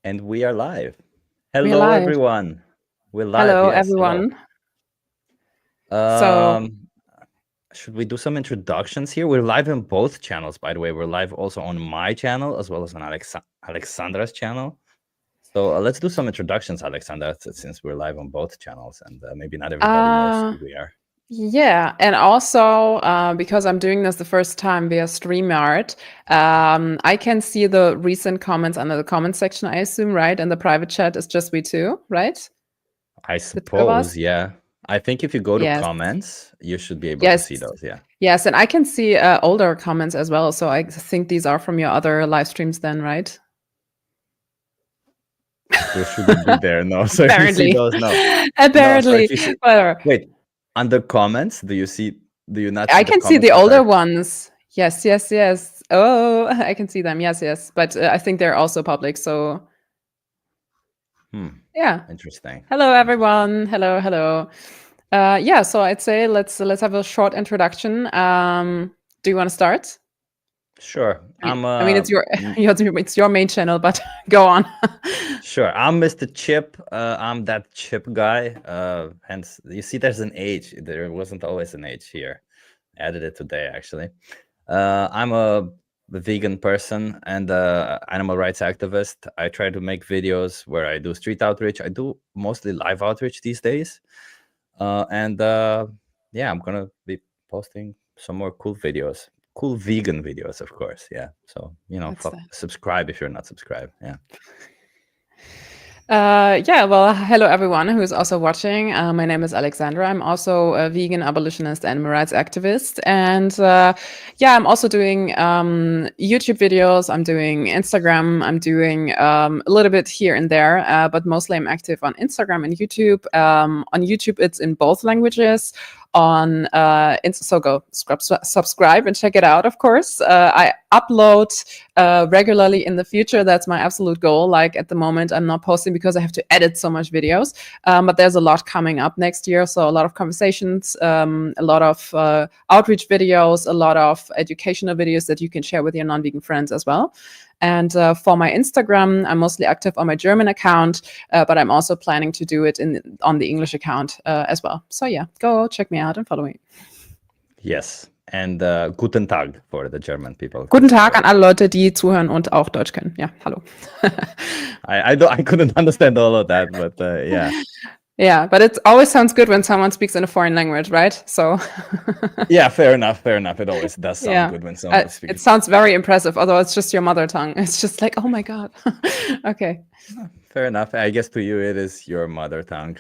And we are live. We're Hello, live. everyone. We're live. Hello, Yes, hello. everyone. So, Um, should we do some introductions here? We're live on both channels, by the way. We're live also on my channel as well as on Alexandra's channel. So let's do some introductions, Alexandra, since we're live on both channels, and maybe not everybody knows uh, who we are. yeah, and also because I'm doing this the first time via StreamYard, I can see the recent comments under the comment section, I assume, right? And the private chat is just we two, right? I The two of us? suppose, yeah. I think if you go to Yes. comments, you should be able to Yes. see those, yeah. Yes, and I can see older comments as well. So I think these are from your other live streams then, right? Those shouldn't be there, no. So if you see Apparently. those, no. No, so Apparently. if you see... Whatever. Wait, under comments, do you not see I the can see comments the that older are... ones. Yes, yes, yes. Oh, I can see them. Yes, yes. But I think they're also public. So yeah. Interesting. Hello, Interesting. everyone. Hello, hello. Yeah. So I'd say let's have a short introduction. Do you want to start? Sure. I mean, it's your it's your main channel, but go on. Sure. I'm Mr. Chip. I'm that chip guy. Hence, you see, there's an H. There wasn't always an H here. I added it today, actually. I'm a vegan person and animal rights activist. I try to make videos where I do street outreach. I do mostly live outreach these days. Yeah, I'm gonna be posting some more cool videos. Cool vegan videos, of course. Yeah. So, subscribe if you're not subscribed. Yeah. Yeah, well, hello everyone who is also watching. My name is Alexandra. I'm also a vegan abolitionist animal rights activist. And yeah, I'm also doing YouTube videos. I'm doing Instagram. I'm doing a little bit here and there, but mostly I'm active on Instagram and YouTube. On YouTube, it's in both languages. So go subscribe and check it out, of course. I upload regularly in the future. That's my absolute goal. Like at the moment, I'm not posting because I have to edit so much videos. But there's a lot coming up next year. So a lot of conversations, a lot of outreach videos, a lot of educational videos that you can share with your non-vegan friends as well. And for my Instagram, I'm mostly active on my German account, but I'm also planning to do it on the English account as well. So yeah, go check me out and follow me. Yes. And guten Tag for the German people. Guten Tag an alle Leute, die zuhören und auch Deutsch können. Ja, hallo. I couldn't understand all of that, but yeah. Yeah, but it always sounds good when someone speaks in a foreign language, right? So yeah, fair enough. It always does sound good when someone speaks. It sounds very impressive, although it's just your mother tongue. It's just like, oh my God. Okay. Fair enough. I guess to you it is your mother tongue.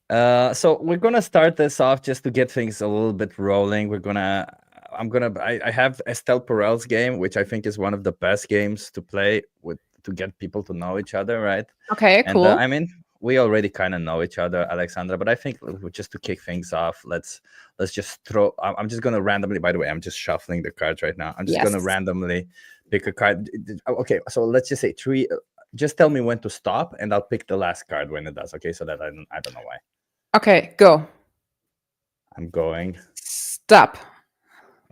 So we're gonna start this off just to get things a little bit rolling. I have Estelle Perel's game, which I think is one of the best games to play to get people to know each other, right? Okay, cool. And I mean, we already kind of know each other, Alexandra, but I think just to kick things off, let's just throw... I'm just gonna randomly... By the way, I'm just shuffling the cards right now. I'm just gonna randomly pick a card. Okay, so let's just say three. Just tell me when to stop, and I'll pick the last card when it does. Okay, so that I don't know why. Okay, go. I'm going. Stop.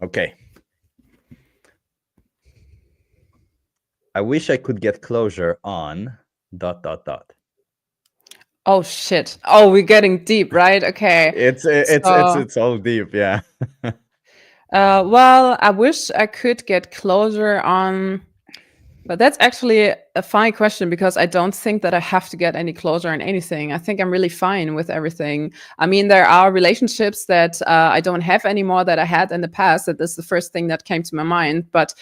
Okay. I wish I could get closure on ... Oh shit. Oh, we're getting deep, right? Okay. It's all deep, yeah. Well, I wish I could get closure on... But that's actually a fine question because I don't think that I have to get any closure on anything. I think I'm really fine with everything. I mean, there are relationships that I don't have anymore that I had in the past. That is the first thing that came to my mind. But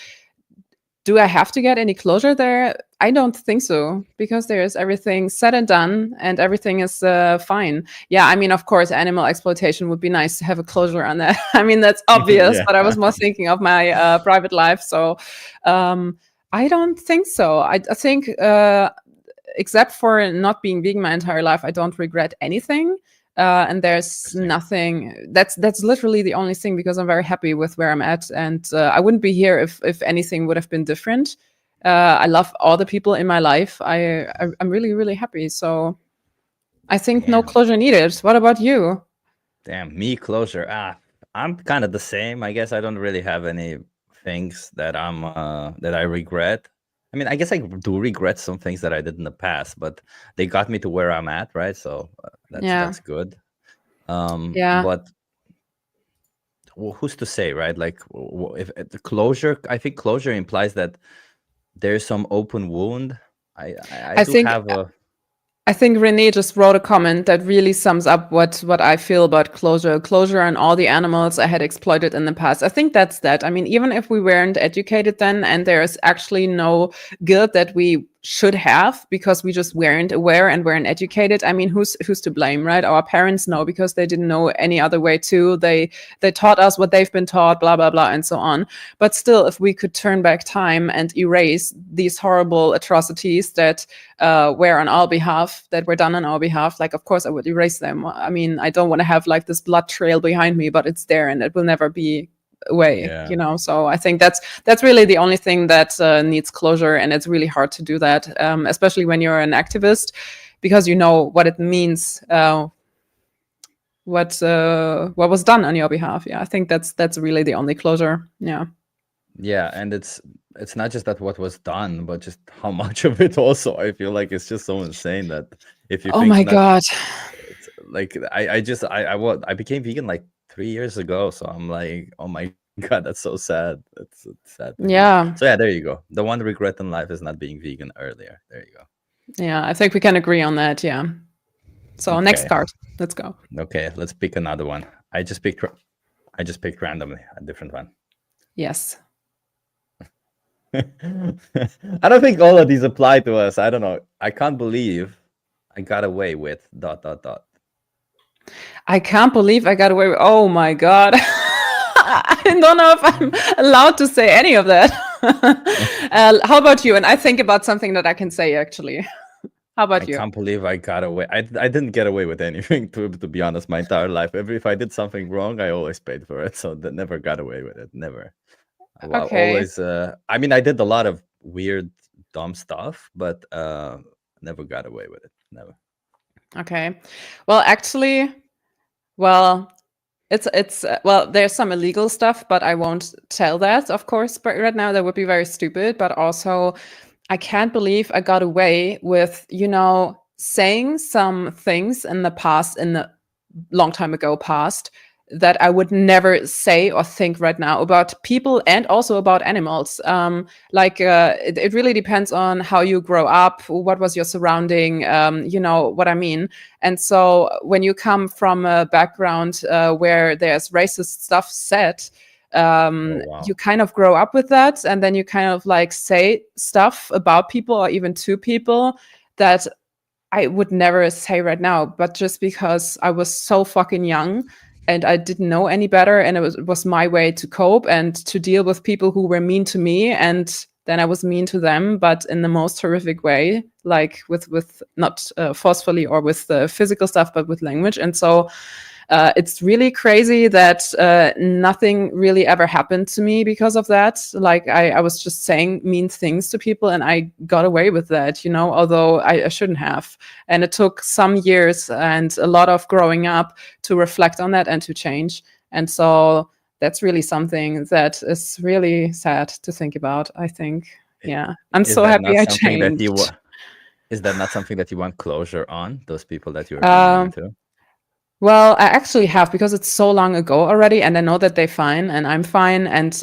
do I have to get any closure there? I don't think so, because there's everything said and done and everything is fine. Yeah, I mean, of course, animal exploitation would be nice to have a closure on that. I mean, that's obvious, but I was more thinking of my private life. So I don't think so. I think, except for not being vegan my entire life, I don't regret anything. And there's nothing... That's literally the only thing, because I'm very happy with where I'm at, and I wouldn't be here if anything would have been different. I love all the people in my life. I'm really, really happy. So I think no closure needed. What about you? Damn, me closure. I'm kind of the same. I guess I don't really have any things that I regret. I I mean, I guess I do regret some things that I did in the past, but they got me to where I'm at, right? So that's good. Yeah. But who's to say, right? Like, if the closure, I think closure implies that there's some open wound. I do think have a. I think Renee just wrote a comment that really sums up what I feel about closure. Closure on all the animals I had exploited in the past. I think that's that. I mean, even if we weren't educated then, and there's actually no guilt that we should have because we just weren't aware and weren't educated. I mean, who's to blame, right? Our parents know because they didn't know any other way too. They taught us what they've been taught, blah blah blah, and so on. But still, if we could turn back time and erase these horrible atrocities that were on our behalf, that were done on our behalf, like of course I would erase them. I mean, I don't want to have like this blood trail behind me, but it's there and it will never be away. Yeah. You know, so I think that's really the only thing that needs closure, and it's really hard to do that, especially when you're an activist, because you know what it means, what was done on your behalf. Yeah, I think that's really the only closure. Yeah, and it's not just that what was done, but just how much of it also. I feel like it's just so insane that if you Oh think my that, God. it's like I became vegan like 3 years ago, so I'm like, oh my God, that's so sad. It's sad to hear. Yeah. So yeah, there you go. The one regret in life is not being vegan earlier. There you go. Yeah, I think we can agree on that. Yeah. So next Okay. card. Let's go. Okay, let's pick another one. I just picked randomly a different one. Yes. I don't think all of these apply to us. I don't know. I can't believe I got away with ... I can't believe I got away with, oh my God. I don't know if I'm allowed to say any of that. How about you? And I think about something that I can say actually. How about you? I can't believe I got away. I didn't get away with anything, to be honest, my entire life. If I did something wrong, I always paid for it. So that never got away with it. Never. Okay. Always. I mean, I did a lot of weird, dumb stuff, but never got away with it. Never. Okay. Well, actually, well, it's well, there's some illegal stuff, but I won't tell that, of course. But right now, that would be very stupid. But also, I can't believe I got away with, saying some things in the past, in the long time ago past, that I would never say or think right now about people and also about animals. It really depends on how you grow up, what was your surrounding, you know what I mean. And so when you come from a background where there's racist stuff said, wow. you kind of grow up with that, and then you kind of like say stuff about people or even to people that I would never say right now, but just because I was so fucking young and I didn't know any better, and it was my way to cope and to deal with people who were mean to me, and then I was mean to them, but in the most horrific way, like with not forcefully or with physical stuff, but with language. And so it's really crazy that nothing really ever happened to me because of that. Like I was just saying mean things to people, and I got away with that, although I shouldn't have. And it took some years and a lot of growing up to reflect on that and to change. And so that's really something that is really sad to think about, I think. Yeah. I'm so happy I changed. Is that not something that you want closure on, those people that you were mean to? Well, I actually have, because it's so long ago already, and I know that they're fine and I'm fine. And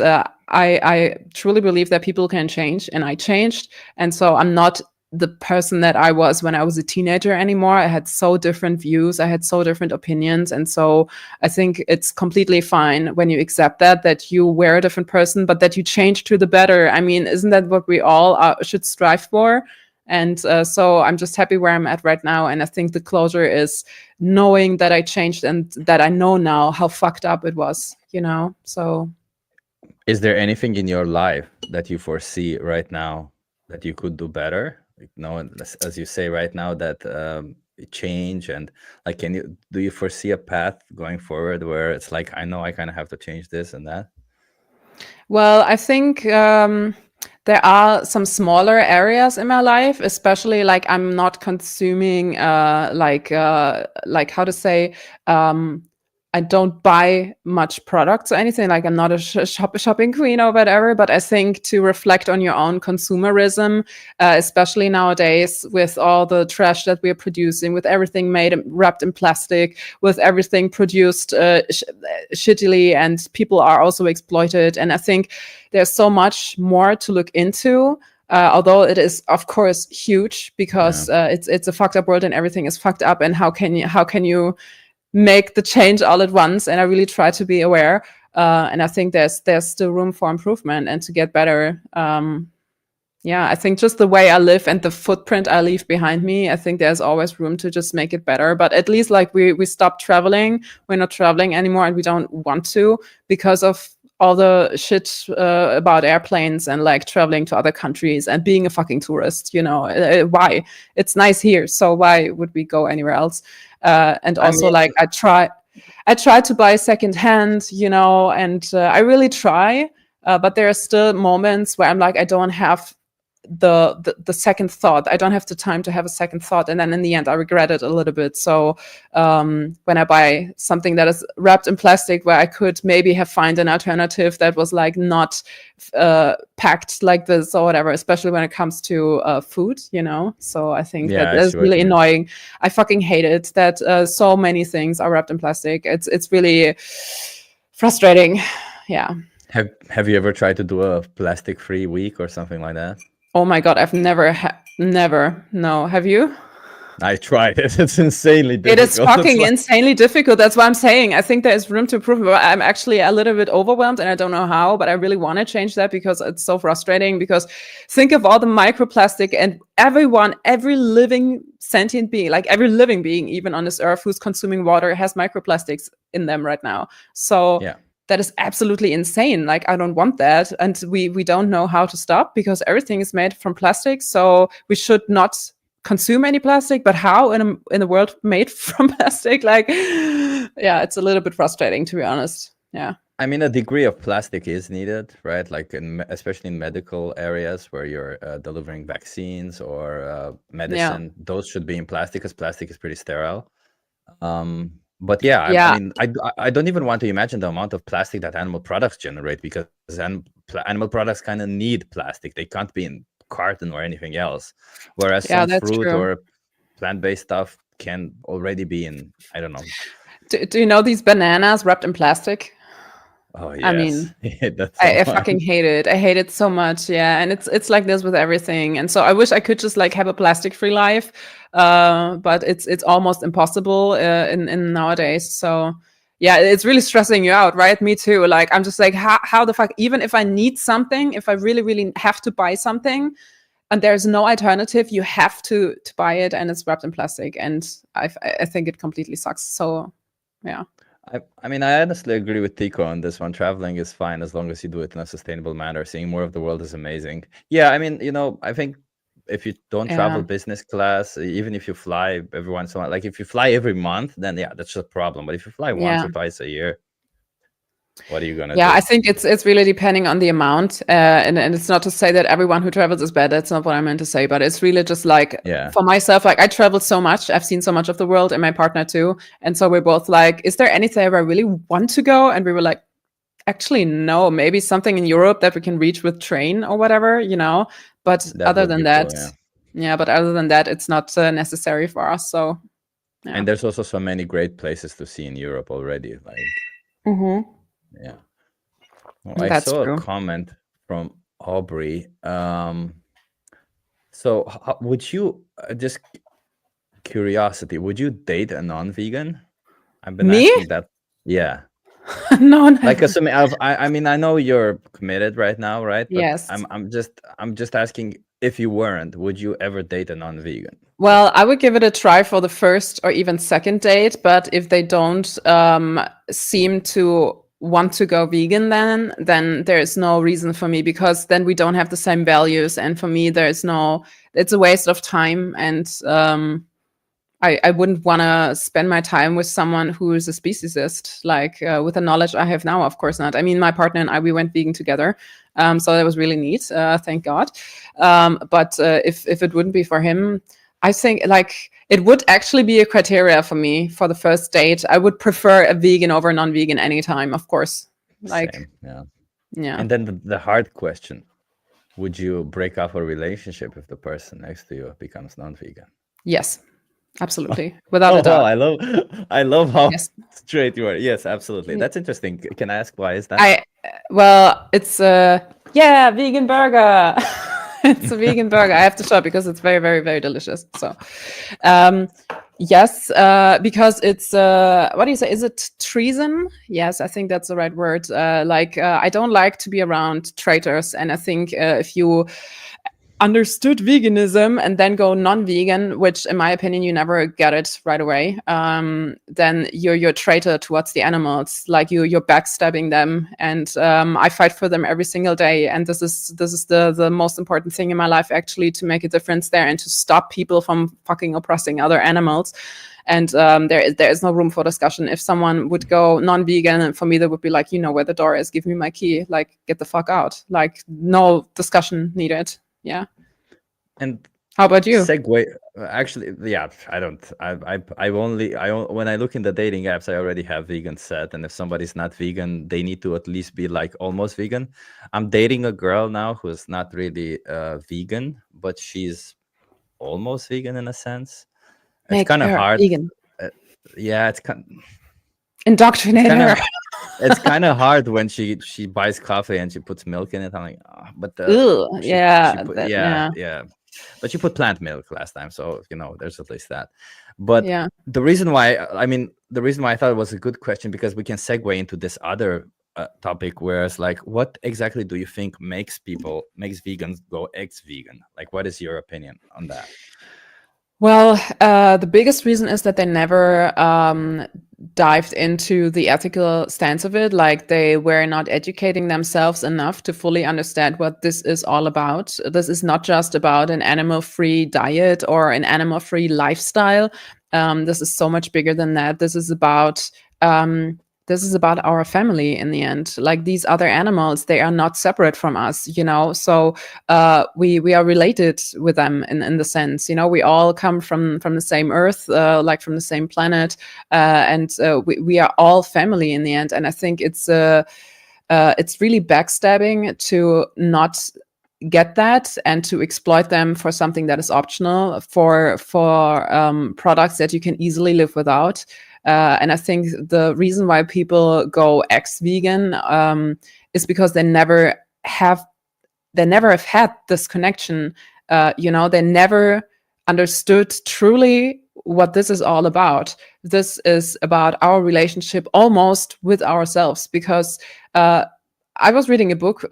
I truly believe that people can change, and I changed. And so I'm not the person that I was when I was a teenager anymore. I had so different views. I had so different opinions. And so I think it's completely fine when you accept that you were a different person, but that you change to the better. I mean, isn't that what we all should strive for? And so I'm just happy where I'm at right now. And I think the closure is knowing that I changed and that I know now how fucked up it was, so. Is there anything in your life that you foresee right now that you could do better? As you say right now, that change, and like, do you foresee a path going forward where it's like, I know I kind of have to change this and that? Well, I think there are some smaller areas in my life, especially like I'm not consuming how to say I don't buy much products or anything. Like I'm not a shopping queen or whatever, but I think to reflect on your own consumerism, especially nowadays with all the trash that we're producing, with everything made wrapped in plastic, with everything produced shittily, and people are also exploited. And I think there's so much more to look into. Although it is, of course, huge because it's a fucked up world and everything is fucked up. And how can you make the change all at once? And I really try to be aware. And I think there's still room for improvement and to get better. I think just the way I live and the footprint I leave behind me, I think there's always room to just make it better. But at least like we stopped traveling. We're not traveling anymore and we don't want to because of all the shit about airplanes and like traveling to other countries and being a fucking tourist, why? It's nice here, so why would we go anywhere else? And also, I try to buy secondhand, and I really try, but there are still moments where I'm like, I don't have the second thought. I don't have the time to have a second thought, and then in the end I regret it a little bit. So when I buy something that is wrapped in plastic where I could maybe have find an alternative that was like not packed like this or whatever, especially when it comes to food, so I think that is really annoying. I fucking hate it that so many things are wrapped in plastic. It's really frustrating. Have you ever tried to do a plastic free week or something like that? Oh my God, I've never. No, have you? I tried it. It's insanely difficult. It is fucking insanely difficult. That's what I'm saying. I think there is room to improve. I'm actually a little bit overwhelmed and I don't know how, but I really want to change that because it's so frustrating. Because think of all the microplastic and every living sentient being, like every living being, even on this earth who's consuming water has microplastics in them right now. So that is absolutely insane. Like, I don't want that. And we don't know how to stop because everything is made from plastic. So we should not consume any plastic, but how in a world made from plastic? Like, it's a little bit frustrating, to be honest. Yeah. I mean, a degree of plastic is needed, right? Like, especially in medical areas where you're delivering vaccines or medicine, those should be in plastic because plastic is pretty sterile. But I mean, I don't even want to imagine the amount of plastic that animal products generate because animal products kind of need plastic. They can't be in carton or anything else. Whereas some fruit or plant-based stuff can already be in, I don't know. Do you know these bananas wrapped in plastic? Oh, yes. I mean, I fucking hate it. I hate it so much. Yeah. And it's like this with everything. And so I wish I could just like have a plastic-free life. But it's almost impossible in nowadays. So yeah, it's really stressing you out, right? Me too. Like, I'm just like, how the fuck, even if I need something, if I really, really have to buy something and there's no alternative, you have to buy it and it's wrapped in plastic. And I think it completely sucks. So yeah. I mean, I honestly agree with Tico on this one. Traveling is fine as long as you do it in a sustainable manner. Seeing more of the world is amazing. Yeah, I mean, I think if you don't travel business class, even if you fly every once in a while, like if you fly every month, then that's just a problem. But if you fly once or twice a year, what are you gonna do? I think it's really depending on the amount, and it's not to say that everyone who travels is bad. That's not what I meant to say. But it's really just like for myself, like I traveled so much, I've seen so much of the world, and my partner too. And so we're both like, is there anything where I really want to go? And we were like, actually, no. Maybe something in Europe that we can reach with train or whatever, But other than that, but other than that, it's not necessary for us. So, and there's also so many great places to see in Europe already, like. Mm-hmm. Yeah. Well, I saw a comment from Aubrey. So would you, just curiosity, would you date a non-vegan? I've been asking that. Yeah. No. Like, I mean, I know you're committed right now, right? But yes. I'm just asking, if you weren't, would you ever date a non-vegan? Well, I would give it a try for the first or even second date, but if they don't seem to want to go vegan, then there is no reason for me, because then we don't have the same values, and for me it's a waste of time, and I wouldn't want to spend my time with someone who is a speciesist, like with the knowledge I have now. Of course not. I mean, my partner and I, we went vegan together, so that was really neat, thank God. But if it wouldn't be for him, I think like it would actually be a criteria for me for the first date. I would prefer a vegan over a non-vegan anytime, of course. Like, Same, yeah. yeah. And then the hard question: would you break up a relationship if the person next to you becomes non-vegan? Yes, absolutely, without a Oh doubt. wow, I love how Yes. straight you are. Yes, absolutely. Yeah. That's interesting. Can I ask why is that? Well, it's yeah, vegan burger. It's a vegan burger. I have to show it because it's very, very, very delicious. So, yes, because it's what do you say? Is it treason? Yes, I think that's the right word. I don't like to be around traitors, and I think if you understood veganism and then go non-vegan, which in my opinion you never get it right away, then you're a traitor towards the animals. Like you're backstabbing them, and I fight for them every single day. And this is the most important thing in my life, actually, to make a difference there and to stop people from fucking oppressing other animals. And there is no room for discussion. If someone would go non-vegan, for me, that would be like, you know where the door is, give me my key, like get the fuck out. Like no discussion needed. Yeah. And how about you? Segue. Actually, yeah, I don't. When I look in the dating apps, I already have vegan set, and if somebody's not vegan, they need to at least be like almost vegan. I'm dating a girl now who's not really vegan, but she's almost vegan in a sense. It's kind of hard. Vegan. Yeah, it's kind. Indoctrinate her. It's kind of hard when she buys coffee and she puts milk in it. I'm like, oh, but yeah. But she put plant milk last time, so there's at least that. But the reason why I thought it was a good question, because we can segue into this other topic, where it's like, what exactly do you think makes vegans go ex-vegan? Like, what is your opinion on that? Well, the biggest reason is that they never dived into the ethical stance of it. Like they were not educating themselves enough to fully understand what this is all about. This is not just about an animal-free diet or an animal-free lifestyle. This is so much bigger than that. This is about our family in the end. Like these other animals, they are not separate from us, so we are related with them in the sense, we all come from the same earth, like from the same planet, and we are all family in the end. And I think it's really backstabbing to not get that and to exploit them for something that is optional, for products that you can easily live without. And I think the reason why people go ex-vegan is because they never have had this connection. They never understood truly what this is all about. This is about our relationship almost with ourselves, because I was reading a book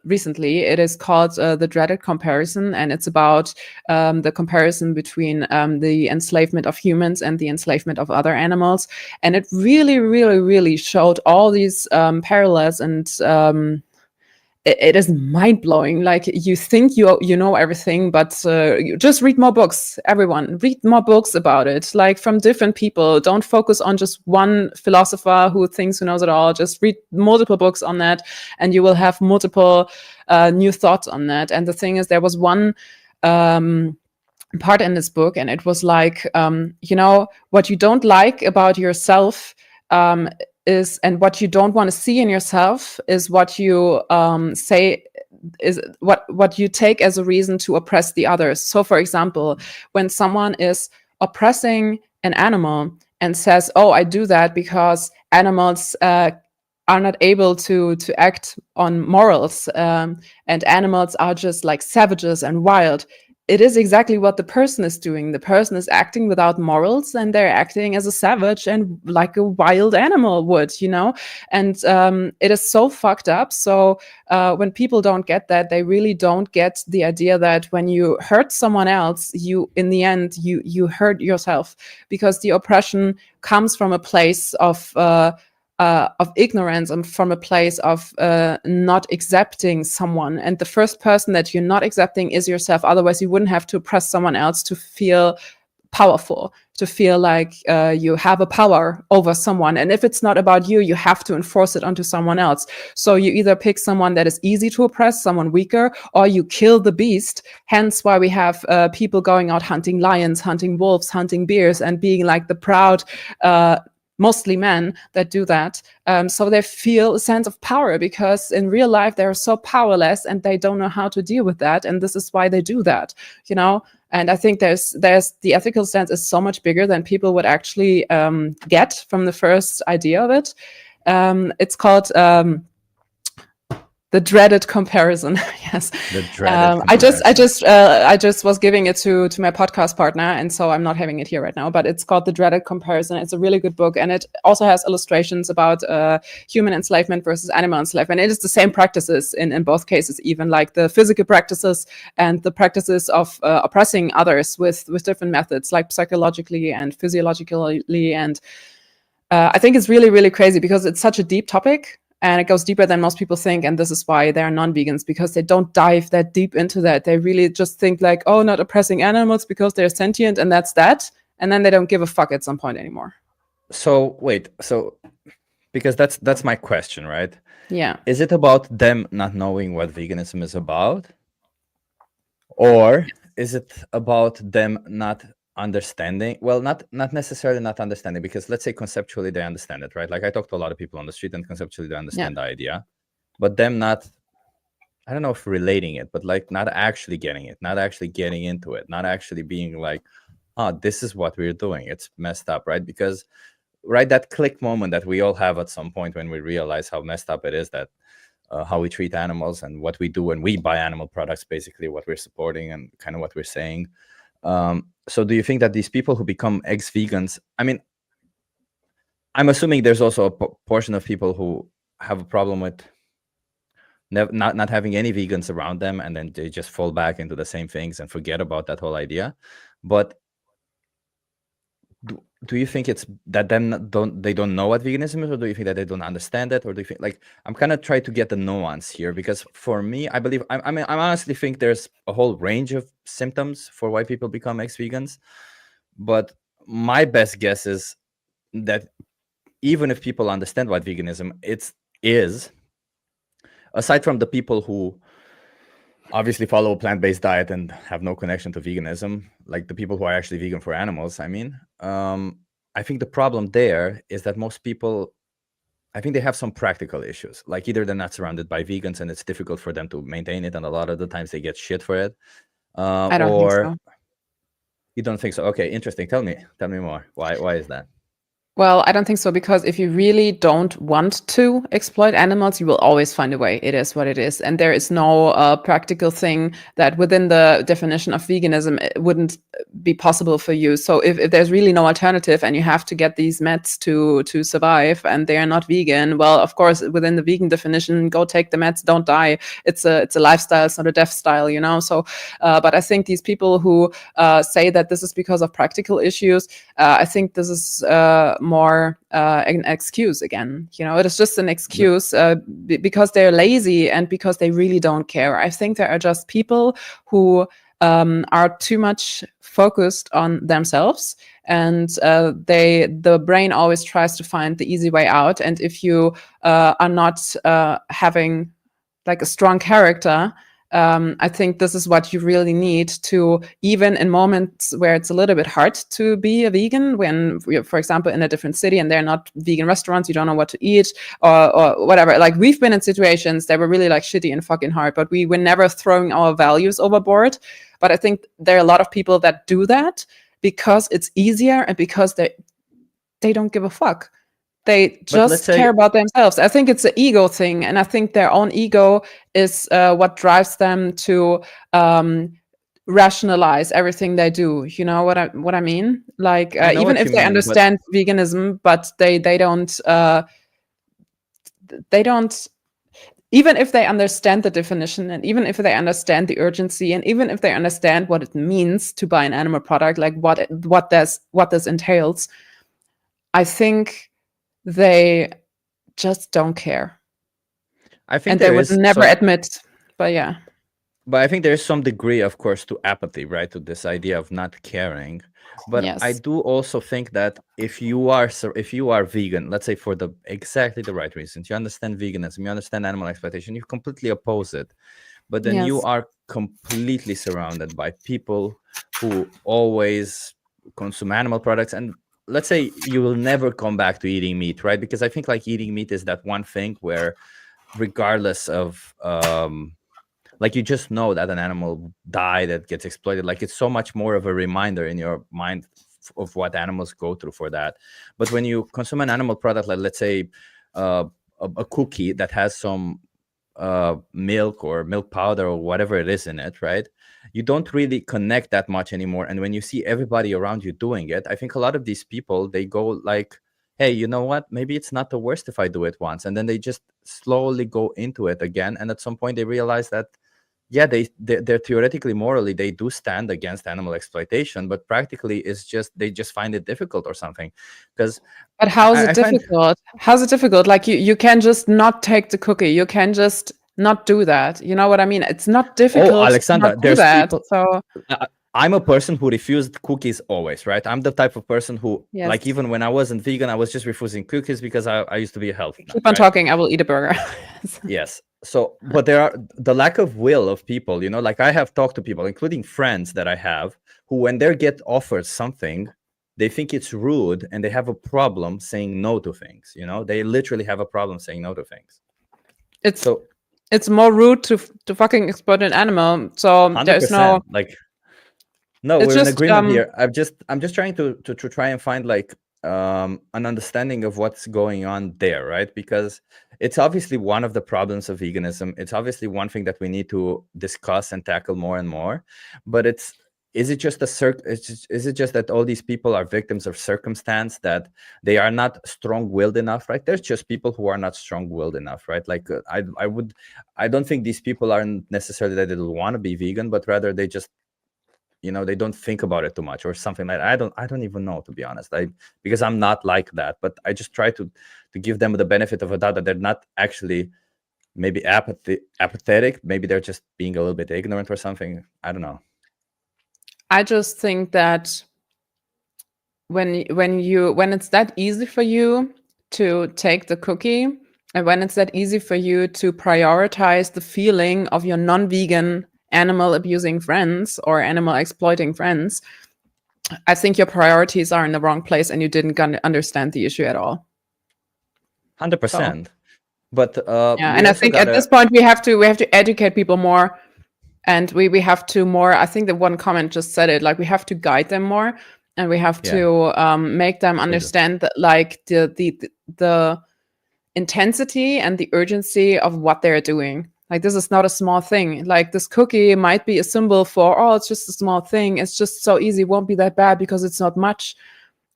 recently. It is called The Dreaded Comparison, and it's about the comparison between the enslavement of humans and the enslavement of other animals. And it really, really, really showed all these parallels, and it is mind-blowing. Like you think you know everything, but you just read more books. Everyone, read more books about it, like from different people. Don't focus on just one philosopher who thinks he knows it all. Just read multiple books on that, and you will have multiple new thoughts on that. And the thing is, there was one part in this book, and it was like, what you don't like about yourself is, and what you don't want to see in yourself is what you say is what you take as a reason to oppress the others. So for example, when someone is oppressing an animal and says, oh, I do that because animals are not able to act on morals, and animals are just like savages and wild. It is exactly what the person is doing. The person is acting without morals, and they're acting as a savage and like a wild animal would, and it is so fucked up. So when people don't get that, they really don't get the idea that when you hurt someone else, in the end you hurt yourself, because the oppression comes from a place of ignorance and from a place of not accepting someone. And the first person that you're not accepting is yourself. Otherwise, you wouldn't have to oppress someone else to feel powerful, to feel like you have a power over someone. And if it's not about you, you have to enforce it onto someone else. So you either pick someone that is easy to oppress, someone weaker, or you kill the beast. Hence why we have people going out hunting lions, hunting wolves, hunting bears, and being like the proud mostly men that do that. So they feel a sense of power, because in real life they're so powerless and they don't know how to deal with that. And this is why they do that, you know? And I think there's the ethical sense is so much bigger than people would actually get from the first idea of it. It's called the dreaded comparison. Yes. The dreaded I just was giving it to my podcast partner, and so I'm not having it here right now, but it's called The Dreaded Comparison. It's a really good book, and it also has illustrations about human enslavement versus animal enslavement. It is the same practices in both cases, even like the physical practices and the practices of oppressing others with different methods, like psychologically and physiologically. And I think it's really, really crazy, because it's such a deep topic. And it goes deeper than most people think. And this is why they're non-vegans, because they don't dive that deep into that. They really just think like, oh, not oppressing animals because they're sentient, and that's that. And then they don't give a fuck at some point anymore. So wait, because that's my question, right? Yeah. Is it about them not knowing what veganism is about? Or is it about them not understanding? Well, not necessarily not understanding, because let's say conceptually they understand it, right? Like I talk to a lot of people on the street, and conceptually they understand the idea, but them not, I don't know if relating it, but like not actually getting it, not actually getting into it, not actually being like, oh, this is what we're doing, it's messed up, right? Because right, that click moment that we all have at some point when we realize how messed up it is, that how we treat animals and what we do when we buy animal products, basically what we're supporting and kind of what we're saying. So do you think that these people who become ex-vegans, I mean, I'm assuming there's also a portion of people who have a problem with not having any vegans around them, and then they just fall back into the same things and forget about that whole idea. But do you think it's that they don't know what veganism is, or do you think that they don't understand it, or do you think, like, I'm kind of trying to get the nuance here, because for me, I believe, I mean, I honestly think there's a whole range of symptoms for why people become ex-vegans, but my best guess is that even if people understand what veganism is, aside from the people who obviously follow a plant-based diet and have no connection to veganism, like the people who are actually vegan for animals, I mean, I think the problem there is that most people, I think they have some practical issues. Like either they're not surrounded by vegans and it's difficult for them to maintain it, and a lot of the times they get shit for it. I don't think so. You don't think so? Okay, interesting. Tell me more. Why is that? Well, I don't think so, because if you really don't want to exploit animals, you will always find a way. It is what it is. And there is no practical thing that within the definition of veganism, it wouldn't be possible for you. So if there's really no alternative and you have to get these meds to survive, and they are not vegan, well, of course, within the vegan definition, go take the meds, don't die. It's a lifestyle, it's not a death style, you know? So, but I think these people who say that this is because of practical issues, I think this is more an excuse again. You know, it is just an excuse because they're lazy and because they really don't care. I think there are just people who are too much focused on themselves, and the brain always tries to find the easy way out. And if you are not having like a strong character, I think this is what you really need to, even in moments where it's a little bit hard to be a vegan, when you're, for example, in a different city and they're not vegan restaurants, you don't know what to eat or whatever. Like, we've been in situations that were really like shitty and fucking hard, but we were never throwing our values overboard. But I think there are a lot of people that do that because it's easier and because they don't give a fuck. They just care about themselves. I think it's an ego thing, and I think their own ego is what drives them to rationalize everything they do. You know what I mean? Like, even if they understand veganism, but they don't. Even if they understand the definition, and even if they understand the urgency, and even if they understand what it means to buy an animal product, like what this entails, I think they just don't care. I think and they would never admit, but yeah. but I think there's some degree, of course, to apathy, right? To this idea of not caring. But I Yes. do also think that if you are vegan, let's say for the exactly the right reasons, you understand veganism, you understand animal exploitation, you completely oppose it, but then you Yes. are completely surrounded by people who always consume animal products, and let's say you will never come back to eating meat, right? Because I think like eating meat is that one thing where regardless of like you just know that an animal died, that gets exploited, like it's so much more of a reminder in your mind of what animals go through for that. But when you consume an animal product, like let's say a cookie that has some milk or milk powder or whatever it is in it, right? You don't really connect that much anymore. And when you see everybody around you doing it, I think a lot of these people, they go like, hey, you know what, maybe it's not the worst if I do it once, and then they just slowly go into it again, and at some point they realize that yeah, they're theoretically, morally, they do stand against animal exploitation, but practically it's just they just find it difficult or something. Because But how is it I find, difficult? How's it difficult? Like you can just not take the cookie. You can just not do that. You know what I mean? It's not oh, difficult to not Alexandra, do there's that. people. So I'm a person who refused cookies always, right? I'm the type of person who, yes, like, even when I wasn't vegan, I was just refusing cookies because I used to be a health nut, keep on right? talking. I will eat a burger. Yes. So, but there are the lack of will of people, you know, like I have talked to people, including friends that I have, who, when they get offered something, they think it's rude and they have a problem saying no to things, you know, they literally have a problem saying no to things. It's So, it's more rude to fucking exploit an animal. So there's no. 100%, like, no, It's we're in just agreement here. I'm just trying to try and find like an understanding of what's going on there, right? Because it's obviously one of the problems of veganism. It's obviously one thing that we need to discuss and tackle more and more. But is it just is it just that all these people are victims of circumstance, that they are not strong-willed enough, right? There's just people who are not strong-willed enough, right? Like I don't think these people aren't necessarily that they want to be vegan, but rather they just, you know, they don't think about it too much or something like that. I don't even know, to be honest, because I'm not like that, but I just try to give them the benefit of a doubt that they're not actually maybe apathetic, maybe they're just being a little bit ignorant or something. I don't know. I just think that when it's that easy for you to take the cookie, and when it's that easy for you to prioritize the feeling of your non-vegan animal abusing friends or animal exploiting friends, I think your priorities are in the wrong place and you didn't understand the issue at all. 100%. But Yeah, we and I also think at this gotta, point we have to educate people more, and we have to more. I think that one comment just said it, like we have to guide them more, and we have yeah, to make them we do. understand that, like the intensity and the urgency of what they're doing. Like this is not a small thing. Like this cookie might be a symbol for, oh, it's just a small thing, it's just so easy, it won't be that bad because it's not much.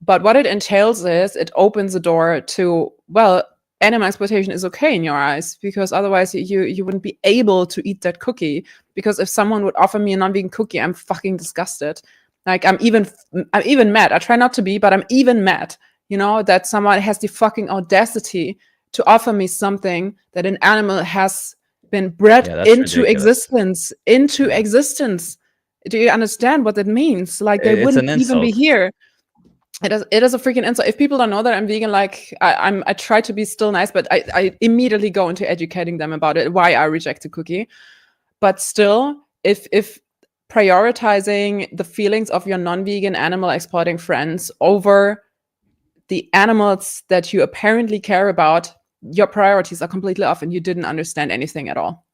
But what it entails is it opens the door to, well, animal exploitation is okay in your eyes, because otherwise you wouldn't be able to eat that cookie. Because if someone would offer me a non-vegan cookie, I'm fucking disgusted. Like I'm even mad. I try not to be, but I'm even mad, you know, that someone has the fucking audacity to offer me something that an animal has been bred Yeah, that's into ridiculous. existence. Yeah, Do you understand what that means? Like they it's wouldn't an even be insult. here. It is a freaking insult. If people don't know that I'm vegan, like I try to be still nice, but I immediately go into educating them about it, why I reject the cookie. But still, if prioritizing the feelings of your non-vegan animal exploiting friends over the animals that you apparently care about, your priorities are completely off and you didn't understand anything at all.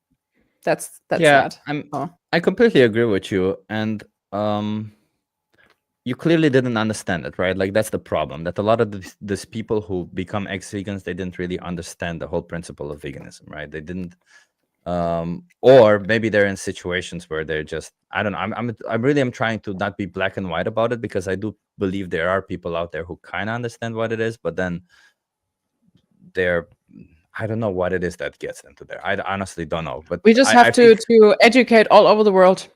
That's Yeah, that. Oh. I completely agree with you, and you clearly didn't understand it, right? Like that's the problem, that a lot of these people who become ex-vegans, they didn't really understand the whole principle of veganism, right? They didn't, or maybe they're in situations where they're just, I don't know. I'm really am trying to not be black and white about it, because I do believe there are people out there who kind of understand what it is, but then they're, I don't know what it is that gets into there. I honestly don't know, but We just I have think, to educate all over the world,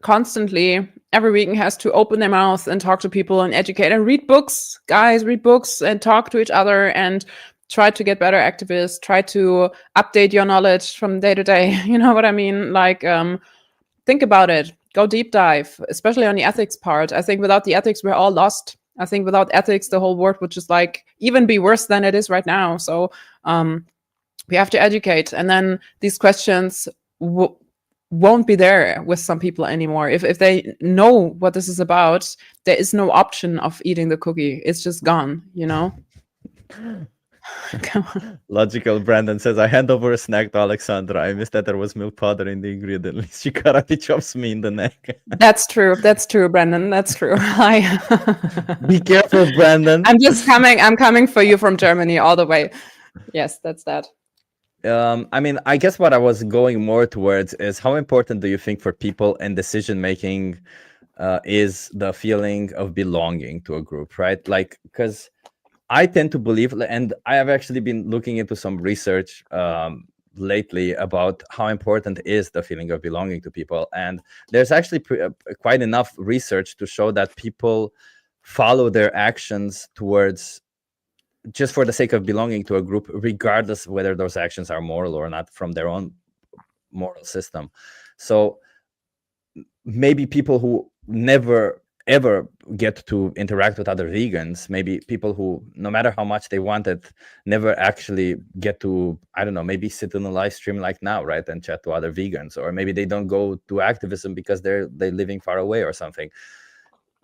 constantly. Every week has to open their mouth and talk to people and educate and read books. Guys, read books and talk to each other and try to get better activists, try to update your knowledge from day to day. You know what I mean? Like, think about it, go deep dive, especially on the ethics part. I think without the ethics, we're all lost. I think without ethics, the whole world would just like even be worse than it is right now. So we have to educate, and then these questions won't be there with some people anymore. If they know what this is about, there is no option of eating the cookie. It's just gone, you know? Come on. Logical Brandon says, I hand over a snack to Alexandra. I missed that there was milk powder in the ingredient. At least she karate chops me in the neck. That's true, Brandon. That's true. Be careful, Brandon. I'm coming for you from Germany all the way. Yes, that's that. I mean, I guess what I was going more towards is how important do you think for people in decision making is the feeling of belonging to a group, right? Like, because I tend to believe, and I have actually been looking into some research lately about how important is the feeling of belonging to people. And there's actually quite enough research to show that people follow their actions towards just for the sake of belonging to a group, regardless whether those actions are moral or not from their own moral system. So maybe people who never ever get to interact with other vegans, maybe people who, no matter how much they want it, never actually get to, I don't know, maybe sit in a live stream like now, right, and chat to other vegans, or maybe they don't go to activism because they're living far away or something.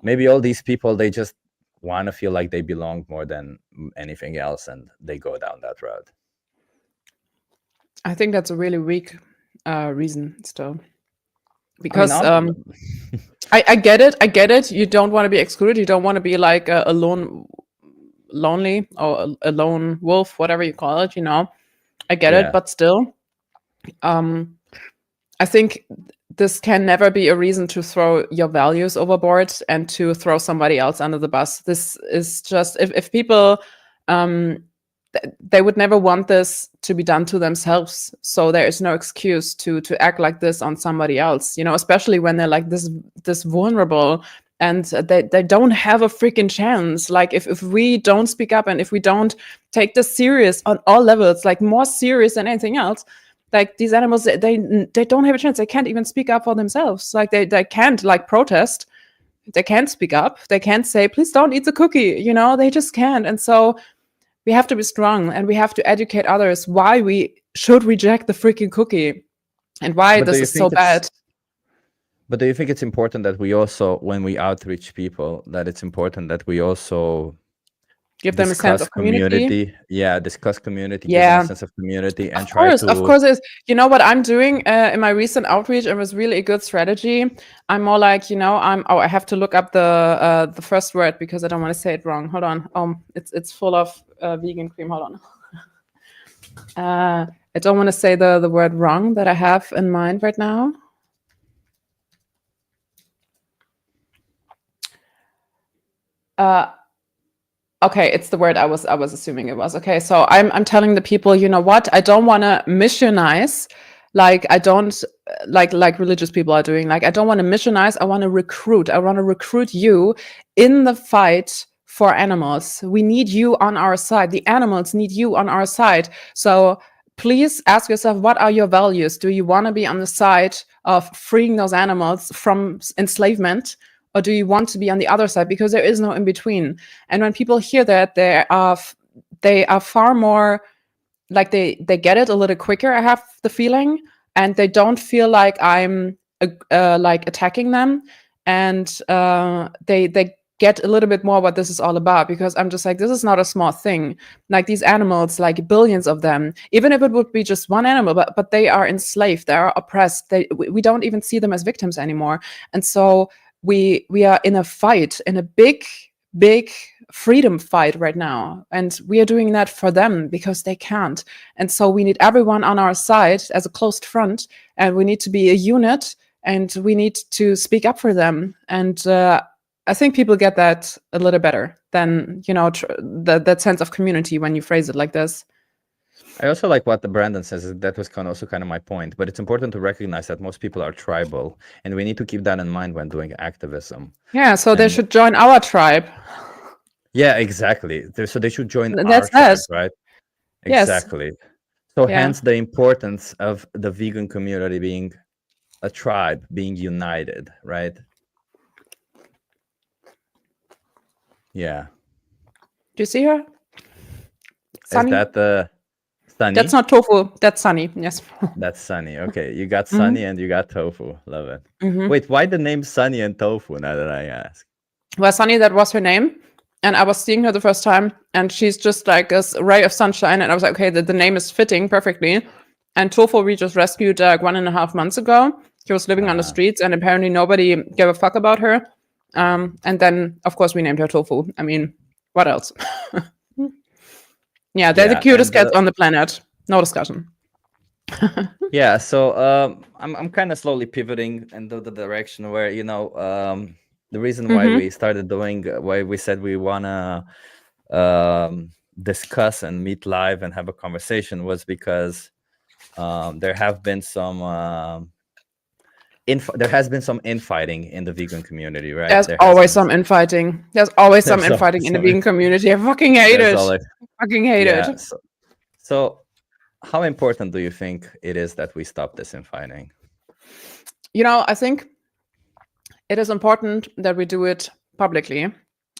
Maybe all these people, they just want to feel like they belong more than anything else, and they go down that road. I think that's a really weak reason still, because I mean, I get it. You don't want to be excluded. You don't want to be like a lonely or a lone wolf, whatever you call it, you know. I get it, but still, I think this can never be a reason to throw your values overboard and to throw somebody else under the bus. This is just, if people, they would never want this to be done to themselves. So there is no excuse to act like this on somebody else, you know, especially when they're like this vulnerable and they don't have a freaking chance. Like if we don't speak up and if we don't take this serious on all levels, like more serious than anything else, like these animals, they don't have a chance. They can't even speak up for themselves. Like they can't like protest. They can't speak up. They can't say, please don't eat the cookie. You know, they just can't. And so we have to be strong and we have to educate others why we should reject the freaking cookie and why this is so bad. But do you think it's important that we also, when we outreach people, that it's important that we also give them a sense of community? Yeah, discuss community, give them a sense of community, and of course is. You know what I'm doing in my recent outreach? It was really a good strategy. I'm more like, you know, I have to look up the first word because I don't want to say it wrong. Hold on. It's full of vegan cream. Hold on. I don't want to say the word wrong that I have in mind right now. Okay, it's the word I was assuming it was. Okay, so I'm telling the people, you know what? I don't want to missionize, like I don't like religious people are doing. Like I don't want to missionize. I want to recruit. I want to recruit you in the fight for animals. We need you on our side. The animals need you on our side. So please ask yourself, what are your values? Do you want to be on the side of freeing those animals from enslavement? Or do you want to be on the other side? Because there is no in between. And when people hear that, they are far more like they get it a little quicker. I have the feeling, and they don't feel like I'm like attacking them, and they get a little bit more what this is all about, because I'm just like, this is not a small thing. Like these animals, like billions of them, even if it would be just one animal, but they are enslaved, they are oppressed. We don't even see them as victims anymore, and so. We are in a fight, in a big freedom fight right now. And we are doing that for them because they can't. And so we need everyone on our side as a closed front, and we need to be a unit, and we need to speak up for them. And I think people get that a little better than, you know, that sense of community when you phrase it like this. I also like what the Brandon says. That was also kind of my point. But it's important to recognize that most people are tribal, and we need to keep that in mind when doing activism. Yeah, so they should join our tribe. Yeah, exactly. So they should join our tribe, right? Yes. Exactly. So Yeah. hence the importance of the vegan community being a tribe, being united, right? Yeah. Do you see her? Is Sunny? that That's Sunny? not tofu. That's Sunny. Yes. That's Sunny. Okay, you got hmm Sunny and you got Tofu. Love it. hmm Wait, why the name Sunny and Tofu? Now that I ask. Well, Sunny, that was her name. And I was seeing her the first time, and she's just like a ray of sunshine. And I was like, okay, the name is fitting perfectly. And Tofu, we just rescued like 1.5 months ago. She was living on the Uh, streets, and apparently nobody gave a fuck about her. And then, of course, we named her Tofu. I mean, what else? Yeah, they're the yeah, cutest and cats on the planet. No discussion. yeah. So I'm kind of slowly pivoting into the direction where the reason why hmm we started doing why we said we wanna discuss and meet live and have a conversation was because there have been some there has been some infighting in the vegan community, right? There's There has always been some infighting. There's always some there's infighting always in the some vegan community. I fucking hate there's it. always Fucking hate yeah. it. So how important do you think it is that we stop this infighting? I think it is important that we do it publicly.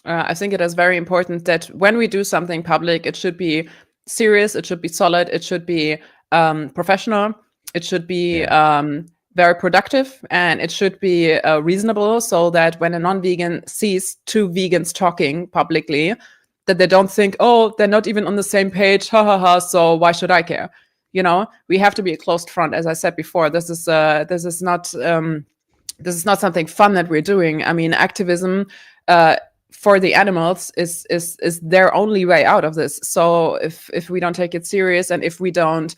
I think it is very important that when we do something public, it should be serious, it should be solid, it should be professional, it should be Yeah. very productive, and it should be reasonable, so that when a non-vegan sees two vegans talking publicly, that they don't think, oh, they're not even on the same page, ha ha ha, so why should I care? We have to be a closed front, as I said before. This is not something fun that we're doing. I mean, activism for the animals is their only way out of this. So if we don't take it serious, and if we don't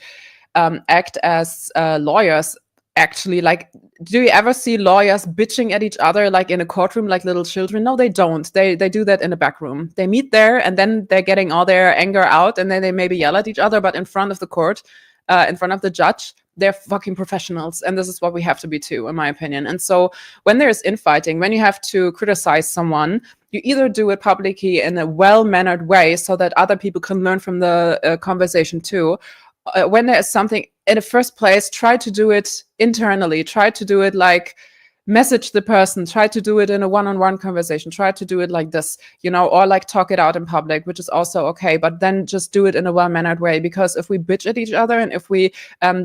act as lawyers, actually, like, do you ever see lawyers bitching at each other like in a courtroom like little children? No, they don't. They do that in a back room. They meet there, and then they're getting all their anger out, and then they maybe yell at each other, but in front of the court, in front of the judge, they're fucking professionals. And this is what we have to be too, in my opinion. And so when there's infighting, when you have to criticize someone, you either do it publicly in a well-mannered way so that other people can learn from the conversation too. When there is something in the first place, try to do it internally. Try to do it like message the person, try to do it in a one-on-one conversation, try to do it like this, or like talk it out in public, which is also okay, but then just do it in a well-mannered way. Because if we bitch at each other, and if we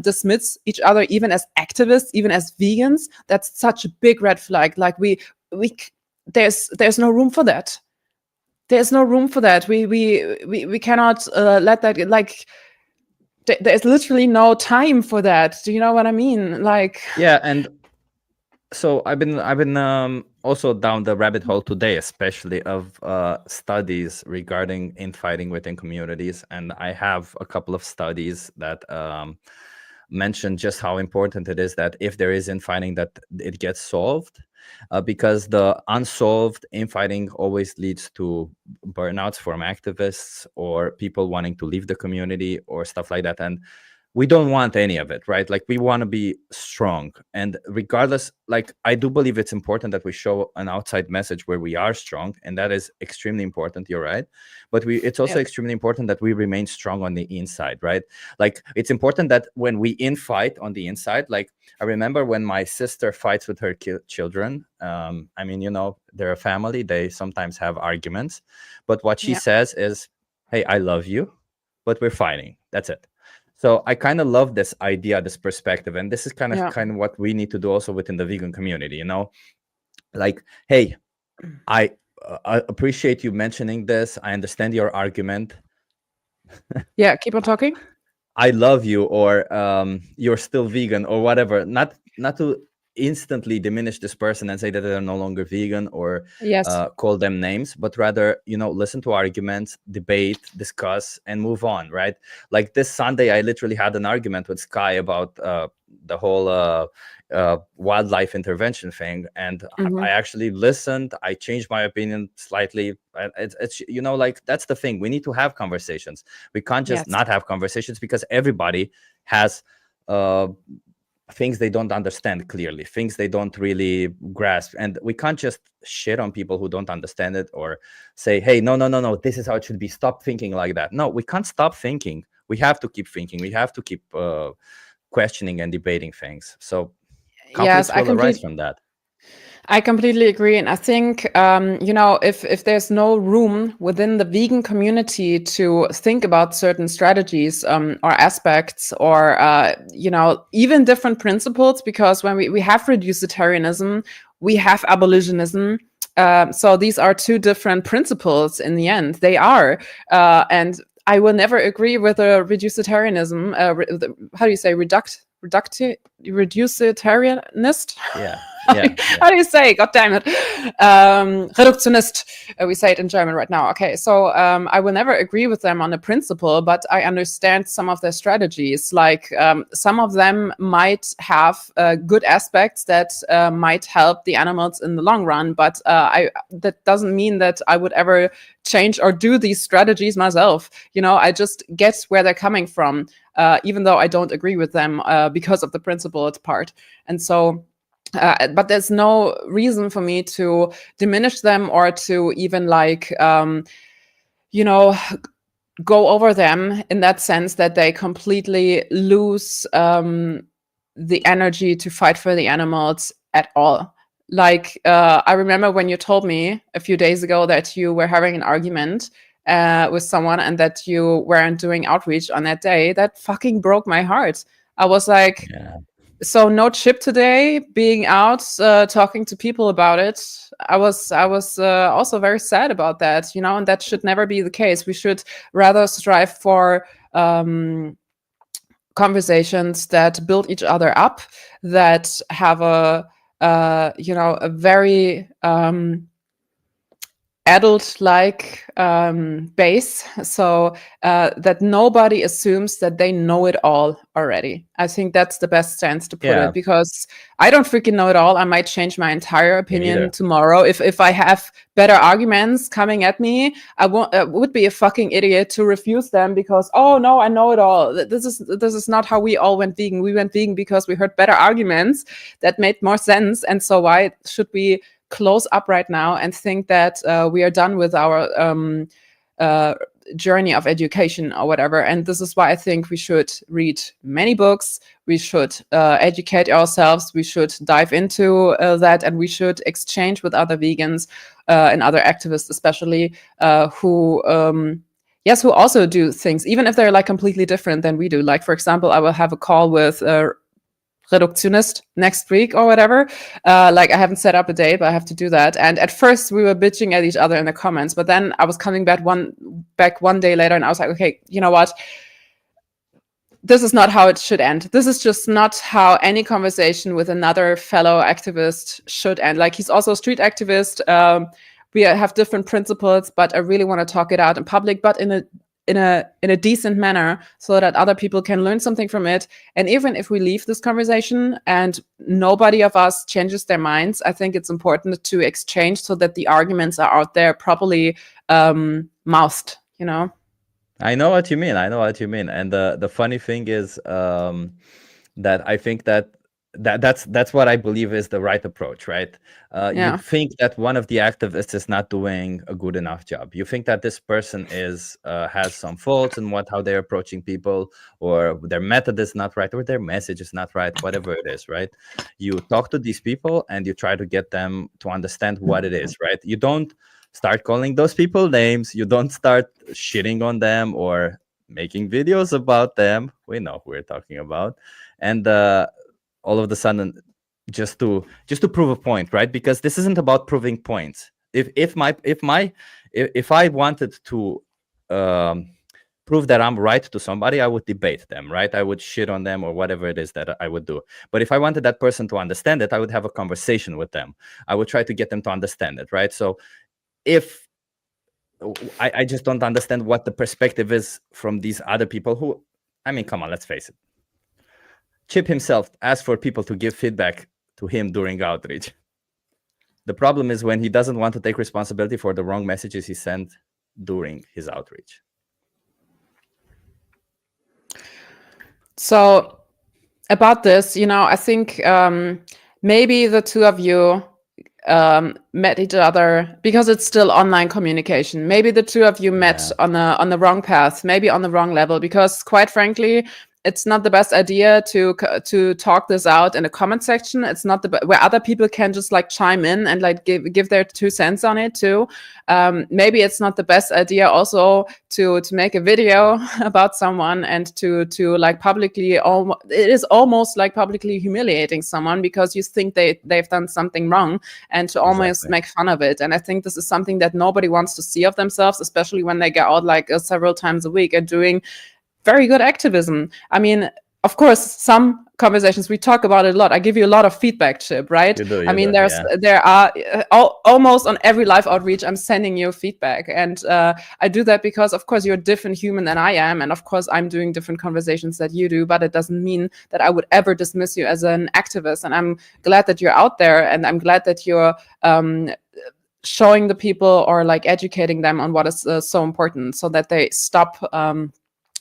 dismiss each other, even as activists, even as vegans, that's such a big red flag. Like we there's no room for that. There's no room for that. We cannot let that, like, there's literally no time for that. Do you know what I mean? Like, Yeah, and so I've been also down the rabbit hole today, especially of studies regarding infighting within communities, and I have a couple of studies that mention just how important it is that if there is infighting, that it gets solved, because the unsolved infighting always leads to burnouts from activists or people wanting to leave the community or stuff like that. And we don't want any of it, right? Like, we want to be strong, and regardless, like, I do believe it's important that we show an outside message where we are strong, and that is extremely important. You're right, but it's also yeah. extremely important that we remain strong on the inside, right? Like, it's important that when we infight on the inside, like, I remember when my sister fights with her children. I mean, they're a family, they sometimes have arguments, but what she Yeah. says is, hey, I love you, but we're fighting, that's it. So I kind of love this idea, this perspective, and this is kind Yeah. of what we need to do also within the vegan community. Like, hey, I appreciate you mentioning this. I understand your argument. Yeah. Keep on talking. I love you, or you're still vegan, or whatever. Not to instantly diminish this person and say that they're no longer vegan, or Yes. call them names, but rather, listen to arguments, debate, discuss, and move on, right? Like, this Sunday, I literally had an argument with Sky about the whole wildlife intervention thing, and Mhm. I actually listened. I changed my opinion slightly. It's like, that's the thing. We need to have conversations. We can't just Yes. not have conversations, because everybody has things they don't understand clearly, things they don't really grasp, and we can't just shit on people who don't understand it, or say, hey, no, this is how it should be, stop thinking like that. No, we can't stop thinking. we have to keep thinking, we have to keep questioning and debating things. So Yes, conflicts will arise from that. I completely agree. And I think, if there's no room within the vegan community to think about certain strategies or aspects or, even different principles, because when we have reducitarianism, we have abolitionism. So these are two different principles in the end. They are. And I will never agree with a reducitarianism. How do you say reducitarianist? Yeah. How do you say? God damn it. Reduktionist. We say it in German right now. Okay, so I will never agree with them on the principle, but I understand some of their strategies. Like some of them might have good aspects that might help the animals in the long run, but that doesn't mean that I would ever change or do these strategies myself. I just get where they're coming from, even though I don't agree with them because of the principle part. And so but there's no reason for me to diminish them or to even go over them in that sense that they completely lose the energy to fight for the animals at all. Like, I remember when you told me a few days ago that you were having an argument with someone and that you weren't doing outreach on that day. That fucking broke my heart. I was like, so no Chip today, being out, talking to people about it. I was also very sad about that, and that should never be the case. We should rather strive for conversations that build each other up, that have a very adult-like base, so that nobody assumes that they know it all already. I think that's the best stance to put it, because I don't freaking know it all. I might change my entire opinion tomorrow. If I have better arguments coming at me, I would be a fucking idiot to refuse them because, oh no, I know it all. This is not how we all went vegan. We went vegan because we heard better arguments that made more sense. And so why should we close up right now and think that we are done with our journey of education or whatever? And this is why I think we should read many books, we should educate ourselves, we should dive into that, and we should exchange with other vegans and other activists, especially who also do things, even if they're like completely different than we do. Like, for example, I will have a call with Reduktionist next week or whatever. I haven't set up a date, but I have to do that. And at first we were bitching at each other in the comments, but then I was coming back one day later and I was like, okay, you know what? This is not how it should end. This is just not how any conversation with another fellow activist should end. Like, he's also a street activist. We have different principles, but I really want to talk it out in public, but in a decent manner, so that other people can learn something from it. And even if we leave this conversation and nobody of us changes their minds, I think it's important to exchange so that the arguments are out there properly mouthed, I know what you mean. And the funny thing is that I think that's what I believe is the right approach, right? You think that one of the activists is not doing a good enough job. You think that this person has some faults in how they're approaching people, or their method is not right, or their message is not right, whatever it is, right? You talk to these people and you try to get them to understand what it is, right? You don't start calling those people names. You don't start shitting on them or making videos about them. We know who we're talking about. And all of a sudden, just to prove a point, right? Because this isn't about proving points. If I wanted to prove that I'm right to somebody, I would debate them, right? I would shit on them or whatever it is that I would do. But if I wanted that person to understand it, I would have a conversation with them. I would try to get them to understand it, right? So if I just don't understand what the perspective is from these other people who, I mean, come on, let's face it. Chip himself asked for people to give feedback to him during outreach. The problem is when he doesn't want to take responsibility for the wrong messages he sent during his outreach. So about this, I think maybe the two of you met each other, because it's still online communication. Maybe the two of you met on the wrong path, maybe on the wrong level, because quite frankly, it's not the best idea to talk this out in a comment section. It's not where other people can just like chime in and like give their 2 cents on it too. Maybe it's not the best idea also to make a video about someone and to like publicly, it is almost like publicly humiliating someone because you think they've done something wrong, and to almost make fun of it. And I think this is something that nobody wants to see of themselves, especially when they get out like several times a week and doing very good activism. I mean, of course, some conversations we talk about it a lot. I give you a lot of feedback, Chip, right? I mean, there are almost on every live outreach, I'm sending you feedback, and I do that because, of course, you're a different human than I am, and of course, I'm doing different conversations that you do. But it doesn't mean that I would ever dismiss you as an activist. And I'm glad that you're out there, and I'm glad that you're showing the people or like educating them on what is so important, so that they stop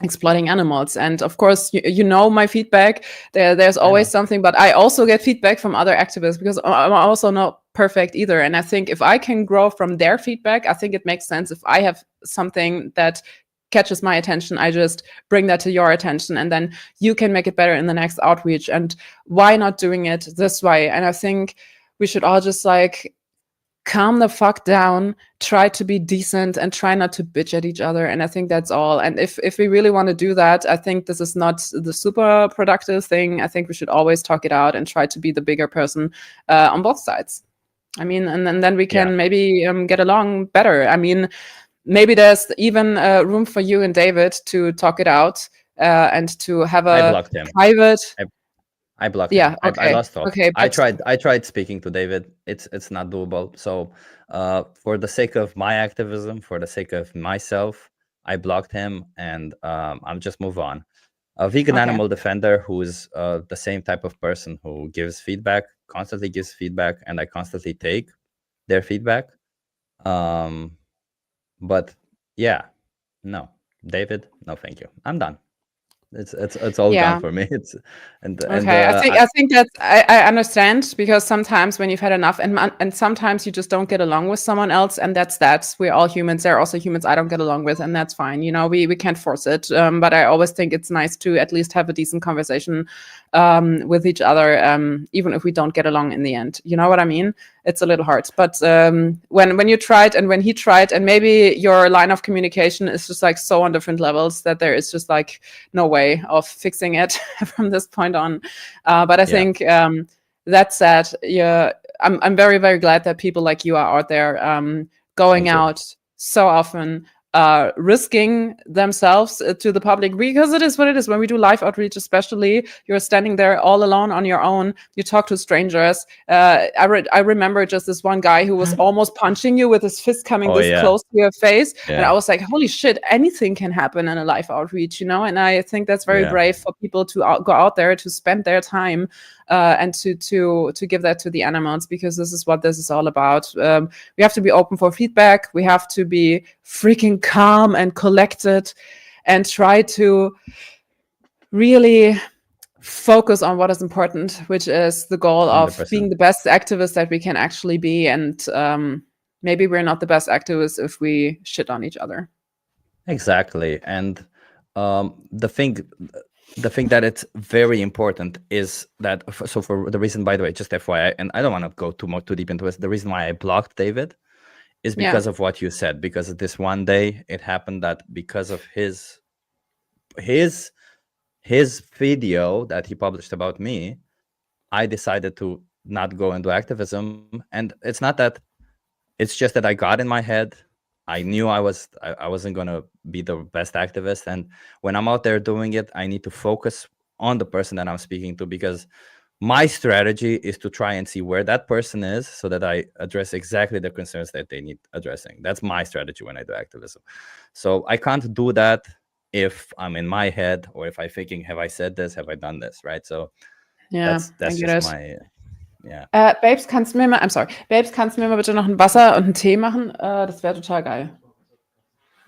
exploiting animals. And of course, you know my feedback. There's always something, but I also get feedback from other activists, because I'm also not perfect either. And I think if I can grow from their feedback, I think it makes sense. If I have something that catches my attention, I just bring that to your attention, and then you can make it better in the next outreach. And why not doing it this way? And I think we should all just like calm the fuck down, try to be decent, and try not to bitch at each other. And I think that's all. And if we really want to do that, I think this is not the super productive thing. I think we should always talk it out and try to be the bigger person on both sides. I mean, and then we can maybe get along better. I mean, maybe there's even room for you and David to talk it out and to have a private... I blocked him. I lost hope. I tried speaking to David. It's not doable. So for the sake of my activism, for the sake of myself, I blocked him, and I'll just move on. A vegan animal defender who is the same type of person who gives feedback, constantly gives feedback, and I constantly take their feedback. But yeah, no, David, no, thank you. I'm done. It's all done for me. I think that's I understand, because sometimes when you've had enough, and sometimes you just don't get along with someone else, and that's we're all humans. There are also humans I don't get along with, and that's fine. You know, we can't force it. But I always think it's nice to at least have a decent conversation with each other, even if we don't get along in the end. You know what I mean? It's a little hard. But when you tried and when he tried, and maybe your line of communication is just like so on different levels that there is just like no way of fixing it from this point on. But I think that said, I'm very, very glad that people like you are out there going out so often, risking themselves to the public, because it is what it is. When we do live outreach, especially, you're standing there all alone on your own. You talk to strangers. I remember just this one guy who was almost punching you with his fist coming close to your face. And I was like, holy shit, anything can happen in a live outreach, you know? And I think that's very brave for people to go out there, to spend their time and to give that to the animals, because this is what this is all about. We have to be open for feedback. We have to be freaking calm and collected, and try to really focus on what is important, which is the goal of 100%. Being the best activist that we can actually be. And maybe we're not the best activists if we shit on each other. Exactly. And the thing that it's very important is that, so for the reason, by the way, just FYI, and I don't want to go too deep into it, the reason why I blocked David is because of what you said. Because this one day it happened that because of his video that he published about me, I decided to not go into activism. And it's not that, it's just that I got in my head. I knew I wasn't going to be the best activist. And when I'm out there doing it, I need to focus on the person that I'm speaking to, because my strategy is to try and see where that person is so that I address exactly the concerns that they need addressing. That's my strategy when I do activism. So I can't do that if I'm in my head, or if I'm thinking, have I said this? Have I done this? Right? So that's just my... Yeah. Babes, kannst du mir mal bitte noch ein Wasser und einen Tee machen? Das wäre total geil.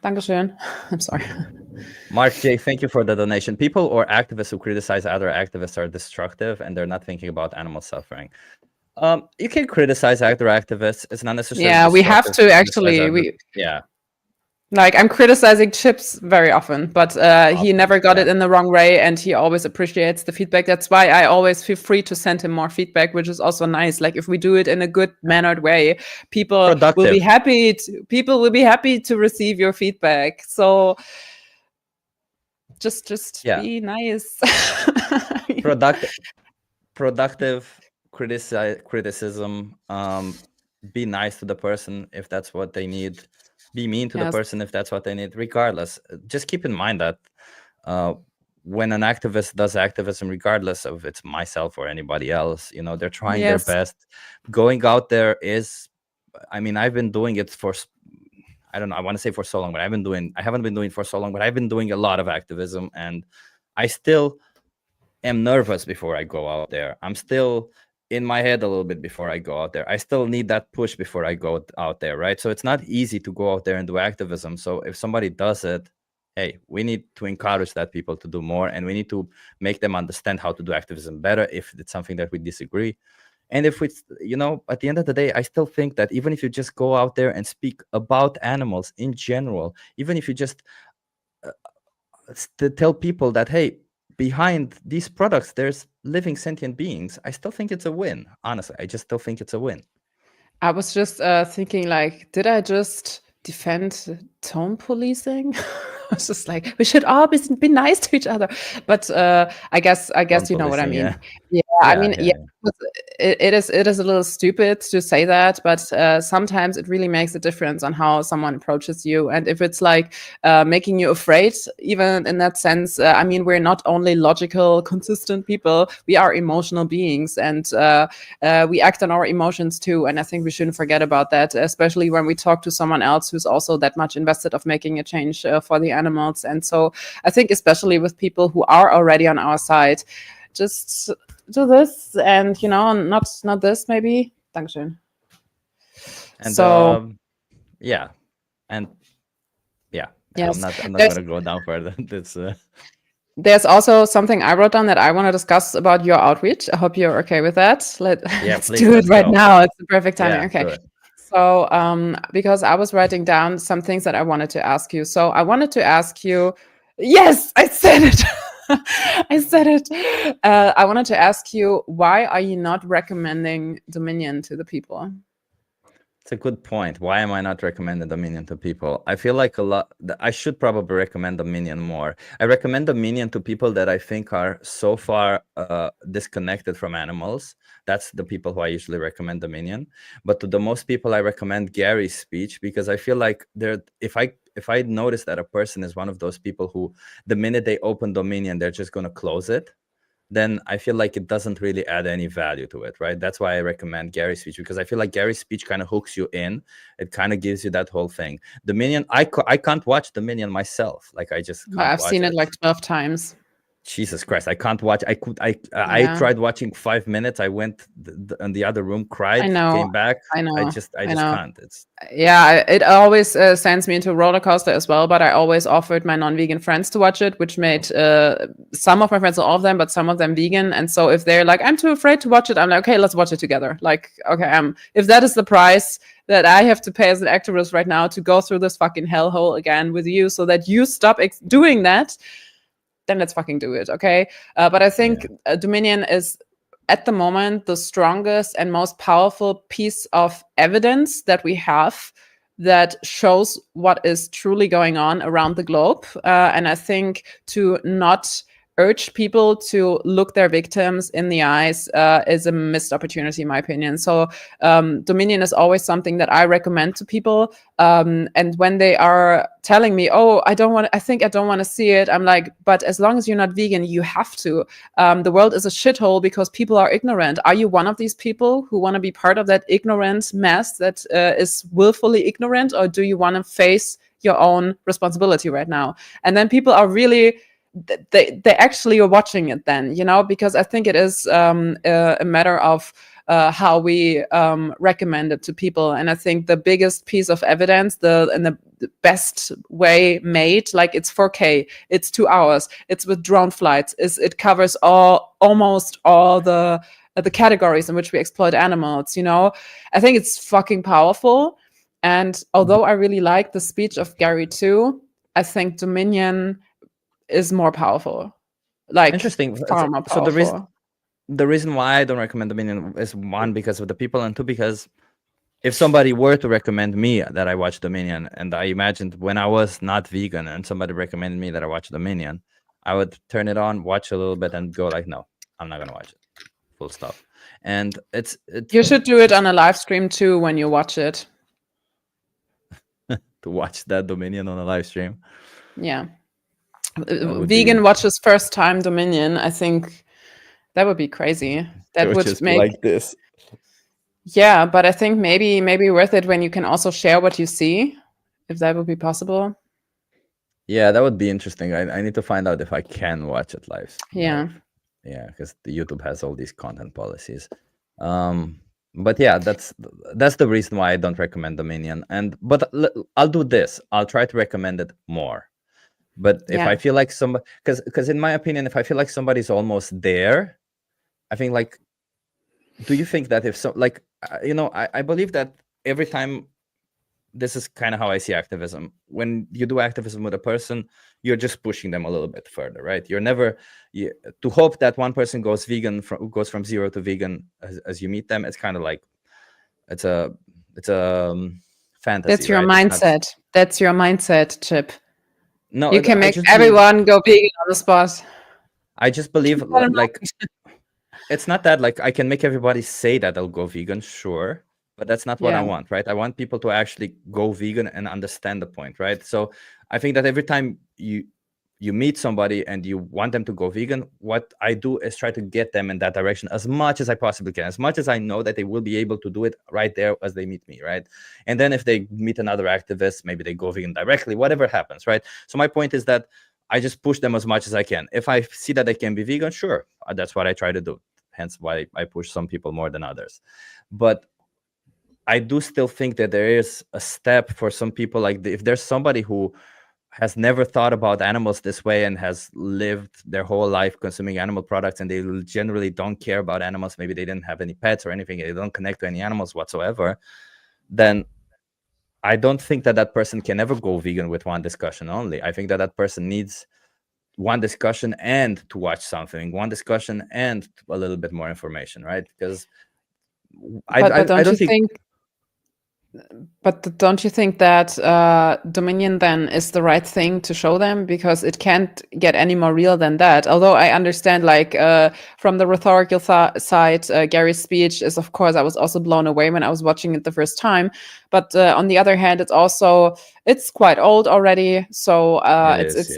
Dankeschön. I'm sorry. Mark J, thank you for the donation. People or activists who criticize other activists are destructive, and they're not thinking about animal suffering. You can criticize other activists. It's not necessarily Yeah, we have destructive to to criticize actually. other. We Yeah, like I'm criticizing Chips very often, but he often. never got Yeah, it in the wrong way, and he always appreciates the feedback. That's why I always feel free to send him more feedback, which is also nice. Like if we do it in a good mannered way, productive. people will be happy to receive your feedback. So just Yeah, be nice. productive. Productive criticism. Be nice to the person if that's what they need. Be mean to the Yes. person if that's what they need. Regardless, just keep in mind that uh, when an activist does activism, regardless of it's myself or anybody else, they're trying their Yes. best. Going out there is, I mean, I've been doing it for, I don't know, I want to say for so long, but I haven't been doing it for so long, but I've been doing a lot of activism, and I still am nervous before I go out there. I'm still in my head a little bit before I go out there. I still need that push before I go out there, right? So it's not easy to go out there and do activism. So if somebody does it, hey, we need to encourage that people to do more, and we need to make them understand how to do activism better if it's something that we disagree. And if it's, at the end of the day, I still think that even if you just go out there and speak about animals in general, even if you just to tell people that, hey, behind these products there's living sentient beings, I still think it's a win. Honestly, I just still think it's a win. I was just thinking, like, did I just defend tone policing? I was just like, we should all be nice to each other. But I guess Tone you know what I policing, mean. yeah. Yeah, I Yeah, mean, yeah, yeah, yeah. it is a little stupid to say that, but sometimes it really makes a difference on how someone approaches you, and if it's like making you afraid, even in that sense. I mean, we're not only logical, consistent people; we are emotional beings, and we act on our emotions too. And I think we shouldn't forget about that, especially when we talk to someone else who's also that much invested of making a change for the animals. And so I think, especially with people who are already on our side, just do this and not this maybe. Dankeschön. And So yeah, and yeah, I'm yes, not there's gonna go down further. This there's also something I wrote down that I want to discuss about your outreach. I hope you're okay with that. yeah, Let's please, do it let's right go. now. It's the perfect timing. Yeah, Okay. do it. So, because I was writing down some things that I wanted to ask you. So I wanted to ask you, yes, I said it. I said it. I wanted to ask you, why are you not recommending Dominion to the people? It's a good point. Why am I not recommending Dominion to people? I feel like I should probably recommend Dominion more. I recommend Dominion to people that I think are so far disconnected from animals. That's the people who I usually recommend Dominion. But to the most people, I recommend Gary's speech, because I feel like if I notice that a person is one of those people who, the minute they open Dominion, they're just going to close it, then I feel like it doesn't really add any value to it, right? That's why I recommend Gary's speech, because I feel like Gary's speech kind of hooks you in. It kind of gives you that whole thing. Dominion, I can't watch Dominion myself. Like, I just can't I've watch seen it it. like 12 times. Jesus Christ, I can't watch. I Yeah, tried watching 5 minutes. I went in the other room, I cried, know. came back. I I know. just I know. can't. It's Yeah, it always sends me into a roller coaster as well. But I always offered my non-vegan friends to watch it, which made some of my friends, not all of them, but some of them vegan. And so if they're like, I'm too afraid to watch it, I'm like, okay, let's watch it together. Like, okay, if that is the price that I have to pay as an activist right now to go through this fucking hellhole again with you, so that you stop doing that, then let's fucking do it, okay? But I think yeah. Dominion is at the moment the strongest and most powerful piece of evidence that we have that shows what is truly going on around the globe. And I think to not urge people to look their victims in the eyes is a missed opportunity, in my opinion. So Dominion is always something that I recommend to people. And when they are telling me, oh, I think I don't want to see it, I'm like, but as long as you're not vegan, you have to. The world is a shithole because people are ignorant. Are you one of these people who want to be part of that ignorant mass that is willfully ignorant, or do you want to face your own responsibility right now? And then people are really, they actually are watching it then, because I think it is a matter of how we recommend it to people. And I think the biggest piece of evidence, the best way made, like, it's 4K, it's 2 hours, it's with drone flights, it covers almost all the the categories in which we exploit animals. I think it's fucking powerful. And although I really like the speech of Gary too, I think Dominion is more powerful. Like, Interesting. far more So powerful. the reason why I don't recommend Dominion is, one, because of the people, and two, because if somebody were to recommend me that I watch Dominion, and I imagined when I was not vegan and somebody recommended me that I watch Dominion, I would turn it on, watch a little bit, and go like, no, I'm not gonna watch it. Full stop. And You should do it on a live stream too when you watch it. to watch that Dominion on a live stream. Yeah. would Vegan be- watches first time Dominion. I think that would be crazy. That would would just make be like this. Yeah, but I think maybe worth it when you can also share what you see, if that would be possible. Yeah, that would be interesting. I need to find out if I can watch it live. Yeah. Yeah, because the YouTube has all these content policies. But yeah, that's the reason why I don't recommend Dominion. But I'll do this. I'll try to recommend it more. But if I feel like somebody, because in my opinion, if I feel like somebody's almost there, I think like, do you think that if so, like, I believe that every time, this is kind of how I see activism. When you do activism with a person, you're just pushing them a little bit further, right? You're never to hope that one person goes from 0 to vegan as you meet them. It's kind of like it's a fantasy. That's your right? mindset. That's your mindset, Chip. No, you can make everyone go vegan on the spot. I just believe like it's not that like I can make everybody say that they'll go vegan, sure. But that's not what I want, right? I want people to actually go vegan and understand the point, right? So I think that every time you meet somebody and you want them to go vegan, what I do is try to get them in that direction as much as I possibly can, as much as I know that they will be able to do it right there as they meet me, right? And then if they meet another activist, maybe they go vegan directly, whatever happens, right? So my point is that I just push them as much as I can. If I see that they can be vegan, sure, that's what I try to do. Hence why I push some people more than others. But I do still think that there is a step for some people. Like if there's somebody who has never thought about animals this way and has lived their whole life consuming animal products, and they generally don't care about animals, maybe they didn't have any pets or anything, they don't connect to any animals whatsoever, then I don't think that person can ever go vegan with one discussion only. I think that person needs one discussion and to watch something, one discussion and a little bit more information, right? Because I don't think. But don't you think that Dominion then is the right thing to show them? Because it can't get any more real than that. Although I understand, like, from the rhetorical side, Gary's speech is, of course, I was also blown away when I was watching it the first time. But on the other hand, it's quite old already. So it's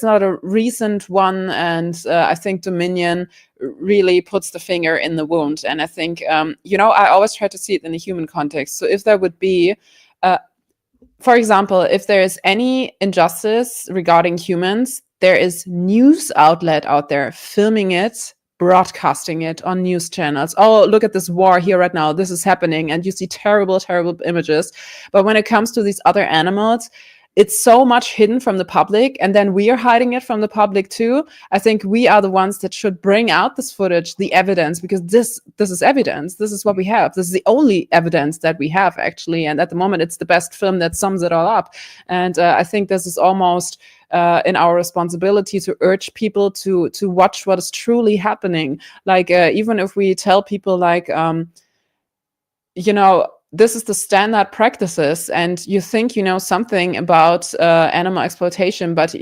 not a recent one. And I think Dominion really puts the finger in the wound. And I think, I always try to see it in a human context. So if there would be, for example, if there is any injustice regarding humans, there is news outlet out there filming it, broadcasting it on news channels. Oh, look at this war here right now. This is happening. And you see terrible, terrible images. But when it comes to these other animals, it's so much hidden from the public, and then we are hiding it from the public too. I think we are the ones that should bring out this footage, the evidence, because this is evidence. This is what we have. This is the only evidence that we have, actually. And at the moment, it's the best film that sums it all up. And I think this is almost in our responsibility to urge people to watch what is truly happening. Like, even if we tell people, like, this is the standard practices, and you think you know something about animal exploitation, but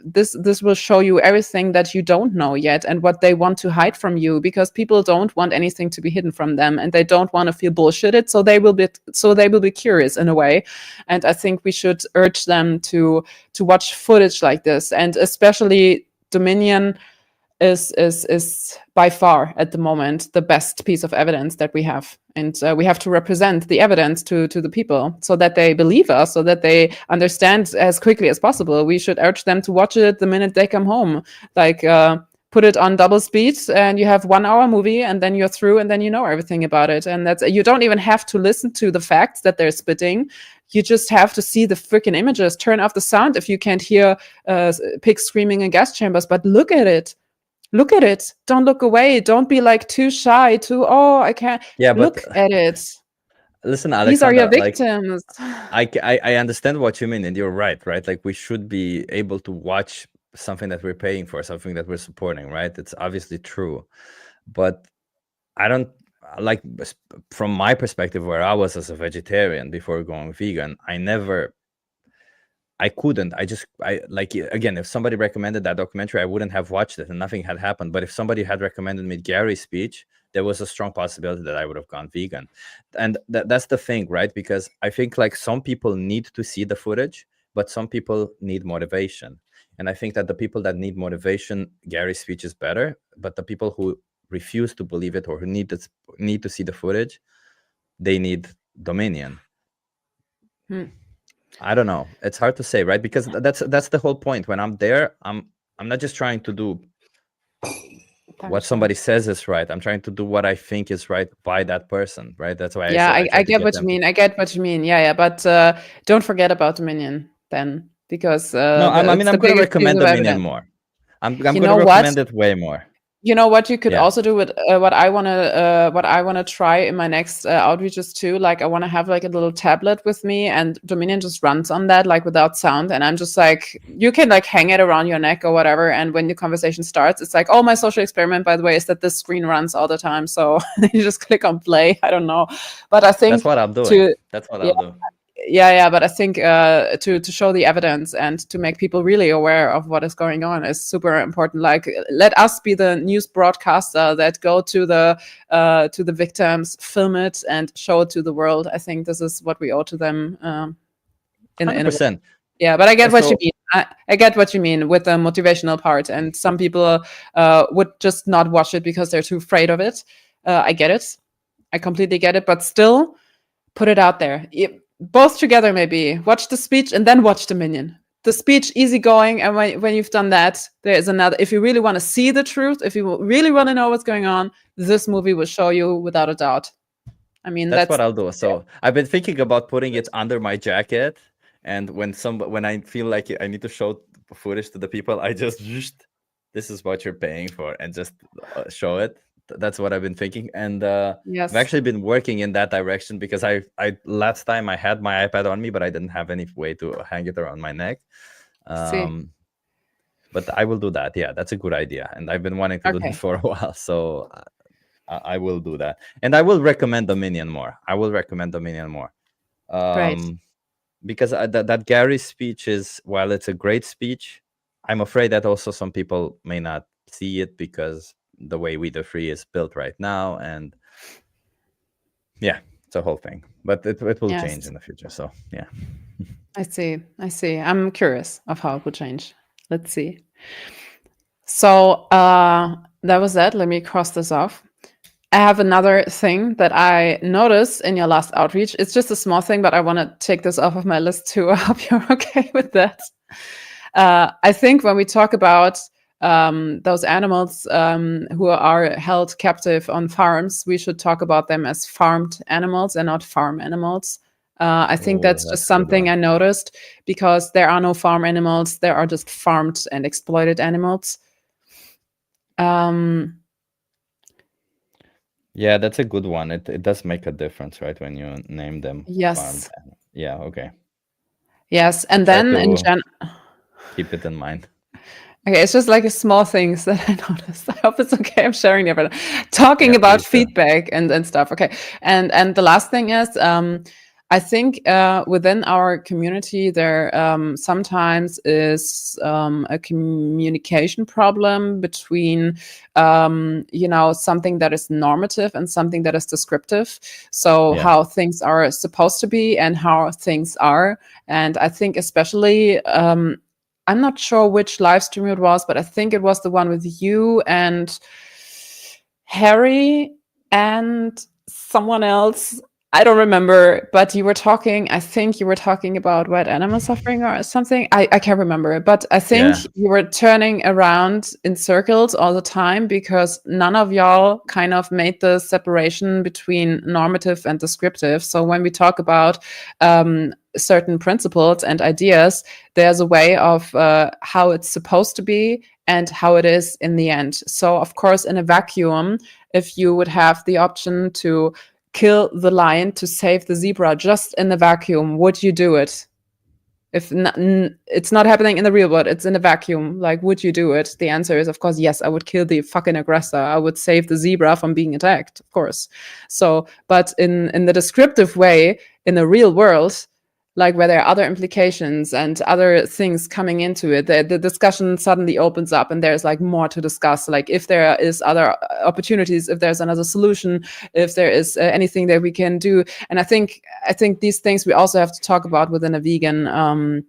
this will show you everything that you don't know yet and what they want to hide from you, because people don't want anything to be hidden from them, and they don't want to feel bullshitted, so they will be curious in a way. And I think we should urge them to watch footage like this, and especially Dominion is by far at the moment the best piece of evidence that we have. And we have to represent the evidence to the people so that they believe us, so that they understand as quickly as possible. We should urge them to watch it the minute they come home. Like, put it on double speed and you have 1 hour movie, and then you're through, and then you know everything about it. And you don't even have to listen to the facts that they're spitting. You just have to see the freaking images. Turn off the sound if you can't hear pigs screaming in gas chambers, but look at it. look at it. Don't look away. Don't be like too shy to, oh, I can't. Yeah, Look but at it. listen, These are your Alexandra, like victims. I understand what you mean, and you're right, right? Like we should be able to watch something that we're paying for, something that we're supporting, right? It's obviously true, but I don't like, from my perspective, where I was as a vegetarian before going vegan, I couldn't. I like, again, if somebody recommended that documentary, I wouldn't have watched it and nothing had happened. But if somebody had recommended me Gary's speech, there was a strong possibility that I would have gone vegan. And that's the thing, right? Because I think like some people need to see the footage, but some people need motivation. And I think that the people that need motivation, Gary's speech is better. But the people who refuse to believe it or who need to see the footage, they need Dominion. I don't know. It's hard to say, right? Because that's the whole point. When I'm there, I'm not just trying to do what somebody says is right. I'm trying to do what I think is right by that person, right? That's why I get what you mean. I get what you mean. Yeah. But don't forget about Dominion then, because no, I'm going to recommend Dominion more. I'm going to recommend it way more. You know what you could also do with what I wanna try in my next outreaches too. Like I want to have like a little tablet with me, and Dominion just runs on that, like without sound, and I'm just like, you can like hang it around your neck or whatever, and when the conversation starts, it's like, oh, my social experiment, by the way, is that this screen runs all the time, so you just click on play. I don't know, but I think that's what I'm doing. I'll do. Yeah, but I think to show the evidence and to make people really aware of what is going on is super important. Like, let us be the news broadcaster that go to the victims, film it, and show it to the world. I think this is what we owe to them. 100%. Yeah, but I get what you mean. I get what you mean with the motivational part, and some people would just not watch it because they're too afraid of it. I get it. I completely get it, but still put it out there. Both together, maybe watch the speech and then watch Dominion. The speech, easygoing, and when you've done that, there is another. If you really want to see the truth, if you really want to know what's going on, this movie will show you without a doubt. I mean, that's what I'll do. So I've been thinking about putting it under my jacket, and when I feel like I need to show footage to the people, I just this is what you're paying for, and just show it. That's what I've been thinking, and I've actually been working in that direction, because I last time I had my iPad on me, but I didn't have any way to hang it around my neck. But I will do that. Yeah, that's a good idea, and I've been wanting to do that for a while, so I will do that, and I will recommend Dominion more. Right. Because that Gary speech is, while it's a great speech, I'm afraid that also some people may not see it because the way We the Free is built right now, and yeah, it's a whole thing, but it will change in the future. So yeah. I see. I'm curious of how it will change. Let's see. So that was that. Let me cross this off. I have another thing that I noticed in your last outreach. It's just a small thing, but I want to take this off of my list too. I hope you're okay with that. I think when we talk about those animals who are held captive on farms, we should talk about them as farmed animals and not farm animals. I think that's just something I noticed, because there are no farm animals. There are just farmed and exploited animals. Yeah, that's a good one. It does make a difference, right, when you name them. Yes. Farmed. Yeah, okay. Yes, and then in keep it in mind. Okay, it's just like small things that I noticed. I hope it's okay. I'm sharing it, but talking about feedback and stuff. Okay, and the last thing is, I think within our community there sometimes is a communication problem between something that is normative and something that is descriptive. So how things are supposed to be and how things are, and I think especially. I'm not sure which live stream it was, but I think it was the one with you and Harry and someone else. I don't remember, but you were talking, I think you were talking about white animal suffering or something. I can't remember, but I think you were turning around in circles all the time because none of y'all kind of made the separation between normative and descriptive. So when we talk about certain principles and ideas, there's a way of how it's supposed to be and how it is in the end. So of course, in a vacuum, if you would have the option to kill the lion to save the zebra just in the vacuum, would you do it? If it's not happening in the real world, it's in a vacuum, like, would you do it? The answer is, of course, yes, I would kill the fucking aggressor. I would save the zebra from being attacked, of course. So, but in the descriptive way, in the real world, like where there are other implications and other things coming into it, the discussion suddenly opens up and there's like more to discuss. Like if there is other opportunities, if there's another solution, if there is anything that we can do. And I think these things we also have to talk about within a vegan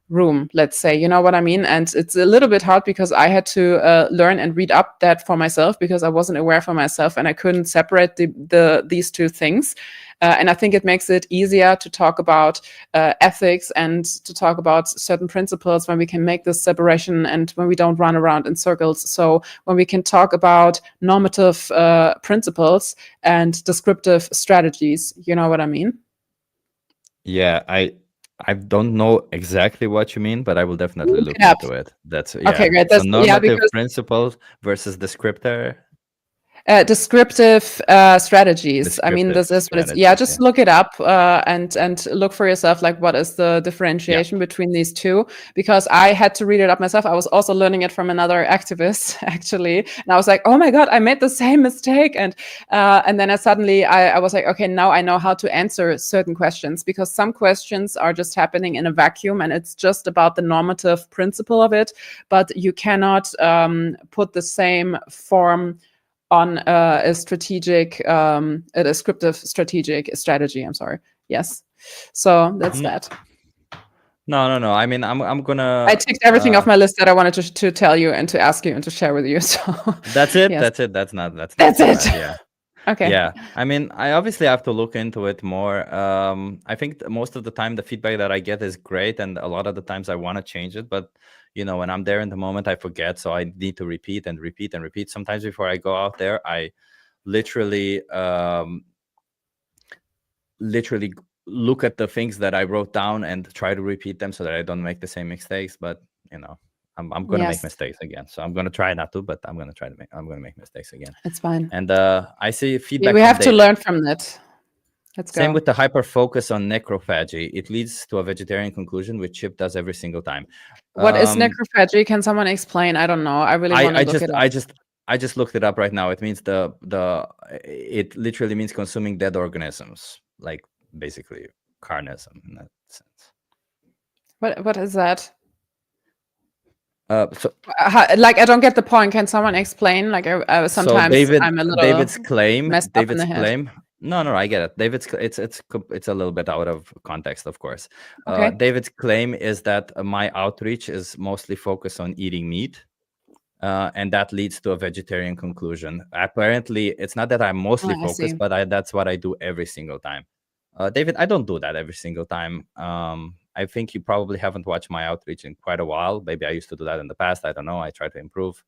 room, let's say, you know what I mean? And it's a little bit hard because I had to learn and read up that for myself because I wasn't aware for myself and I couldn't separate these two things. And I think it makes it easier to talk about ethics and to talk about certain principles when we can make this separation and when we don't run around in circles. So when we can talk about normative principles and descriptive strategies, you know what I mean? Yeah, I don't know exactly what you mean, but I will definitely look into it. That's okay, great. So normative principles versus descriptor. Descriptive strategies. I mean, this is what it's. Yeah, just look it up and look for yourself. Like, what is the differentiation between these two? Because I had to read it up myself. I was also learning it from another activist, actually, and I was like, oh my god, I made the same mistake. And then I was like, okay, now I know how to answer certain questions because some questions are just happening in a vacuum and it's just about the normative principle of it, but you cannot put the same form on a descriptive strategic strategy. I'm sorry. Yes. So that's that. No. I mean, I'm gonna. I ticked everything off my list that I wanted to tell you and to ask you and to share with you. So that's it. Yes. That's it. That's it. Bad. Yeah. Okay. Yeah. I mean, I obviously have to look into it more. I think most of the time the feedback that I get is great, and a lot of the times I want to change it, but you know, when I'm there in the moment, I forget. So I need to repeat and repeat and repeat. Sometimes before I go out there, I literally look at the things that I wrote down and try to repeat them so that I don't make the same mistakes. But you know, I'm gonna make mistakes again. So I'm gonna try not to, but I'm gonna make mistakes again. It's fine. And I see feedback. We have to learn from that. Let's go. Same with the hyper focus on necrophagy. It leads to a vegetarian conclusion, which Chip does every single time. What is necrophagy? Can someone explain? I don't know. I really want to look it up. I just looked it up right now. It means it literally means consuming dead organisms, like basically carnism in that sense. What is that? Like I don't get the point. Can someone explain? Like sometimes I'm a little David's claim. No, I get it. It's a little bit out of context, of course. Okay. David's claim is that my outreach is mostly focused on eating meat, and that leads to a vegetarian conclusion. Apparently, it's not that I'm mostly focused, but that's what I do every single time. David, I don't do that every single time. I think you probably haven't watched my outreach in quite a while. Maybe I used to do that in the past. I don't know. I try to improve.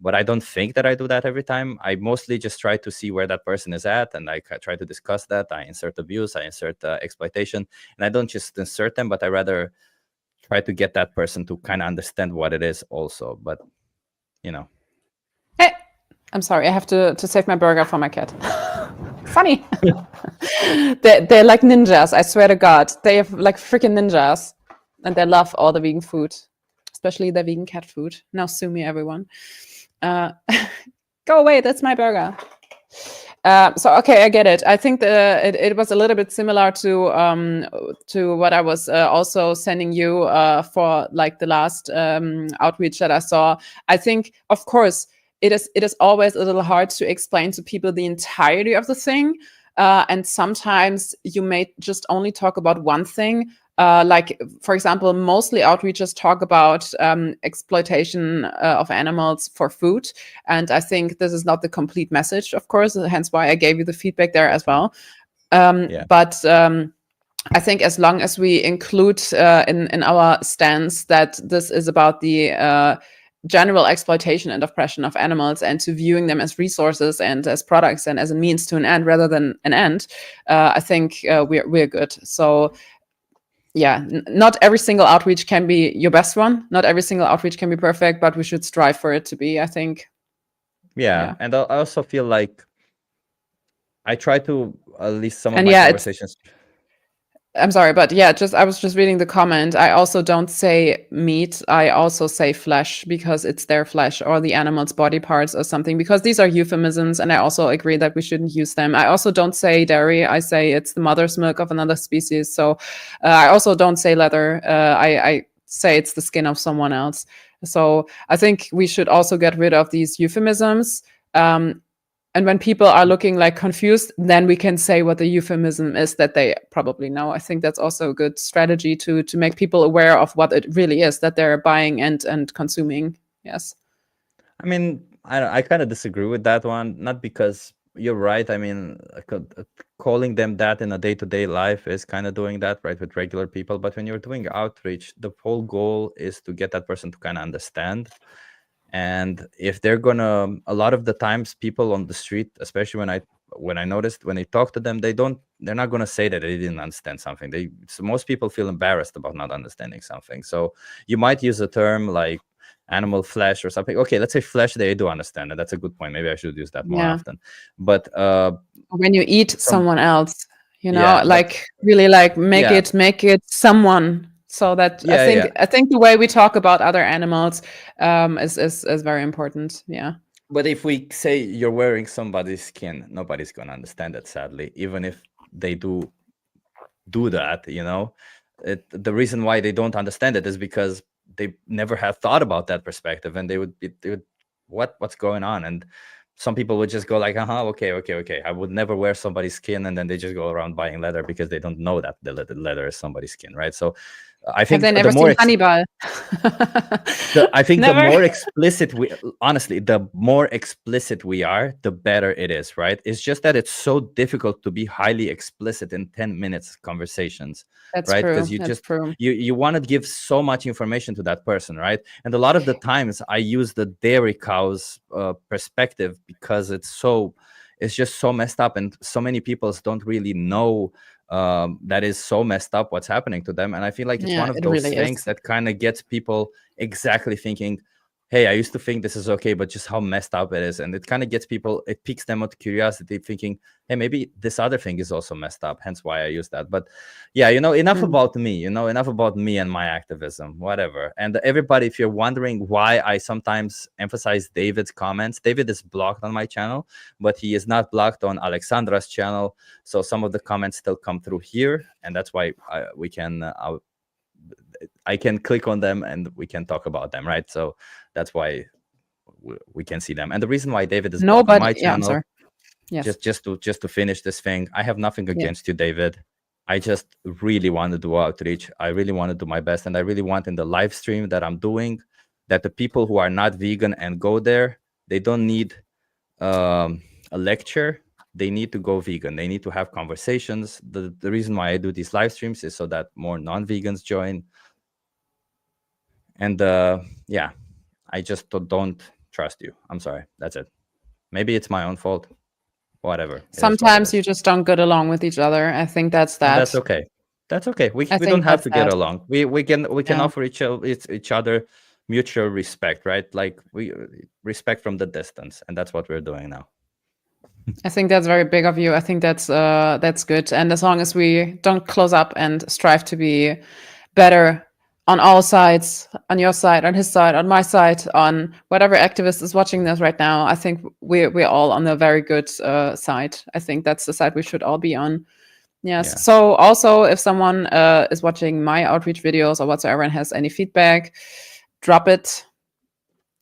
But I don't think that I do that every time. I mostly just try to see where that person is at, and I try to discuss that. I insert abuse, I insert exploitation, and I don't just insert them, but I rather try to get that person to kind of understand what it is also. But, you know. Hey, I'm sorry. I have to save my burger for my cat. Funny. They're like ninjas, I swear to God. They have like freaking ninjas, and they love all the vegan food, especially the vegan cat food. Now sue me, everyone. Go away, that's my burger. So okay, I get it. I think it was a little bit similar to what I was also sending you for like the last outreach that I saw. I think, of course, it is always a little hard to explain to people the entirety of the thing, and sometimes you may just only talk about one thing. Like, for example, mostly outreaches talk about exploitation of animals for food. And I think this is not the complete message, of course, hence why I gave you the feedback there as well. But I think as long as we include in our stance that this is about the general exploitation and oppression of animals and to viewing them as resources and as products and as a means to an end rather than an end, I think we're good. So yeah, not every single outreach can be your best one. Not every single outreach can be perfect, but we should strive for it to be, I think. Yeah. And I also feel like I try to, at least some of And my yeah, conversations. I'm sorry, but yeah, I was just reading the comment. I also don't say meat. I also say flesh because it's their flesh or the animal's body parts or something, because these are euphemisms, and I also agree that we shouldn't use them. I also don't say dairy. I say it's the mother's milk of another species. So I also don't say leather. I say it's the skin of someone else. So I think we should also get rid of these euphemisms. And when people are looking like confused, then we can say what the euphemism is that they probably know. I think that's also a good strategy to make people aware of what it really is that they're buying and consuming. Yes. I mean, I kind of disagree with that one. Not because you're right. I mean, calling them that in a day-to-day life is kind of doing that, right, with regular people. But when you're doing outreach, the whole goal is to get that person to kind of understand. And if they're gonna, a lot of the times people on the street, especially when I noticed, when I talk to them, they're not gonna say that they didn't understand something. So most people feel embarrassed about not understanding something. So you might use a term like animal flesh or something. Okay, let's say flesh, they do understand, and that's a good point. Maybe I should use that more often. But when you eat someone else, yeah, like really like make it someone. So that I think the way we talk about other animals is very important. Yeah. But if we say you're wearing somebody's skin, nobody's gonna understand it, sadly, even if they do that. The reason why they don't understand it is because they never have thought about that perspective, and they would what's going on? And some people would just go like, okay, I would never wear somebody's skin, and then they just go around buying leather because they don't know that the leather is somebody's skin, right? So I think have they never seen Hannibal? I think the more explicit the more explicit we are, the better it is, right? It's just that it's so difficult to be highly explicit in 10 minutes conversations. That's right? Because you want to give so much information to that person, right? And a lot of the times I use the dairy cows perspective because it's just so messed up, and so many people don't really know that is so messed up what's happening to them. And I feel like it's one of those really things that kind of gets people exactly thinking, hey, I used to think this is okay, but just how messed up it is. And it kind of gets people, it piques them with curiosity, thinking, hey, maybe this other thing is also messed up, hence why I use that. But yeah, enough about me, enough about me and my activism, whatever. And everybody, if you're wondering why I sometimes emphasize David's comments, David is blocked on my channel, but he is not blocked on Alexandra's channel. So some of the comments still come through here, and that's why I can click on them and we can talk about them, right? So that's why we can see them. And the reason why David is on my channel, just to finish this thing, I have nothing against you, David. I just really want to do outreach. I really want to do my best, and I really want in the live stream that I'm doing that the people who are not vegan and go there, they don't need a lecture. They need to go vegan. They need to have conversations. The reason why I do these live streams is so that more non-vegans join. And yeah, I just don't trust you. I'm sorry. That's it. Maybe it's my own fault. Whatever. Sometimes you just don't get along with each other. I think that's that. And that's okay. That's okay. We don't have to get along. We can offer each other mutual respect, right? Like we respect from the distance, and that's what we're doing now. I think that's very big of you. I think that's good. And as long as we don't close up and strive to be better on all sides, on your side, on his side, on my side, on whatever activist is watching this right now, I think we're all on the very good side. I think that's the side we should all be on. Yes. Yeah. So also, if someone is watching my outreach videos or whatsoever and has any feedback, drop it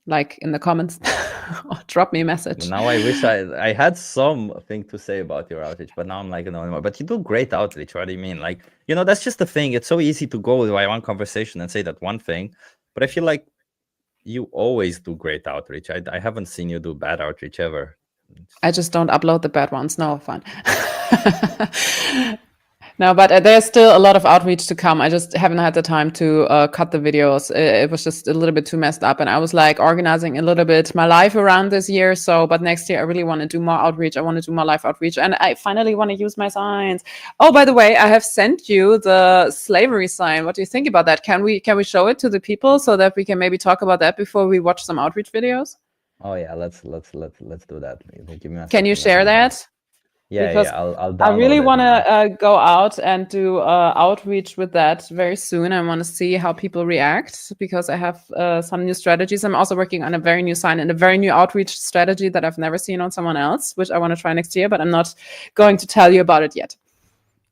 like in the comments or drop me a message. Now I wish I had something to say about your outreach, but now I'm like, no anymore. But you do great outreach. What do you mean? Like, that's just the thing. It's so easy to go by one conversation and say that one thing, but I feel like you always do great outreach. I haven't seen you do bad outreach ever. I just don't upload the bad ones. No, fine. No, but there's still a lot of outreach to come. I just haven't had the time to cut the videos. It was just a little bit too messed up. And I was like organizing a little bit my life around this year. So, but next year I really want to do more outreach. I want to do more live outreach. And I finally want to use my signs. Oh, by the way, I have sent you the slavery sign. What do you think about that? Can we show it to the people so that we can maybe talk about that before we watch some outreach videos? Oh yeah, let's do that. Give me a Can you second, share that? Yeah, Because I'll download I really it want now. to go out and do outreach with that very soon. I want to see how people react because I have some new strategies. I'm also working on a very new sign and a very new outreach strategy that I've never seen on someone else, which I want to try next year, but I'm not going to tell you about it yet.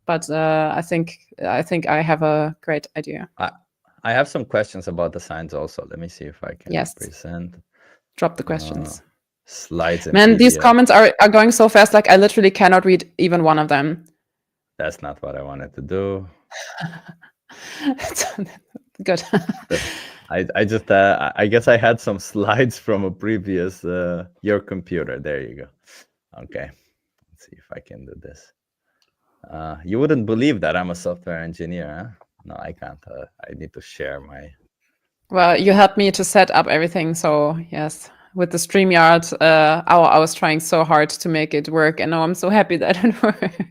But I think I have a great idea. I have some questions about the signs also. Let me see if I can present. Drop the questions. Slides. Man, these comments are going so fast. Like I literally cannot read even one of them. That's not what I wanted to do. Good. I just I guess I had some slides from a previous your computer. There you go. Okay, let's see if I can do this. You wouldn't believe that I'm a software engineer, huh? No, I can't. I need to share my. Well, you helped me to set up everything, so yes. With the StreamYard, I was trying so hard to make it work, and now I'm so happy that it worked.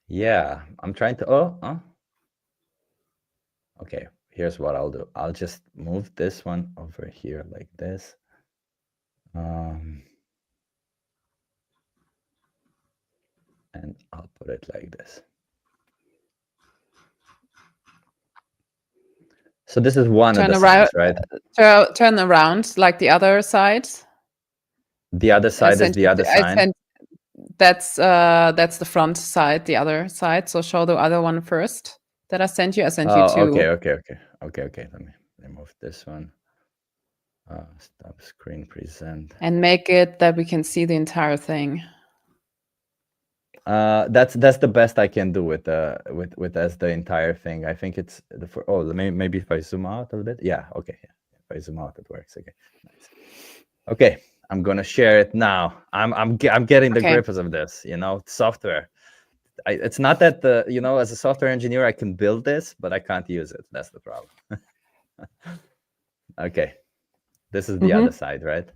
Yeah, I'm trying to. Okay, here's what I'll do. I'll just move this one over here like this. And I'll put it like this. So this is one of the signs, right? Turn around like the other side. The other side is the other sign. That's the front side, the other side. So show the other one first that I sent you. I sent you two. Okay. Let me remove this one. Stop screen present. And make it that we can see the entire thing. That's the best I can do with as the entire thing. I think it's maybe if I zoom out a little bit. Yeah, okay. Yeah. If I zoom out, it works. Okay, nice. Okay, I'm gonna share it now. I'm getting the grips of this. You know, software. It's not that as a software engineer I can build this, but I can't use it. That's the problem. Okay, this is the other side, right?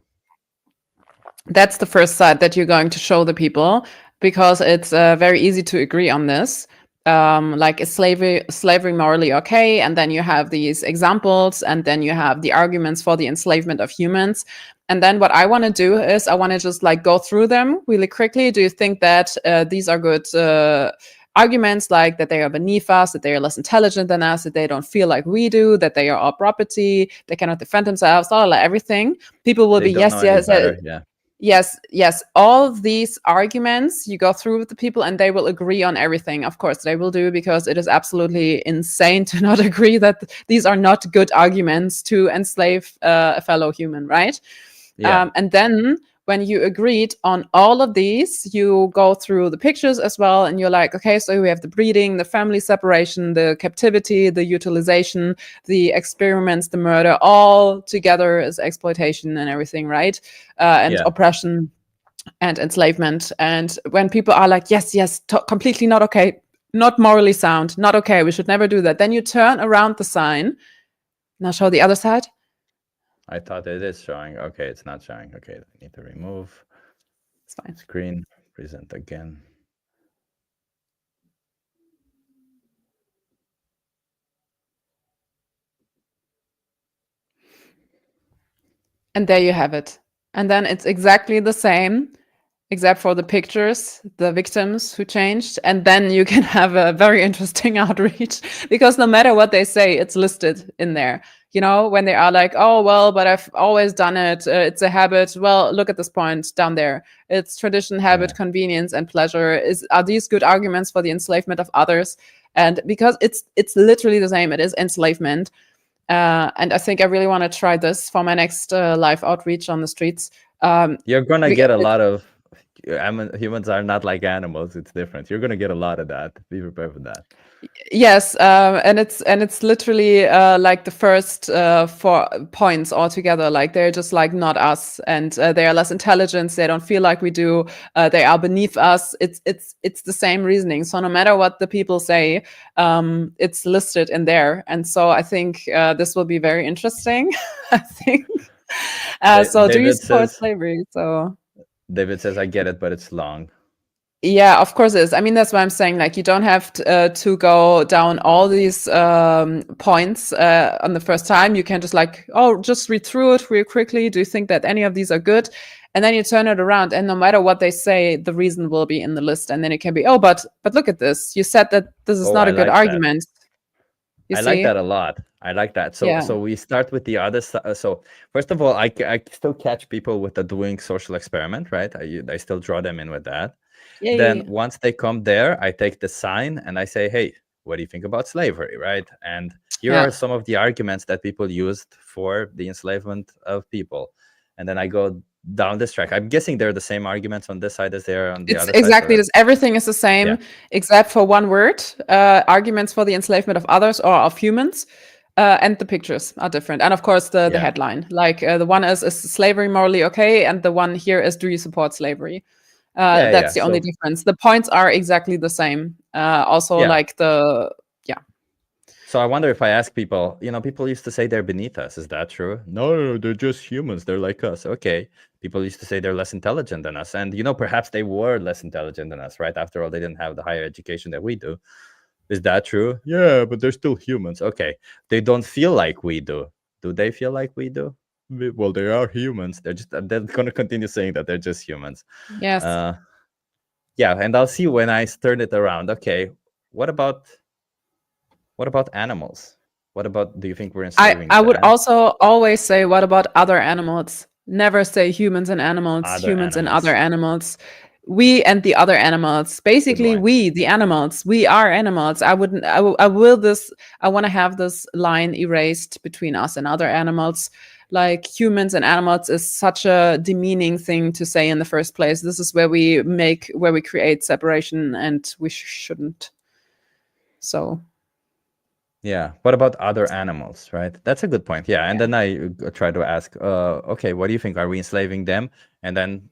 That's the first side that you're going to show the people. Because it's very easy to agree on this. Like is slavery morally okay? And then you have these examples, and then you have the arguments for the enslavement of humans. And then what I want to do is I want to just like go through them really quickly. Do you think that these are good arguments, like that they are beneath us, that they are less intelligent than us, that they don't feel like we do, that they are our property, they cannot defend themselves, everything? People will be yes. All these arguments you go through with the people and they will agree on everything. Of course, they will do, because it is absolutely insane to not agree that these are not good arguments to enslave a fellow human, right? Yeah. And then when you agreed on all of these, you go through the pictures as well, and you're like, okay, so we have the breeding, the family separation, the captivity, the utilization, the experiments, the murder, all together as exploitation and everything, right? And oppression and enslavement. And when people are like, yes, completely not okay, not morally sound, not okay, we should never do that, then you turn around the sign. Now show the other side. I thought it is showing. Okay, it's not showing. Okay, I need to remove. It's fine. Screen, present again. And there you have it. And then it's exactly the same, except for the pictures, the victims who changed. And then you can have a very interesting outreach, because no matter what they say, it's listed in there. You know, when they are like, oh, well, but I've always done it. It's a habit. Well, look at this point down there. It's tradition, habit, convenience, and pleasure. Are these good arguments for the enslavement of others? And because it's literally the same, it is enslavement. And I think I really want to try this for my next live outreach on the streets. You're gonna get a lot of humans are not like animals. It's different. You're gonna get a lot of that. Be prepared for that. Yes, and it's literally like the first 4 points altogether. Like they're just like not us, and they are less intelligent. They don't feel like we do. They are beneath us. It's the same reasoning. So no matter what the people say, it's listed in there. And so I think this will be very interesting. I think. So do you David support says. slavery? So. David says, "I get it, but it's long." Yeah, of course it is. I mean, that's why I'm saying, like, you don't have to go down all these points on the first time. You can just like, oh, just read through it real quickly. Do you think that any of these are good? And then you turn it around, and no matter what they say, the reason will be in the list. And then it can be, oh, but look at this. You said that this is not I a good like that. argument. You I see? like that a lot. I like that. So Yeah. so we start with the other side. So first of all, I still catch people with the doing social experiment, right? I still draw them in with that. Yeah. Then once they come there, I take the sign and I say, hey, what do you think about slavery, right? And here Yeah. are some of the arguments that people used for the enslavement of people. And then I go down this track. I'm guessing they're the same arguments on this side as they are on the It's other exactly side. this. Everything is the same, Yeah. except for one word. Arguments for the enslavement of others or of humans. And the pictures are different. And of course, the Yeah. headline. Like the one is slavery morally okay? And the one here is, do you support slavery? That's the only difference. The points are exactly the same. Also, like the, So I wonder if I ask people, people used to say they're beneath us. Is that true? No, they're just humans. They're like us. Okay. People used to say they're less intelligent than us. And, perhaps they were less intelligent than us, right? After all, they didn't have the higher education that we do. Is that true? Yeah, but they're still humans. Okay. They don't feel like we do. Do they feel like we do? Well, they are humans. They're going to continue saying that they're just humans. yes. Yeah. And I'll see when I turn it around. Okay. What about animals? What about, do you think we're enslaving I would them? also always say, what about other animals? Never say humans and animals, humans and other animals. We and the other animals. Basically, we, the animals, we are animals. I want to have this line erased between us and other animals. Like humans and animals is such a demeaning thing to say in the first place. This is where we create separation, and we shouldn't. So. Yeah. What about other animals, right? That's a good point. Yeah. And then I try to ask, okay, what do you think? Are we enslaving them? And then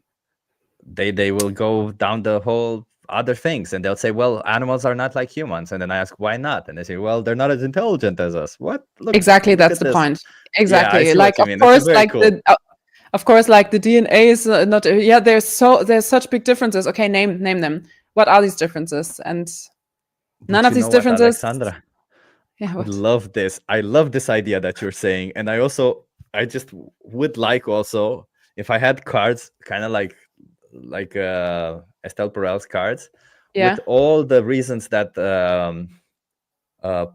they will go down the whole other things, and they'll say, well, animals are not like humans. And then I ask, why not? And they say, well, they're not as intelligent as us. What? Exactly, that's the point. Exactly. Yeah, I see like, what you mean. Of course, very like cool. of course, like the DNA is not. Yeah, there's such big differences. Okay, name them. What are these differences? And none of these differences. Alexandra, yeah, I love this. I love this idea that you're saying, and I just would like also, if I had cards, kind of like Estelle Perel's cards, with all the reasons that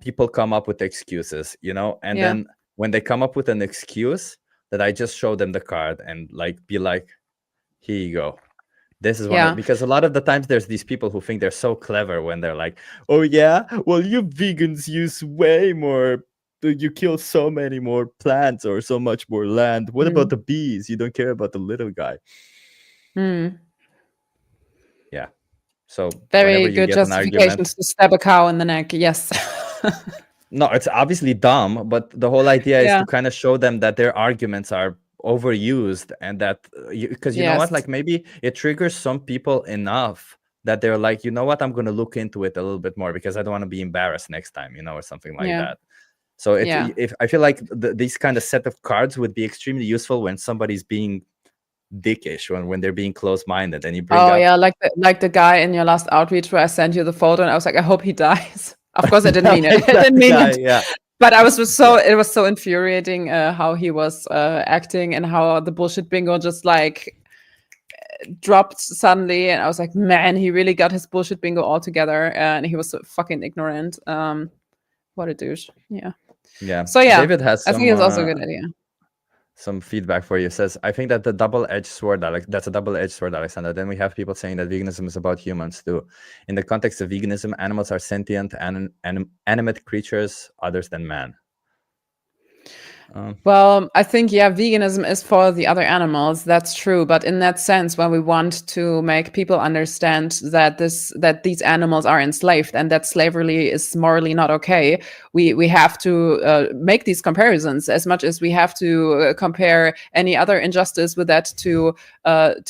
people come up with excuses, and then when they come up with an excuse, that I just show them the card and be like, here you go. This is one because a lot of the times there's these people who think they're so clever when they're like, oh yeah, well, you vegans use way more, you kill so many more plants or so much more land. What about the bees? You don't care about the little guy. Yeah. So very good justifications to stab a cow in the neck. Yes. No, it's obviously dumb, but the whole idea is to kind of show them that their arguments are overused, and that because you know what, like maybe it triggers some people enough that they're like, you know what, I'm going to look into it a little bit more because I don't want to be embarrassed next time, or something like that. So if I feel like these kind of set of cards would be extremely useful when somebody's being dickish, when they're being close-minded, and you bring like the guy in your last outreach where I sent you the photo and I was like, I hope he dies. Of course I didn't mean it. I didn't mean it. Yeah. But I was just it was so infuriating how he was acting, and how the bullshit bingo just like dropped suddenly, and I was like, man, he really got his bullshit bingo all together, and he was so fucking ignorant. What a douche. Yeah. So David has I think it's also a good idea. Some feedback for you. Says, I think that that's a double-edged sword, Alexander. Then we have people saying that veganism is about humans too. In the context of veganism, animals are sentient and animate creatures others than man. Well, I think, yeah, veganism is for the other animals. That's true. But in that sense, when we want to make people understand that these animals are enslaved and that slavery is morally not okay, we have to make these comparisons as much as we have to compare any other injustice with that to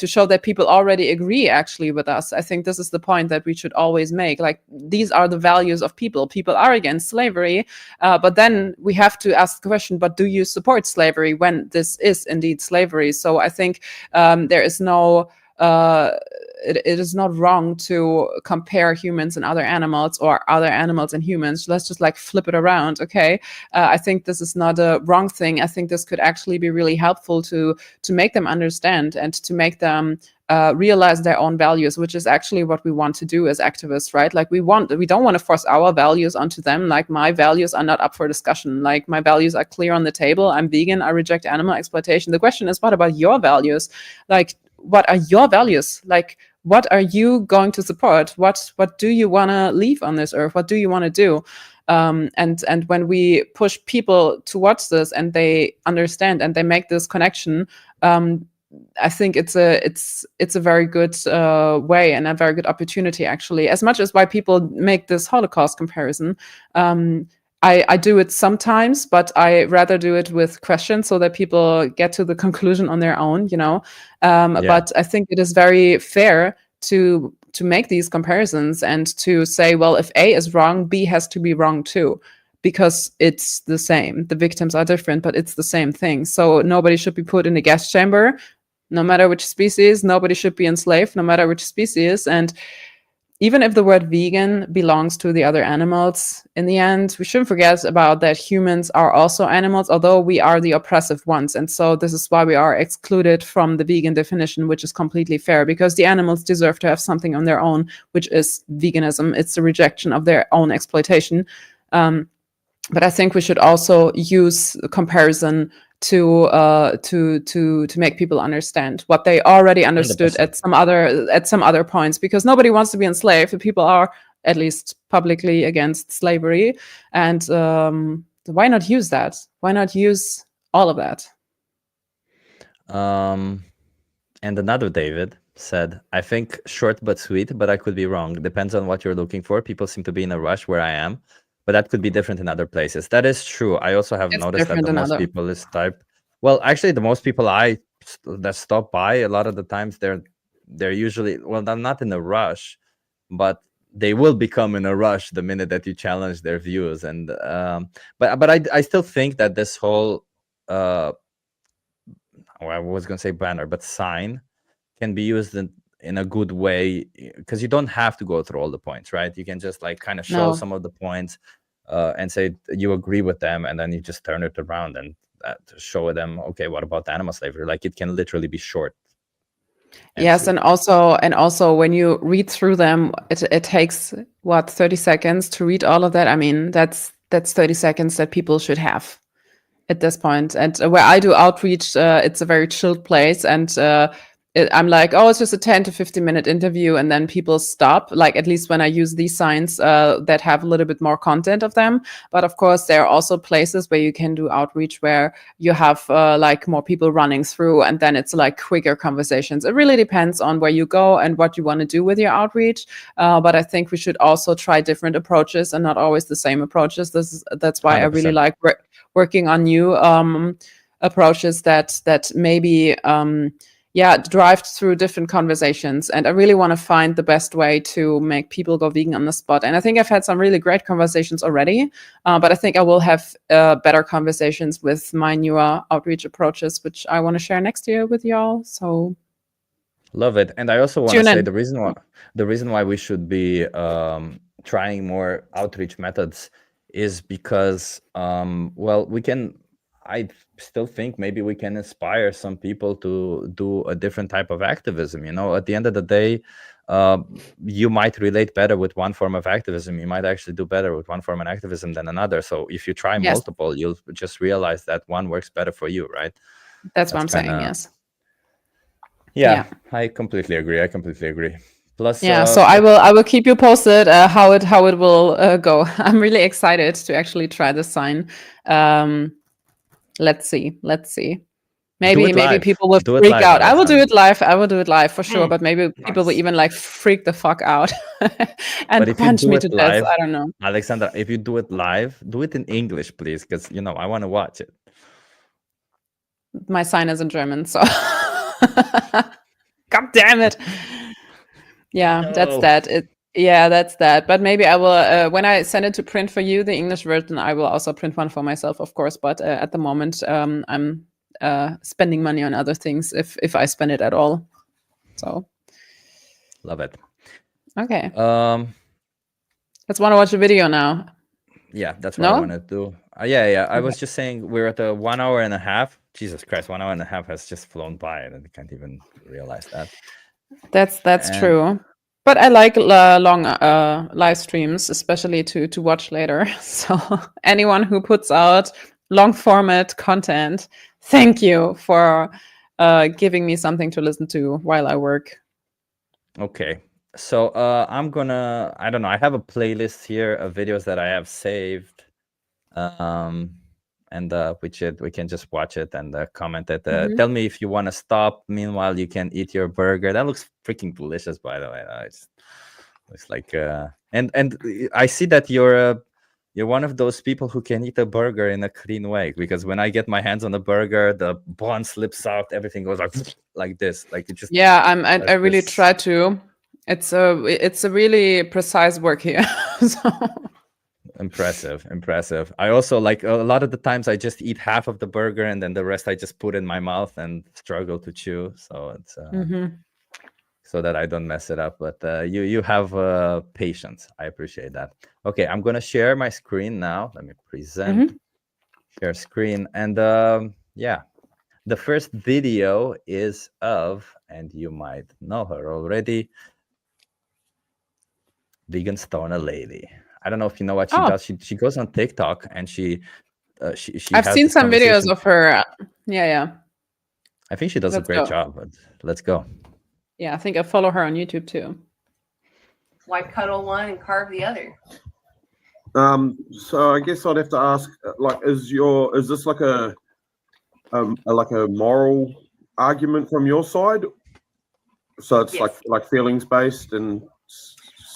show that people already agree actually with us. I think this is the point that we should always make. Like, these are the values of people. People are against slavery, but then we have to ask the question, but do you support slavery when this is indeed slavery? So I think there is no it is not wrong to compare humans and other animals, or other animals and humans. Let's just like flip it around. Okay. I think this is not a wrong thing. I think this could actually be really helpful to make them understand and to make them realize their own values, which is actually what we want to do as activists, right? Like, we don't want to force our values onto them. Like, my values are not up for discussion. Like, my values are clear on the table. I'm vegan. I reject animal exploitation. The question is, what about your values? Like, what are your values? Like, what are you going to support? What do you want to leave on this earth? What do you want to do? And when we push people towards this and they understand and they make this connection, I think it's a very good way and a very good opportunity, actually. As much as why people make this Holocaust comparison, I do it sometimes, but I rather do it with questions so that people get to the conclusion on their own, you know. But I think it is very fair to make these comparisons and to say, well, if A is wrong, B has to be wrong too, because it's the same. The victims are different, but it's the same thing. So nobody should be put in a gas chamber, no matter which species. Nobody should be enslaved, no matter which species. And even if the word vegan belongs to the other animals, in the end, we shouldn't forget about that humans are also animals, although we are the oppressive ones. And so this is why we are excluded from the vegan definition, which is completely fair, because the animals deserve to have something on their own, which is veganism. It's the rejection of their own exploitation. But I think we should also use comparison to make people understand what they already understood 100%. at some other points, because nobody wants to be enslaved. People are, at least publicly, against slavery. And why not use that? Why not use all of that? And another David said, I think short but sweet, but I could be wrong. Depends on what you're looking for. People seem to be in a rush where I am, but that could be different in other places. That is true. I also have noticed that the most people is type. Well, actually, the most people that stop by, a lot of the times they're usually, well, they're not in a rush, but they will become in a rush the minute that you challenge their views. And but I still think that this whole I was gonna say banner, but sign can be used in a good way, because you don't have to go through all the points, right? You can just like kind of show some of the points and say you agree with them, and then you just turn it around and show them, okay, what about animal slavery? Like, it can literally be short. Yes, and also when you read through them, it takes 30 seconds to read all of that. I mean, that's 30 seconds that people should have at this point. And where I do outreach, it's a very chilled place, and I'm like, oh, it's just a 10 to 15 minute interview, and then people stop. Like, at least when I use these signs that have a little bit more content of them. But of course, there are also places where you can do outreach where you have like more people running through, and then it's like quicker conversations. It really depends on where you go and what you want to do with your outreach. But I think we should also try different approaches and not always the same approaches. That's why 100%. I really like working on new approaches that maybe drive through different conversations. And I really want to find the best way to make people go vegan on the spot. And I think I've had some really great conversations already, but I think I will have better conversations with my newer outreach approaches, which I want to share next year with y'all. So love it. And I also want to say the reason why we should be trying more outreach methods is because I still think maybe we can inspire some people to do a different type of activism. You know, at the end of the day, you might relate better with one form of activism. You might actually do better with one form of activism than another. So if you try multiple, you'll just realize that one works better for you, right? That's what I'm saying, yes. Yeah, I completely agree. Plus, so I will keep you posted how it will go. I'm really excited to actually try this sign. Let's see. Maybe live. people will Do it freak live, out. I will do Alexander. it live for sure. But maybe people will Nice. even like freak the fuck out and But if you punch do me it to death. live, I don't know. Alexander, if you do it live, do it in English, please, because I want to watch it. My sign is in German, so God damn it. Yeah, that's No. that. That's that. But maybe I will when I send it to print for you, the English version, I will also print one for myself, of course. But at the moment, I'm spending money on other things if I spend it at all. So Love it. okay. Let's want to watch the video now. Yeah, that's what I want to do. Yeah. I was just saying we're at the 1 hour and a half. Jesus Christ, 1 hour and a half has just flown by, and I can't even realize that. That's true. But I like long live streams, especially to watch later. So anyone who puts out long format content, thank you for giving me something to listen to while I work. Okay. So I'm gonna, I don't know, I have a playlist here of videos that I have saved. And we can just watch it and comment it. Tell me if you want to stop. Meanwhile, you can eat your burger. That looks freaking delicious, by the way. It looks like and I see that you're one of those people who can eat a burger in a clean way, because when I get my hands on a burger, the bun slips out, everything goes like this, like it just. Yeah, I really try to. It's a really precise work here. So. Impressive. I also, like, a lot of the times I just eat half of the burger and then the rest I just put in my mouth and struggle to chew. So it's so that I don't mess it up. But you have patience. I appreciate that. Okay, I'm gonna share my screen now. Let me present. Share screen, and yeah, the first video is of, and you might know her already, Vegan Stoner Lady. I don't know if you know what she does. She goes on TikTok and she I've seen some videos of her. Yeah. I think she does a great job. But let's go. Yeah, I think I follow her on YouTube too. Why cuddle one and carve the other? So I guess I'd have to ask, like, is this like a moral argument from your side? So it's like feelings based and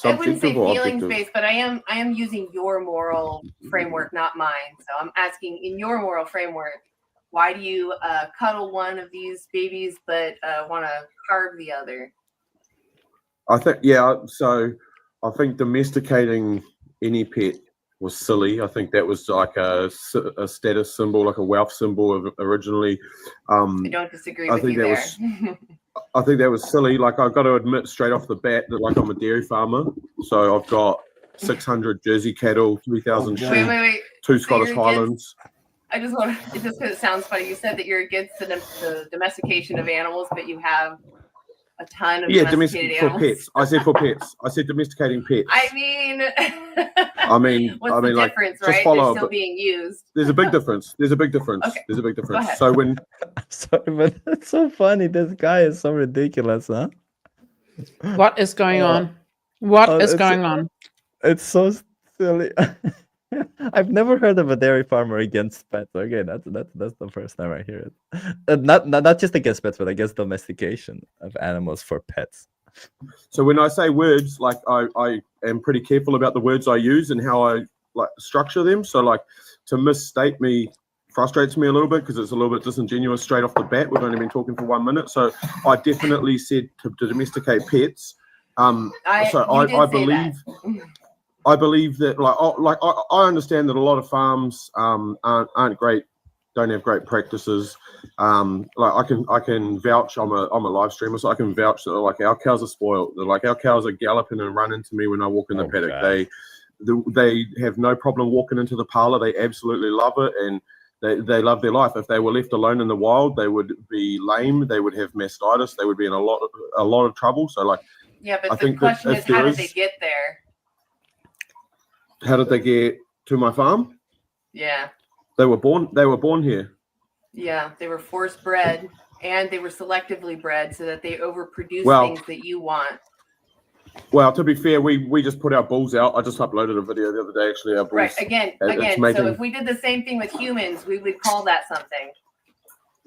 I wouldn't say feelings based, but I am using your moral framework, not mine. So I'm asking, in your moral framework, why do you cuddle one of these babies but want to carve the other? I think so I think domesticating any pet was silly. I think that was like a status symbol, like a wealth symbol originally. I don't disagree with you there. I think that was silly. Like, I've got to admit straight off the bat that, like, I'm a dairy farmer, so I've got 600 Jersey cattle, 3,000 sheep, wait. 2 Scottish Highlands. I just want to, just because it sounds funny, you said that you're against the domestication of animals, but you have a ton of domesticated animals. For pets. I said for pets. I said domesticating pets. I mean, what's the difference, like, right? They're still being used. There's a big difference. Okay. There's a big difference. Go ahead. So when sorry, but it's so funny. This guy is so ridiculous, huh? What is going on? What is going on? It's so silly. I've never heard of a dairy farmer against pets. Okay, that's the first time I hear it. Not just against pets, but against domestication of animals for pets. So when I say words, like, I am pretty careful about the words I use and how I like structure them. So, like, to misstate me frustrates me a little bit because it's a little bit disingenuous straight off the bat. We've only been talking for 1 minute, so I definitely said to domesticate pets. I believe that, I understand that a lot of farms aren't great, don't have great practices. Like, I can vouch. I'm a live streamer, so I can vouch that, like, our cows are spoiled. Like, our cows are galloping and running to me when I walk in the paddock. God. They have no problem walking into the parlor. They absolutely love it, and they love their life. If they were left alone in the wild, they would be lame. They would have mastitis. They would be in a lot of trouble. So, like, yeah, but the question is, how did they get there? How did they get to my farm? Yeah. They were born here. Yeah, they were forced bred, and they were selectively bred so that they overproduce things that you want. Well, to be fair, we just put our bulls out. I just uploaded a video the other day, actually. Our bulls. Right. Again. So if we did the same thing with humans, we would call that something.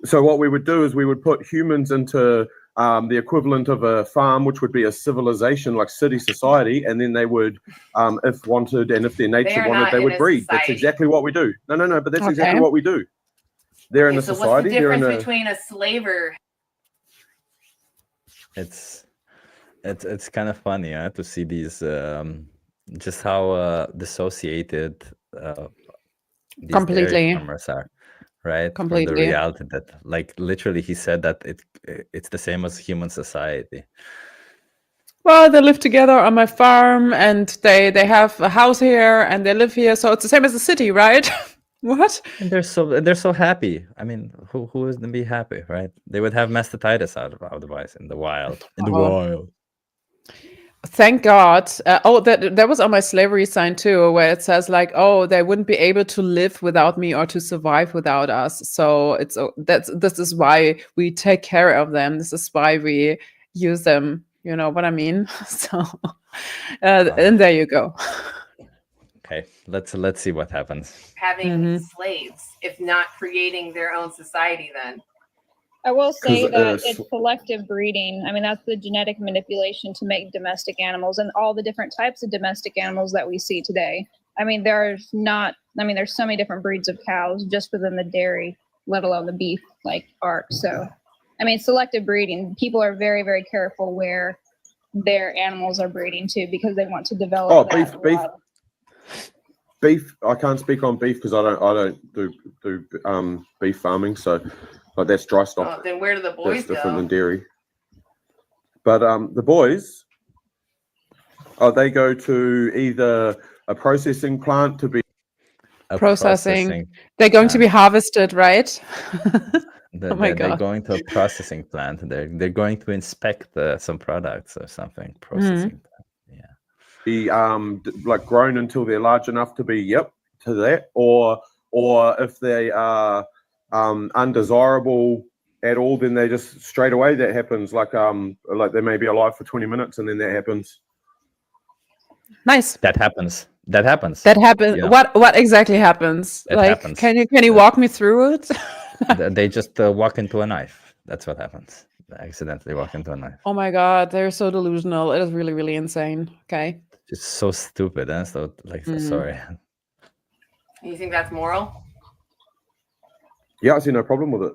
So what we would do is we would put humans into the equivalent of a farm, which would be a civilization, like city society, and then they would, if wanted and if their nature wanted, they would breed. That's exactly what we do. No, but that's exactly what we do. They're in a society. What's the difference between a slaver? It's kind of funny to see these just how dissociated these Completely dairy farmers are, right? Completely. From the reality that, like, literally, he said that it's the same as human society. Well, they live together on my farm, and they have a house here, and they live here, so it's the same as the city, right? What? And they're so happy. I mean, who isn't be happy, right? They would have mastitis otherwise in the wild. Thank God. That was on my slavery sign too, where it says like, oh, they wouldn't be able to live without me or to survive without us. So this is why we take care of them. This is why we use them. You know what I mean? So, and there you go. Okay, let's see what happens. Having slaves, if not creating their own society, then. I will say that it's selective breeding. I mean, that's the genetic manipulation to make domestic animals and all the different types of domestic animals that we see today. I mean, there's so many different breeds of cows just within the dairy, let alone the beef arc. So, I mean, selective breeding, people are very, very careful where their animals are breeding too, because they want to develop beef. I can't speak on beef because I don't do beef farming, so. But that's dry stock. Oh, then where do the boys That's different go? than dairy. But the boys, they go to either a processing plant to be processing. They're going to be harvested, right? Oh my God. They're going to a processing plant. They're going to inspect some products or something. Processing plant. Yeah. Be grown until they're large enough to be to that, or if they are undesirable at all, then they just straight away that happens. Like they may be alive for 20 minutes and then that happens. Nice. That happens. Yeah. What exactly happens? Happens. Can you walk me through it? They just walk into a knife. That's what happens. They accidentally walk into a knife. Oh my God, they're so delusional. It is really, really insane. Okay. Just so stupid, and so sorry. You think that's moral? Yeah, I see no problem with it.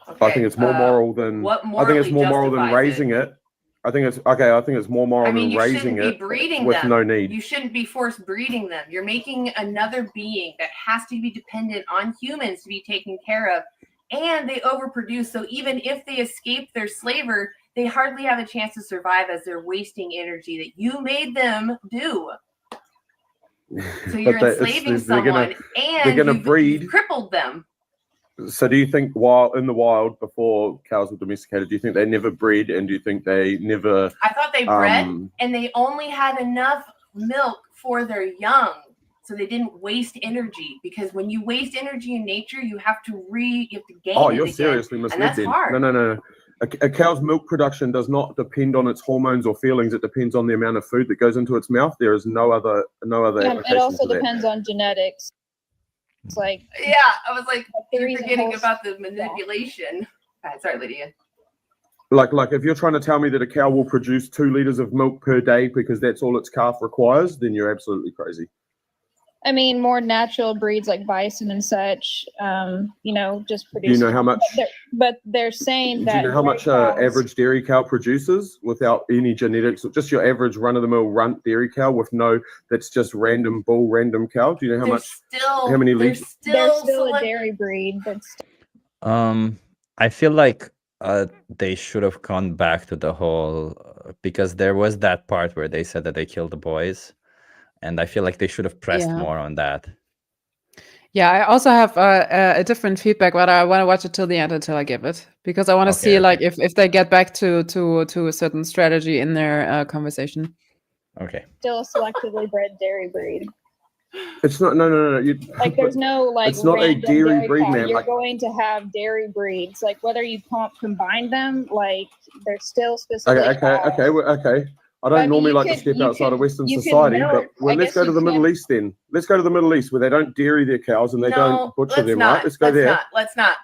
Okay, I think it's more moral than. I think it's more moral than raising it. I think it's okay. I think it's more moral than raising it with no need. You shouldn't be forced breeding them. You're making another being that has to be dependent on humans to be taken care of, and they overproduce. So even if they escape their slaver, they hardly have a chance to survive as they're wasting energy that you made them do. So you're enslaving someone, and you've crippled them. So do you think while in the wild before cows were domesticated, do you think they never bred, and do you think they never... I thought they bred and they only had enough milk for their young, so they didn't waste energy, because when you waste energy in nature, you have to gain it you're again. seriously misled. And that's hard. No. A cow's milk production does not depend on its hormones or feelings. It depends on the amount of food that goes into its mouth. There is no other application. It also depends on genetics. It's I was like, you're forgetting about the manipulation. Sorry, Lydia. Like if you're trying to tell me that a cow will produce 2 liters of milk per day because that's all its calf requires, then you're absolutely crazy. I mean, more natural breeds like bison and such, just produce. Do you know how much? But they're saying that. Do you know how much average dairy cow produces without any genetics? Just your average run-of-the-mill runt dairy cow with that's just random bull, random cow. Do you know how much? How many liters? They're still a dairy breed. I feel like they should have gone back to the whole because there was that part where they said that they killed the boys. And I feel like they should have pressed more on that. Yeah, I also have a different feedback, but I want to watch it till the end until I give it, because I want to see if they get back to a certain strategy in their conversation. Okay. Still a selectively bred dairy breed. It's not. No. There's no It's not a dairy breed, man. You're going to have dairy breeds. Whether you combine them, they're still specific. Okay. I don't But normally you like to could- step you outside could- of Western you could society, milk. but well, I let's guess go to you the Middle can- East then. Let's go to the Middle East where they don't dairy their cows and they don't butcher them, right? Let's go there. Let's not.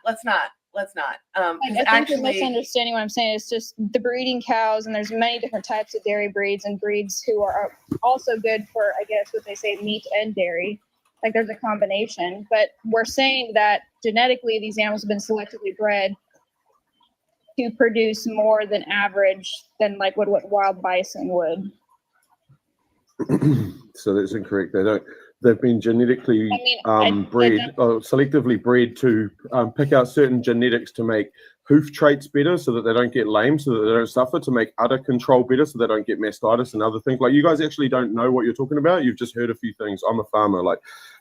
'Cause I think actually, you're misunderstanding what I'm saying. It's just the breeding cows, and there's many different types of dairy breeds and breeds who are also good for, I guess, what they say, meat and dairy. Like there's a combination, but we're saying that genetically these animals have been selectively bred to produce more than average than like what wild bison would. So that's incorrect. They've been genetically bred or selectively bred to pick out certain genetics to make hoof traits better so that they don't get lame, so that they don't suffer, to make udder control better so they don't get mastitis and other things. Like, you guys actually don't know what you're talking about. You've just heard a few things. I'm a farmer. Like,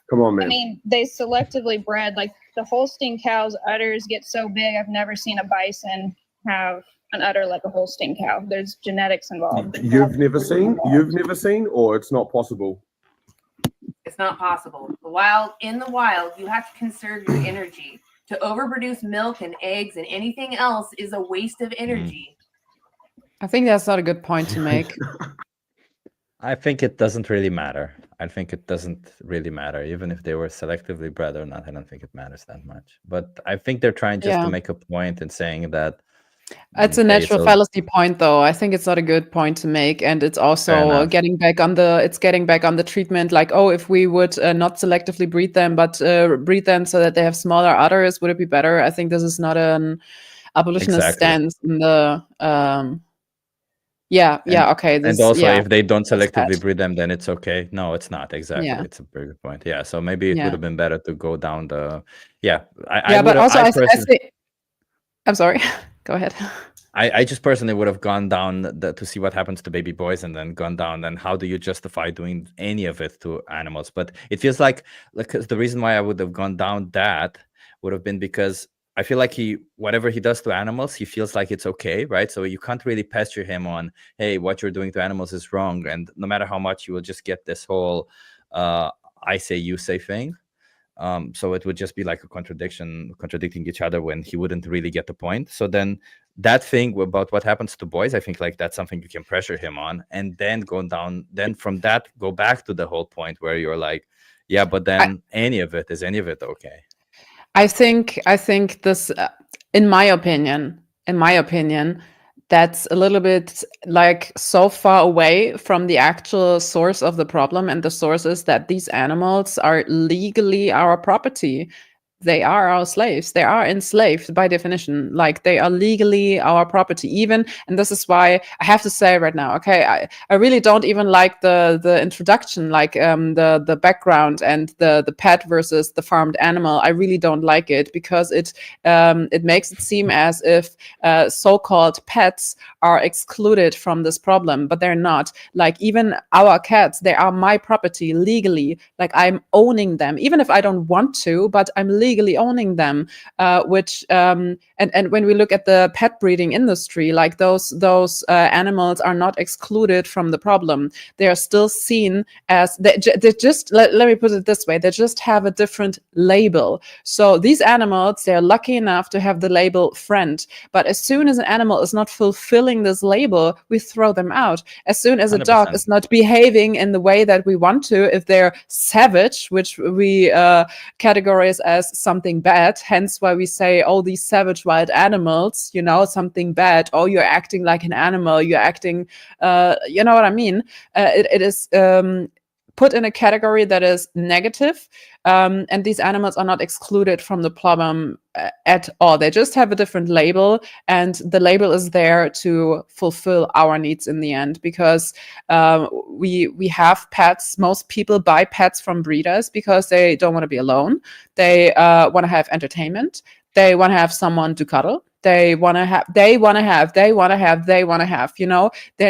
come on, man. I mean, they selectively bred, like the Holstein cow's udders get so big. I've never seen a bison have an udder like a Holstein cow. There's genetics involved. You've never seen, or it's not possible. it's not possible. In the wild, you have to conserve your energy. To overproduce milk and eggs and anything else is a waste of energy. I think that's not a good point to make. I think it doesn't really matter. I think it doesn't really matter, even if they were selectively bred or not. I don't think it matters that much. But I think they're trying just to make a point and saying that it's a natural fallacy point, though. I think it's not a good point to make, and it's also getting back on the treatment. Like, oh, if we would not selectively breed them, but breed them so that they have smaller udders, would it be better? I think this is not an abolitionist stance in the. Okay. And also, if they don't selectively breed them, then it's okay. No, it's not. Exactly. Yeah. It's a very good point. Yeah. So maybe it would have been better to go down the. Yeah. I'm sorry. Go ahead. I just personally would have gone down to see what happens to baby boys, and then gone down. Then how do you justify doing any of it to animals? But it feels like the reason why I would have gone down that would have been because I feel like whatever he does to animals, he feels like it's okay, right? So you can't really pester him on, hey, what you're doing to animals is wrong. And no matter how much, you will just get this whole I say, you say thing. So it would just be like a contradicting each other when he wouldn't really get the point. So then that thing about what happens to boys, I think like that's something you can pressure him on, and then from that, go back to the whole point where you're like, yeah, but then any of it okay? I think this, in my opinion, that's a little bit like so far away from the actual source of the problem, and the source is that these animals are legally our property. They are our slaves. They are enslaved by definition. Like, they are legally our property even. And this is why I have to say right now, okay, I really don't even like the introduction, like the background and the pet versus the farmed animal. I really don't like it, because it makes it seem as if so-called pets are excluded from this problem, but they're not. Like, even our cats, they are my property legally. Like, I'm owning them, even if I don't want to, but I'm legally owning them, which and when we look at the pet breeding industry, like those animals are not excluded from the problem. They are still seen as they just let me put it this way, they just have a different label. So these animals, they're lucky enough to have the label friend, but as soon as an animal is not fulfilling this label, we throw them out. As soon as a 100%. dog is not behaving in the way that we want to, if they're savage, which we categorize as something bad, hence why we say, oh, these savage wild animals, something bad. Oh, you're acting like an animal, you're acting, you know what I mean? It is put in a category that is negative, and these animals are not excluded from the problem at all. They just have a different label, and the label is there to fulfill our needs in the end, because we have pets. Most people buy pets from breeders because they don't want to be alone. They want to have entertainment. They want to have someone to cuddle. They want to have, they're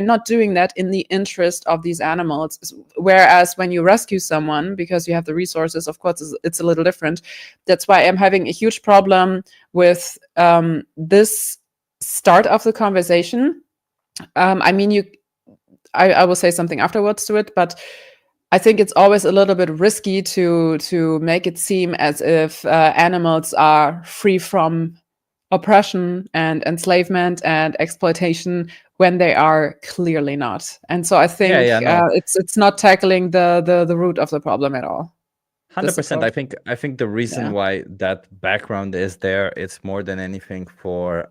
not doing that in the interest of these animals. Whereas when you rescue someone because you have the resources, of course, it's a little different. That's why I'm having a huge problem with this start of the conversation. I will say something afterwards to it, but I think it's always a little bit risky to make it seem as if animals are free from oppression and enslavement and exploitation when they are clearly not. And so I think no. it's not tackling the root of the problem at all. 100%. I think the reason why that background is there, it's more than anything for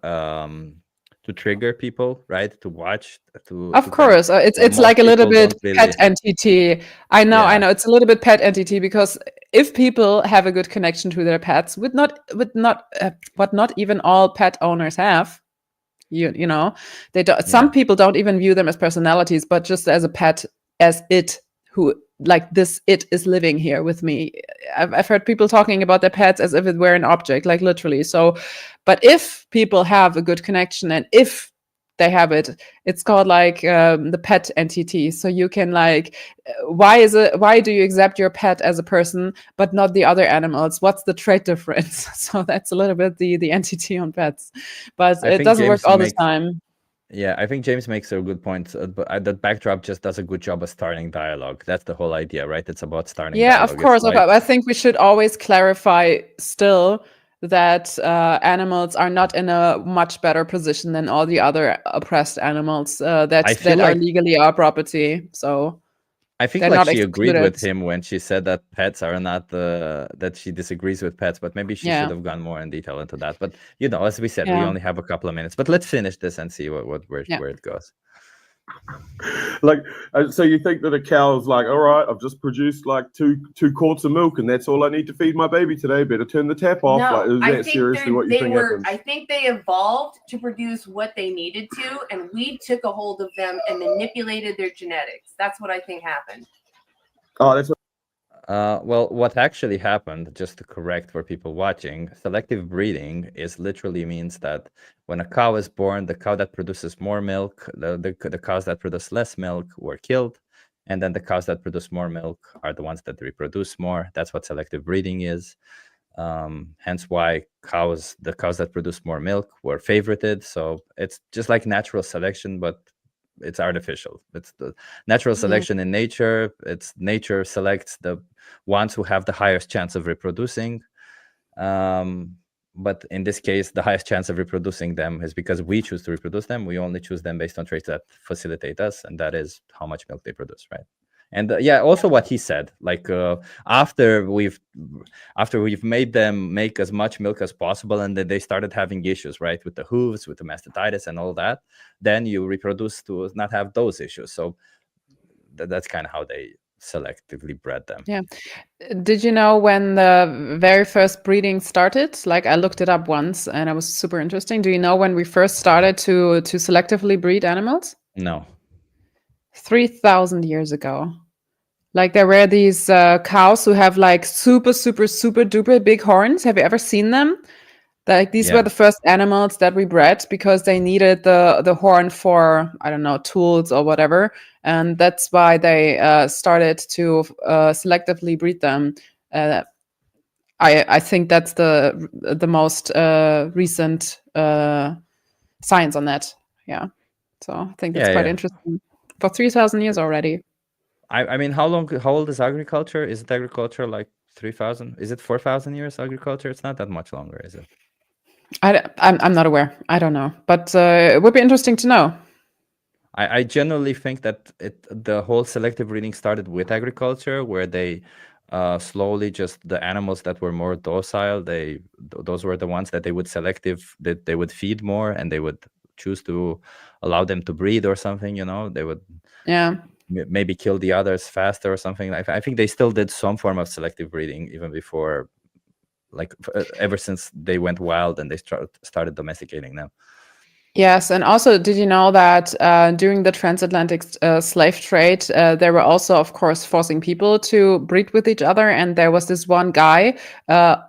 to trigger people, right? To watch, of course, it's like a little bit pet entity. I know it's a little bit pet entity, because if people have a good connection to their pets, what not even all pet owners have, you know, they don't. Some people don't even view them as personalities, but just as a pet, as it who. Like this, it is living here with me. I've heard people talking about their pets as if it were an object, like literally. So, but if people have a good connection, and if they have it, it's called like the pet entity. So you can like, why do you accept your pet as a person, but not the other animals? What's the trait difference? So that's a little bit the entity on pets, but it doesn't work all the time. Yeah, I think James makes a good point. But that backdrop just does a good job of starting dialogue. That's the whole idea, right? It's about starting dialogue. Of course. Like, I think we should always clarify still that animals are not in a much better position than all the other oppressed animals that are legally our property. So I think like she agreed with him when she said that pets are not that she disagrees with pets, but maybe she should have gone more in detail into that. But you know, as we said, we only have a couple of minutes. But let's finish this and see where it goes. Like, so you think that a cow's like, all right, I've just produced like two quarts of milk, and that's all I need to feed my baby today. Better turn the tap off. No, like, is that seriously what you think happens? I think they evolved to produce what they needed to, and we took a hold of them and manipulated their genetics. That's what I think happened. Oh, that's what. Well, what actually happened, just to correct for people watching, selective breeding literally means that when a cow is born, the cow that produces more milk, the cows that produce less milk were killed, and then the cows that produce more milk are the ones that reproduce more. That's what selective breeding is. Hence why the cows that produce more milk were favorited. So it's just like natural selection, but it's artificial. It's the natural selection in nature. It's nature selects the ones who have the highest chance of reproducing. But in this case, the highest chance of reproducing them is because we choose to reproduce them. We only choose them based on traits that facilitate us, and that is how much milk they produce, right? And also what he said, like after we've made them make as much milk as possible, and then they started having issues, right, with the hooves, with the mastitis and all that, then you reproduce to not have those issues. So that's kind of how they selectively bred them. Yeah. Did you know when the very first breeding started? Like, I looked it up once and it was super interesting. Do you know when we first started to selectively breed animals? No. 3,000 years ago. Like, there were these cows who have like super, super, super duper big horns. Have you ever seen them? Like, these were the first animals that we bred because they needed the horn for, I don't know, tools or whatever. And that's why they started to selectively breed them. I think that's the most recent science on that. Yeah. So I think that's quite interesting. For 3,000 years already. I mean, how old is agriculture? Is it agriculture like 3,000? Is it 4,000 years agriculture? It's not that much longer, is it? I'm not aware. I don't know, but it would be interesting to know. I generally think that the whole selective breeding started with agriculture, where they slowly the animals that were more docile, those were the ones that they would feed more, and they would choose to allow them to breed or something. You know, they would maybe kill the others faster or something. I think they still did some form of selective breeding even before. Like ever since they went wild and they started domesticating them. Yes, and also, did you know that during the transatlantic slave trade, they were also, of course, forcing people to breed with each other. And there was this one guy,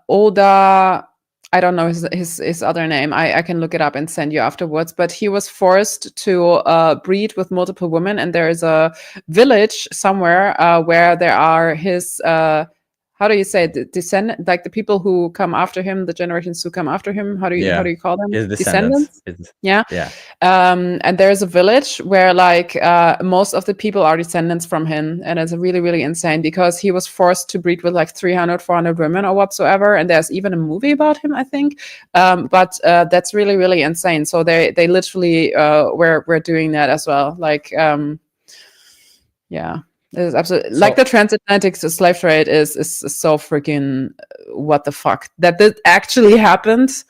Oda, I don't know his other name. I can look it up and send you afterwards. But he was forced to breed with multiple women. And there is a village somewhere where there are his how do you say it? The descendant, like the people who come after him, the generations who come after him. How do you call them? His descendants. Yeah. And there's a village where like most of the people are descendants from him, and it's really, really insane because he was forced to breed with like 300, 400 women or whatsoever, and there's even a movie about him, I think. But that's really, really insane. So they literally were doing that as well. Like yeah. It is absolutely like the transatlantic slave trade is so freaking what the fuck that actually happened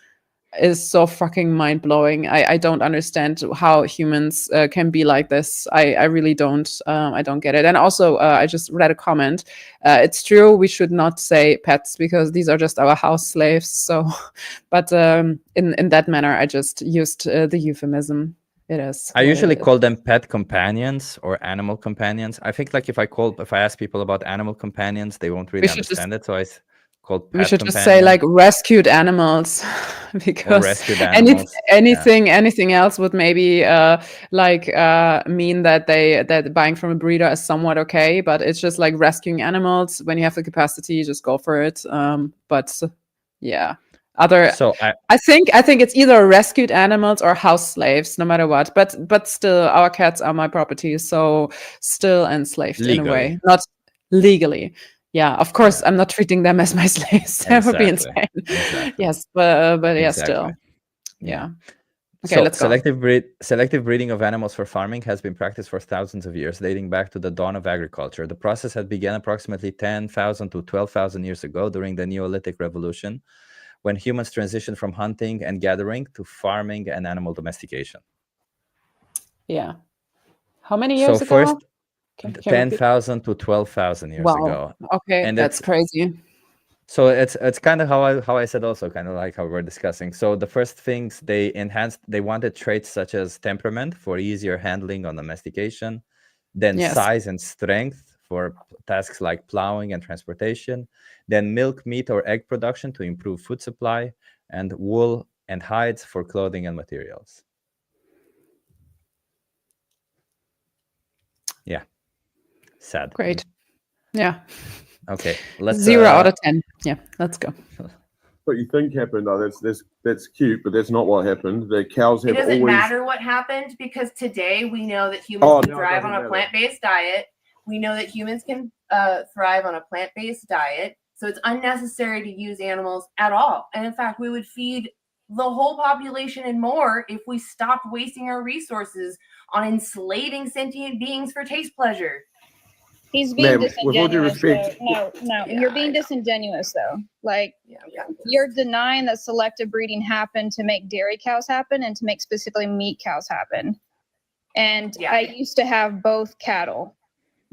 is so fucking mind blowing. I don't understand how humans can be like this. I really don't. I don't get it. And also, I just read a comment. It's true we should not say pets because these are just our house slaves. So, but in that manner, I just used the euphemism. It is. I usually call them pet companions or animal companions. I think like if I ask people about animal companions, they won't really understand it. So I call pet we should companion. just say like rescued animals because rescued animals. anything else would maybe mean that buying from a breeder is somewhat okay, but it's just like rescuing animals. When you have the capacity, just go for it. But yeah. So I think it's either rescued animals or house slaves, no matter what. But still, our cats are my property, so still enslaved in a way, not legally. Yeah, of course, I'm not treating them as my slaves. That would be insane. Exactly. Yes, but yeah, still, yeah. Okay, so let's go. selective breeding of animals for farming has been practiced for thousands of years, dating back to the dawn of agriculture. The process had begun approximately 10,000 to 12,000 years ago during the Neolithic Revolution, when humans transitioned from hunting and gathering to farming and animal domestication. Yeah. How many years ago? First, 10,000 to 12,000 years ago. Okay, and that's crazy. So it's kind of how I said also, kind of like how we're discussing. So the first things they wanted traits such as temperament for easier handling on domestication, then size and strength for tasks like plowing and transportation, then milk, meat, or egg production to improve food supply, and wool and hides for clothing and materials. Yeah. Sad. Great. Yeah. Okay. Let's 0 out of 10. Yeah, let's go. What you think happened? Oh, that's cute, but that's not what happened. The cows have It doesn't always matter what happened because today we know that humans can thrive on a plant-based diet. We know that humans can thrive on a plant-based diet. So it's unnecessary to use animals at all. And in fact, we would feed the whole population and more if we stopped wasting our resources on enslaving sentient beings for taste pleasure. He's being disingenuous. With all due respect, No, you're being disingenuous though. Like you're denying that selective breeding happened to make dairy cows happen and to make specifically meat cows happen. And I used to have both cattle.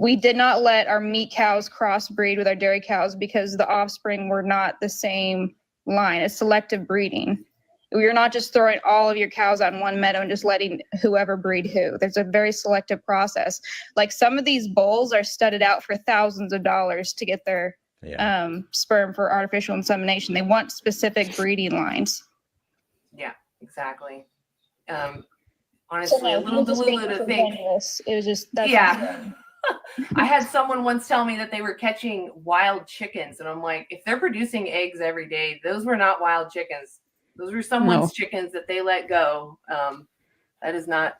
We did not let our meat cows crossbreed with our dairy cows because the offspring were not the same line. It's selective breeding. You're not just throwing all of your cows out in one meadow and just letting whoever breed who. There's a very selective process. Like some of these bulls are studded out for thousands of dollars to get their sperm for artificial insemination. They want specific breeding lines. Yeah, exactly. Honestly, a little delulu to think. It was just I had someone once tell me that they were catching wild chickens, and I'm like, if they're producing eggs every day, those were not wild chickens. Those were someone's chickens that they let go. That is not.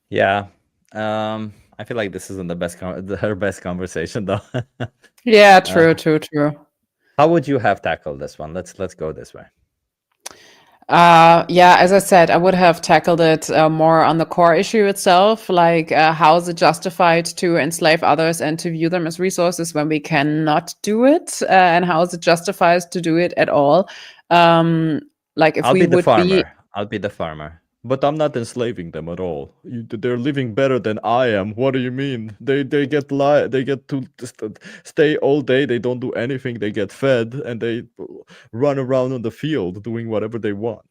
Yeah. I feel like this isn't her best conversation though. Yeah, true. How would you have tackled this one? Let's go this way. Yeah, as I said, I would have tackled it more on the core issue itself, like how is it justified to enslave others and to view them as resources when we cannot do it, and how is it justified to do it at all? Like if I'll we be the would farmer. I'll be the farmer. But I'm not enslaving them at all. They're living better than I am. What do you mean? They get to stay all day. They don't do anything. They get fed and they run around on the field doing whatever they want.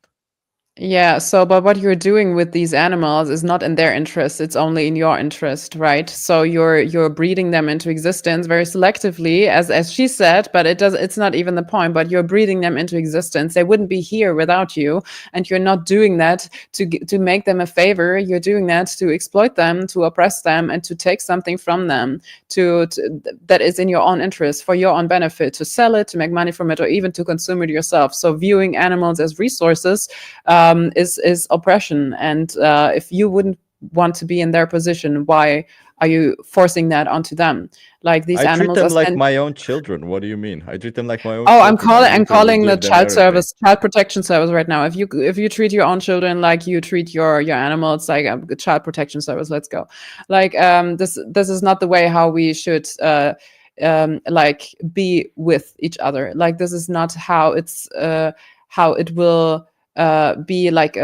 Yeah, so but what you're doing with these animals is not in their interest, it's only in your interest, right? So you're breeding them into existence very selectively, as she said, but it's not even the point, but you're breeding them into existence. They wouldn't be here without you, and you're not doing that to make them a favor. You're doing that to exploit them, to oppress them, and to take something from them that is in your own interest, for your own benefit, to sell it, to make money from it, or even to consume it yourself. So viewing animals as resources is oppression. And if you wouldn't want to be in their position, why are you forcing that onto them? Like these I treat animals them are like my own children. What do you mean? I treat them like my own Oh, children. I'm calling the child everything. child protection service right now. If you treat your own children like you treat your animals, like a child protection service, let's go. Like this is not the way how we should like be with each other. Like this is not how it will be like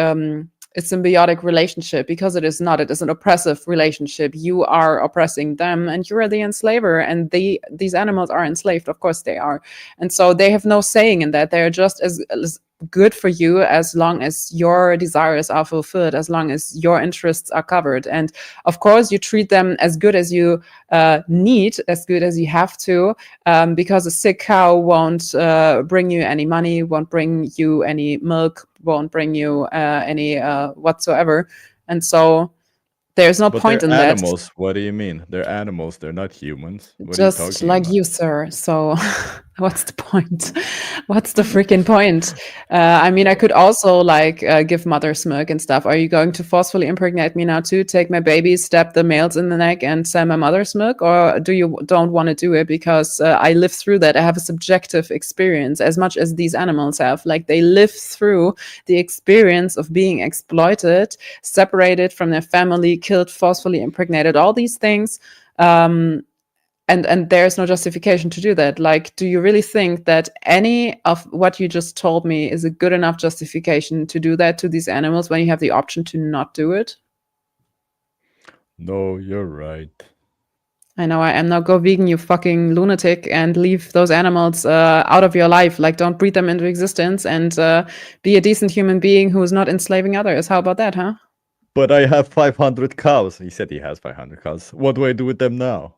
a symbiotic relationship, because it is not. It is an oppressive relationship. You are oppressing them and you are the enslaver, and these animals are enslaved. Of course they are. And so they have no saying in that. They are just as good for you as long as your desires are fulfilled, as long as your interests are covered. And of course you treat them as good as you need, as good as you have to, because a sick cow won't bring you any money, won't bring you any milk, won't bring you any whatsoever. And so there's no point in that. Animals. What do you mean? They're animals. They're not humans. What Just are you talking like about? you, sir. So what's the point? What's the freaking point? I mean, I could also like give mother's milk and stuff. Are you going to forcefully impregnate me now too? Take my baby, stab the males in the neck, and sell my mother's milk? Or do you don't want to do it because I live through that? I have a subjective experience as much as these animals have. Like they live through the experience of being exploited, separated from their family, killed, forcefully impregnated, all these things. And there's no justification to do that. Like, do you really think that any of what you just told me is a good enough justification to do that to these animals when you have the option to not do it? No, you're right. I know I am. Now go vegan, you fucking lunatic, and leave those animals out of your life. Like, don't breed them into existence, and be a decent human being who is not enslaving others. How about that, huh? But I have 500 cows. He said he has 500 cows. What do I do with them now?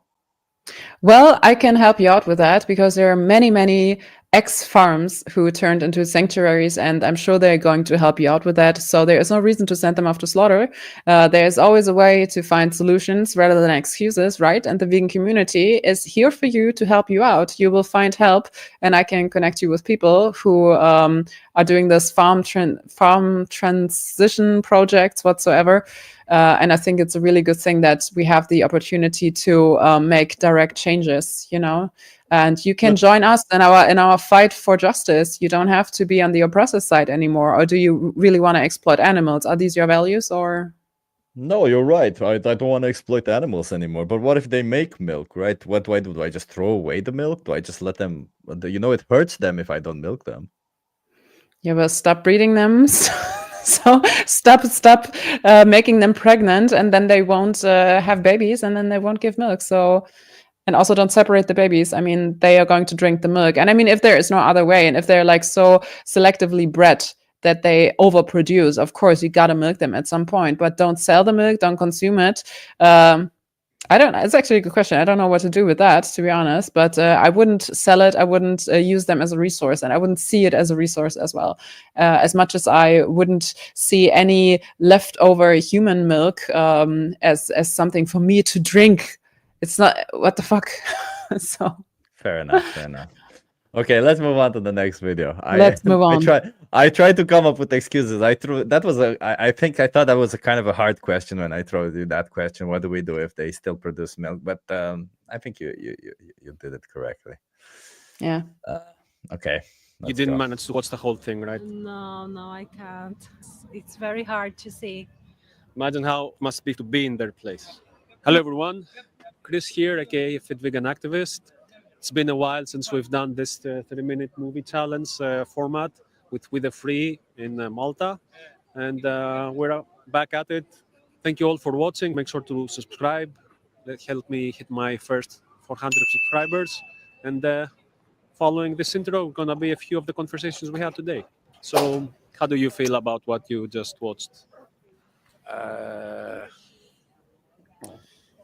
Well, I can help you out with that, because there are many, many ex-farms who turned into sanctuaries, and I'm sure they're going to help you out with that. So there is no reason to send them off to slaughter. There's always a way to find solutions rather than excuses, right? And the vegan community is here for you to help you out. You will find help, and I can connect you with people who are doing this farm transition projects whatsoever. And I think it's a really good thing that we have the opportunity to make direct changes, you know. And you can join us in our fight for justice. You don't have to be on the oppressor side anymore. Or do you really want to exploit animals? Are these your values, or? No, you're right. I don't want to exploit animals anymore. But what if they make milk, right? What do I do? Do I just throw away the milk? Do I just let them? You know, it hurts them if I don't milk them. Yeah, well, stop breeding them. So stop making them pregnant, and then they won't have babies, and then they won't give milk. So, and also don't separate the babies. I mean, they are going to drink the milk. And I mean, if there is no other way, and if they're like so selectively bred that they overproduce, of course you gotta milk them at some point. But don't sell the milk, don't consume it. I don't know. It's actually a good question. I don't know what to do with that, to be honest. But I wouldn't sell it. I wouldn't use them as a resource, and I wouldn't see it as a resource as well. As much as I wouldn't see any leftover human milk as something for me to drink. It's not. What the fuck? So fair enough. Okay, let's move on to the next video. Let's move on. I tried to come up with excuses. I thought that was a kind of a hard question when I threw you that question. What do we do if they still produce milk? But I think you did it correctly. Yeah. Okay. You didn't manage to watch the whole thing, right? No, I can't. It's very hard to see. Imagine how it must be to be in their place. Hello, everyone. Chris here, aka Fit Vegan Activist. It's been a while since we've done this 30-minute movie challenge format with We the Free in Malta. And we're back at it. Thank you all for watching. Make sure to subscribe. That helped me hit my first 400 subscribers. And following this intro, going to be a few of the conversations we had today. So How do you feel about what you just watched?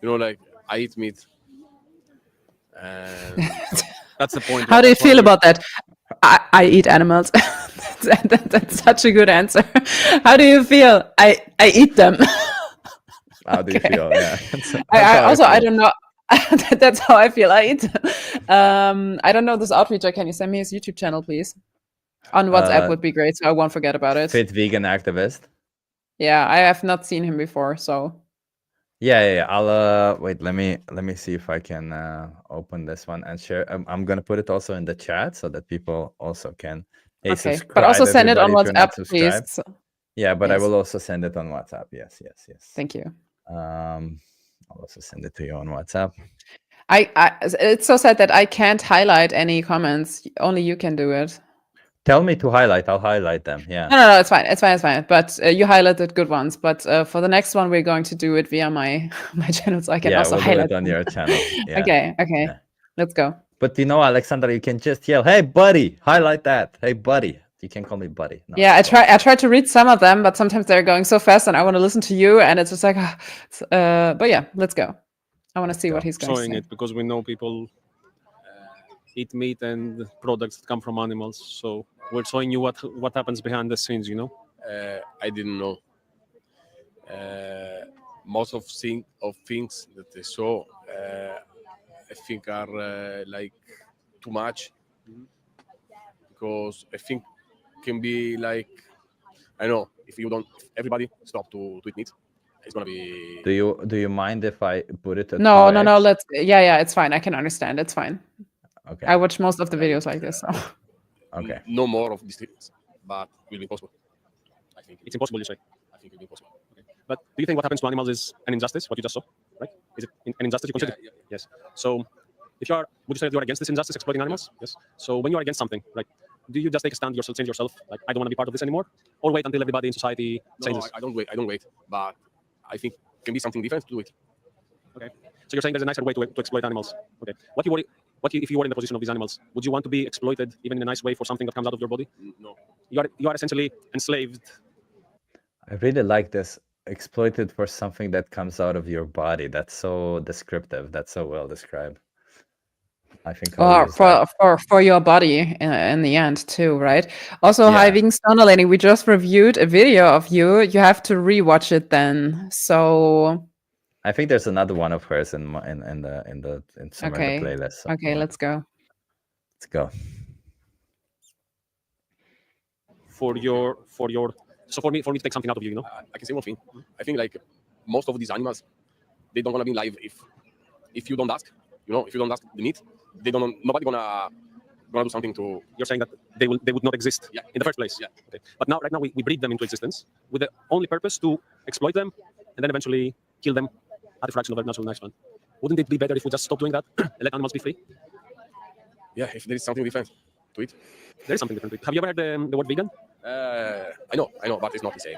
Like I eat meat, and that's the point. How do you That's why feel we're- about that? I eat animals. That's such a good answer. How do you feel? I eat them. How do you feel? Yeah. I don't know. That's how I feel. I eat. I don't know this outreacher. Can you send me his YouTube channel, please? On WhatsApp would be great, so I won't forget about it. Fit vegan activist. Yeah, I have not seen him before, so. Yeah. I'll wait. Let me see if I can open this one and share. I'm gonna put it also in the chat so that people also can. Hey, Okay, subscribe, but also send it on everybody, if you're not WhatsApp, please. subscribed. Yeah, but I Yes. will also send it on WhatsApp. Yes. Thank you. I'll also send it to you on WhatsApp. It's so sad that I can't highlight any comments. Only you can do it. Tell me to highlight. I'll highlight them. Yeah. No, it's fine. It's fine. But you highlighted good ones. But for the next one, we're going to do it via my channel, so I can also we'll highlight do it on them. your channel. Yeah. Okay. Yeah. Let's go. But Alexander, you can just yell, "Hey, buddy!" Highlight that. Hey, buddy. You can call me buddy. No, Yeah, I try to read some of them, but sometimes they're going so fast, and I want to listen to you, and it's just like, but yeah, let's go. I want to see what he's going to Showing say. it because we know people eat meat and products that come from animals. So we're showing you what happens behind the scenes. I didn't know. Most of things that they saw, I think are like too much, because I think can be like, I know if everybody stop to eat meat, it's gonna be. Do you mind if I put it? At No. 2x? Let's. Yeah. It's fine. I can understand. It's fine. Okay. I watch most of the videos like this. So. Okay. No more of these things, but will be possible. I think It's impossible, you say. I think it will be possible. But do you think what happens to animals is an injustice? What you just saw, right? Is it an injustice you consider? Yeah. Yes. So, would you say that you are against this injustice, exploiting animals? Yes. So, when you are against something, right, do you just take a stand yourself, change yourself, like I don't want to be part of this anymore, or wait until everybody in society changes? No, I don't wait. But I think it can be something different to do it. Okay. So you're saying there's a nicer way to exploit animals. Okay. If you were in the position of these animals, would you want to be exploited even in a nice way for something that comes out of your body? No. You are essentially enslaved. I really like this. Exploited for something that comes out of your body. That's so descriptive. That's so well described. I think. Or for your body in the end too, right? Also, Yeah. Hi Vegan Stoner Lady, we just reviewed a video of you. You have to rewatch it then. So I think there's another one of hers in somewhere in the playlist. So Okay, let's go. let's go. So for me to take something out of you, I can say one thing. I think like most of these animals, they don't wanna be alive if you don't ask. If you don't ask the meat, nobody gonna do something to. You're saying that they would not exist in the first place. Yeah. Okay. But right now we breed them into existence with the only purpose to exploit them and then eventually kill them at a fraction of their natural lifespan. Wouldn't it be better if we just stop doing that and let animals be free? Yeah, if there is something different to it. There is something different. Have you ever heard the word vegan? I know, but it's not the same.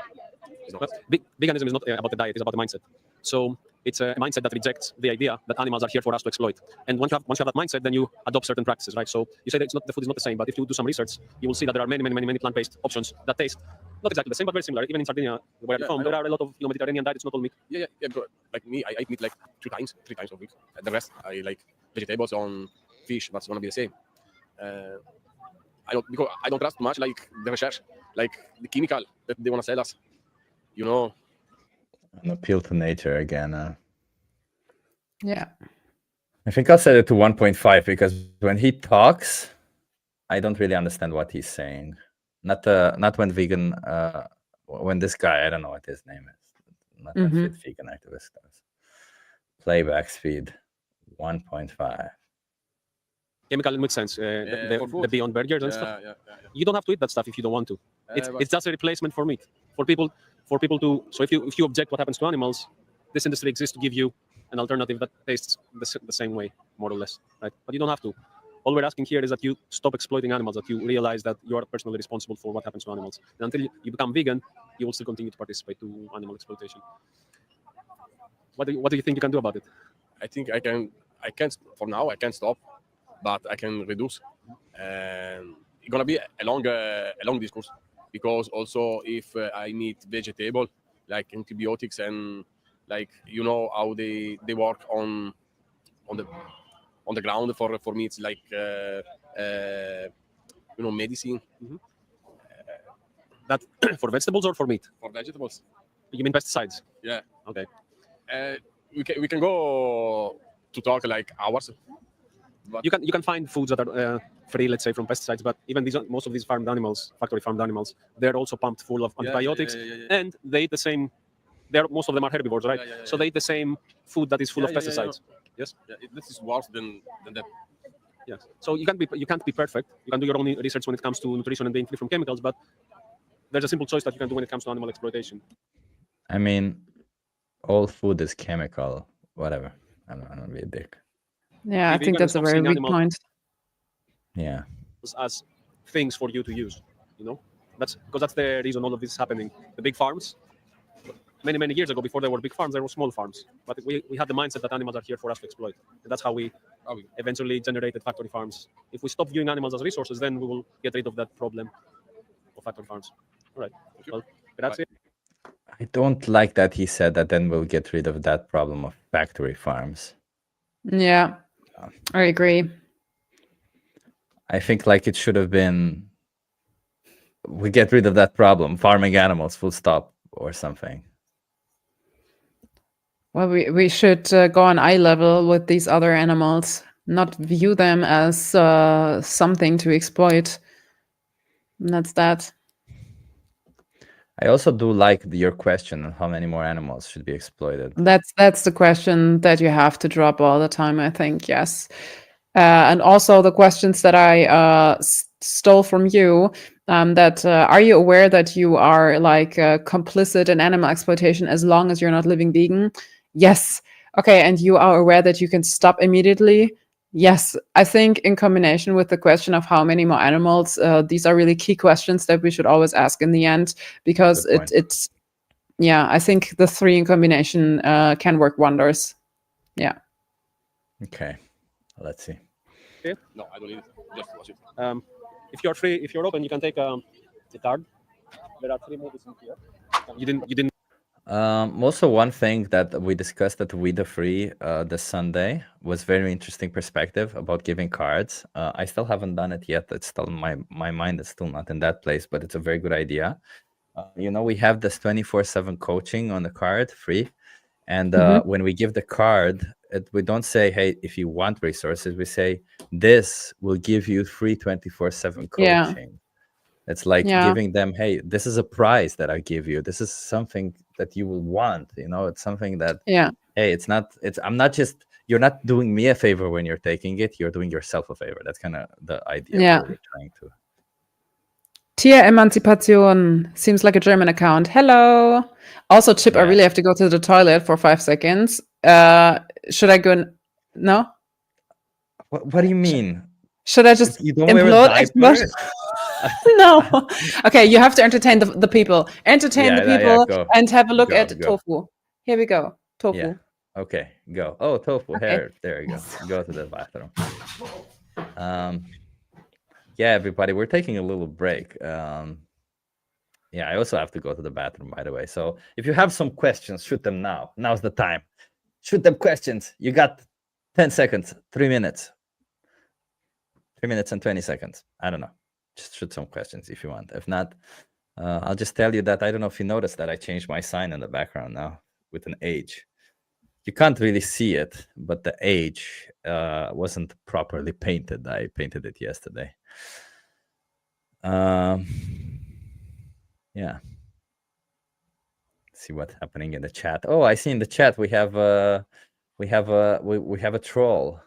It's not. But veganism is not about the diet; it's about the mindset. So it's a mindset that rejects the idea that animals are here for us to exploit. And once you have that mindset, then you adopt certain practices, right? So you say that the food is not the same, but if you do some research, you will see that there are many plant-based options that taste not exactly the same, but very similar. Even in Sardinia, where I'm from, there are a lot of Mediterranean diet. It's not all meat. Yeah. Like me, I eat meat like three times a week. The rest, I like vegetables on fish. That's gonna be the same. Because I don't trust much like the research, like the chemical that they want to sell us. An appeal to nature again. Yeah. I think I'll set it to 1.5 because when he talks, I don't really understand what he's saying. Not when vegan. When this guy, I don't know what his name is. Not that fit vegan activist. Playback speed 1.5. Chemical in which sense? The Beyond Burgers and stuff. Yeah. You don't have to eat that stuff if you don't want to. It's just a replacement for meat. For people to. So if you object what happens to animals, this industry exists to give you an alternative that tastes the same way, more or less, right? But you don't have to. All we're asking here is that you stop exploiting animals, that you realize that you are personally responsible for what happens to animals. And until you become vegan, you will still continue to participate to animal exploitation. What do you think you can do about it? I think I can't for now. I can't stop, but I can reduce. And it's gonna be a long discourse. because also if I need vegetable like antibiotics and like how they work on the ground, for me it's like medicine. That for vegetables or for meat? For vegetables. You mean pesticides? Yeah. Okay. We can go to talk like hours. But You can find foods that are free, let's say, from pesticides, but even most of these farmed animals, factory farmed animals, they're also pumped full of antibiotics, and they eat the same. Most of them are herbivores, right? So they eat the same food that is full of pesticides. Yes. Yeah, this is worse than that. Yes. So you can't be perfect. You can do your own research when it comes to nutrition and being free from chemicals, but there's a simple choice that you can do when it comes to animal exploitation. I mean, all food is chemical. Whatever. I don't want to be a dick. Yeah, I Be think vegan and that's a stop very seeing weak animal- point. Yeah. As things for you to use, that's because that's the reason all of this is happening. The big farms, many years ago, before there were big farms, there were small farms, but we had the mindset that animals are here for us to exploit, and that's how we eventually generated factory farms. If we stop viewing animals as resources, then we will get rid of that problem of factory farms. All right. Well, grazie. I don't like that he said that then we'll get rid of that problem of factory farms. Yeah, I agree. I think like it should have been, we get rid of that problem, farming animals, full stop, or something. Well, we should go on eye level with these other animals, not view them as something to exploit. And that's that. I also do like your question on how many more animals should be exploited. That's the question that you have to drop all the time, I think. Yes. And also the questions that I stole from you, that are you aware that you are like complicit in animal exploitation as long as you're not living vegan? Yes. Okay. And you are aware that you can stop immediately? Yes. I think in combination with the question of how many more animals, these are really key questions that we should always ask in the end, because Good point. it's yeah, I think the three in combination can work wonders. Yeah. Okay. Let's see. No, I don't need it. Just watch it. If you're free, if you're open, you can take a card. There are 3 movies in here. You didn't. Also, one thing that we discussed at We the Free this Sunday was very interesting perspective about giving cards. I still haven't done it yet. It's still my mind is still not in that place, but it's a very good idea. We have this 24/7 coaching on the card, free. And when we give the card, we don't say, hey, if you want resources, we say, this will give you free 24/7 coaching. Yeah. It's like Yeah. giving them, hey, this is a prize that I give you. This is something that you will want. It's something that, Yeah. hey, you're not doing me a favor when you're taking it. You're doing yourself a favor. That's kind of the idea Yeah. that we're trying to. Tier Emanzipation seems like a German account. Hello. Also, Chip, I Yeah. really have to go to the toilet for 5 seconds. Should I go? No? What do you mean? Should I just You don't wear a implode? diaper? No. Okay, you have to entertain the people. Entertain the Yeah, people go. and have a look Go, at go. tofu. Here we go. Tofu. Yeah. Okay, go. Oh, tofu. Okay. Here, there you go. Go to the bathroom. Yeah, everybody, we're taking a little break. Yeah, I also have to go to the bathroom, by the way. So if you have some questions, shoot them now. Now's the time. Shoot them questions. You got 10 seconds, 3 minutes. 3 minutes and 20 seconds. I don't know. Just shoot some questions if you want. If not, I'll just tell you that I don't know if you noticed that I changed my sign in the background now with an H. You can't really see it, but the H wasn't properly painted. I painted it yesterday. Yeah. See what's happening in the chat. Oh, I see in the chat we have a troll.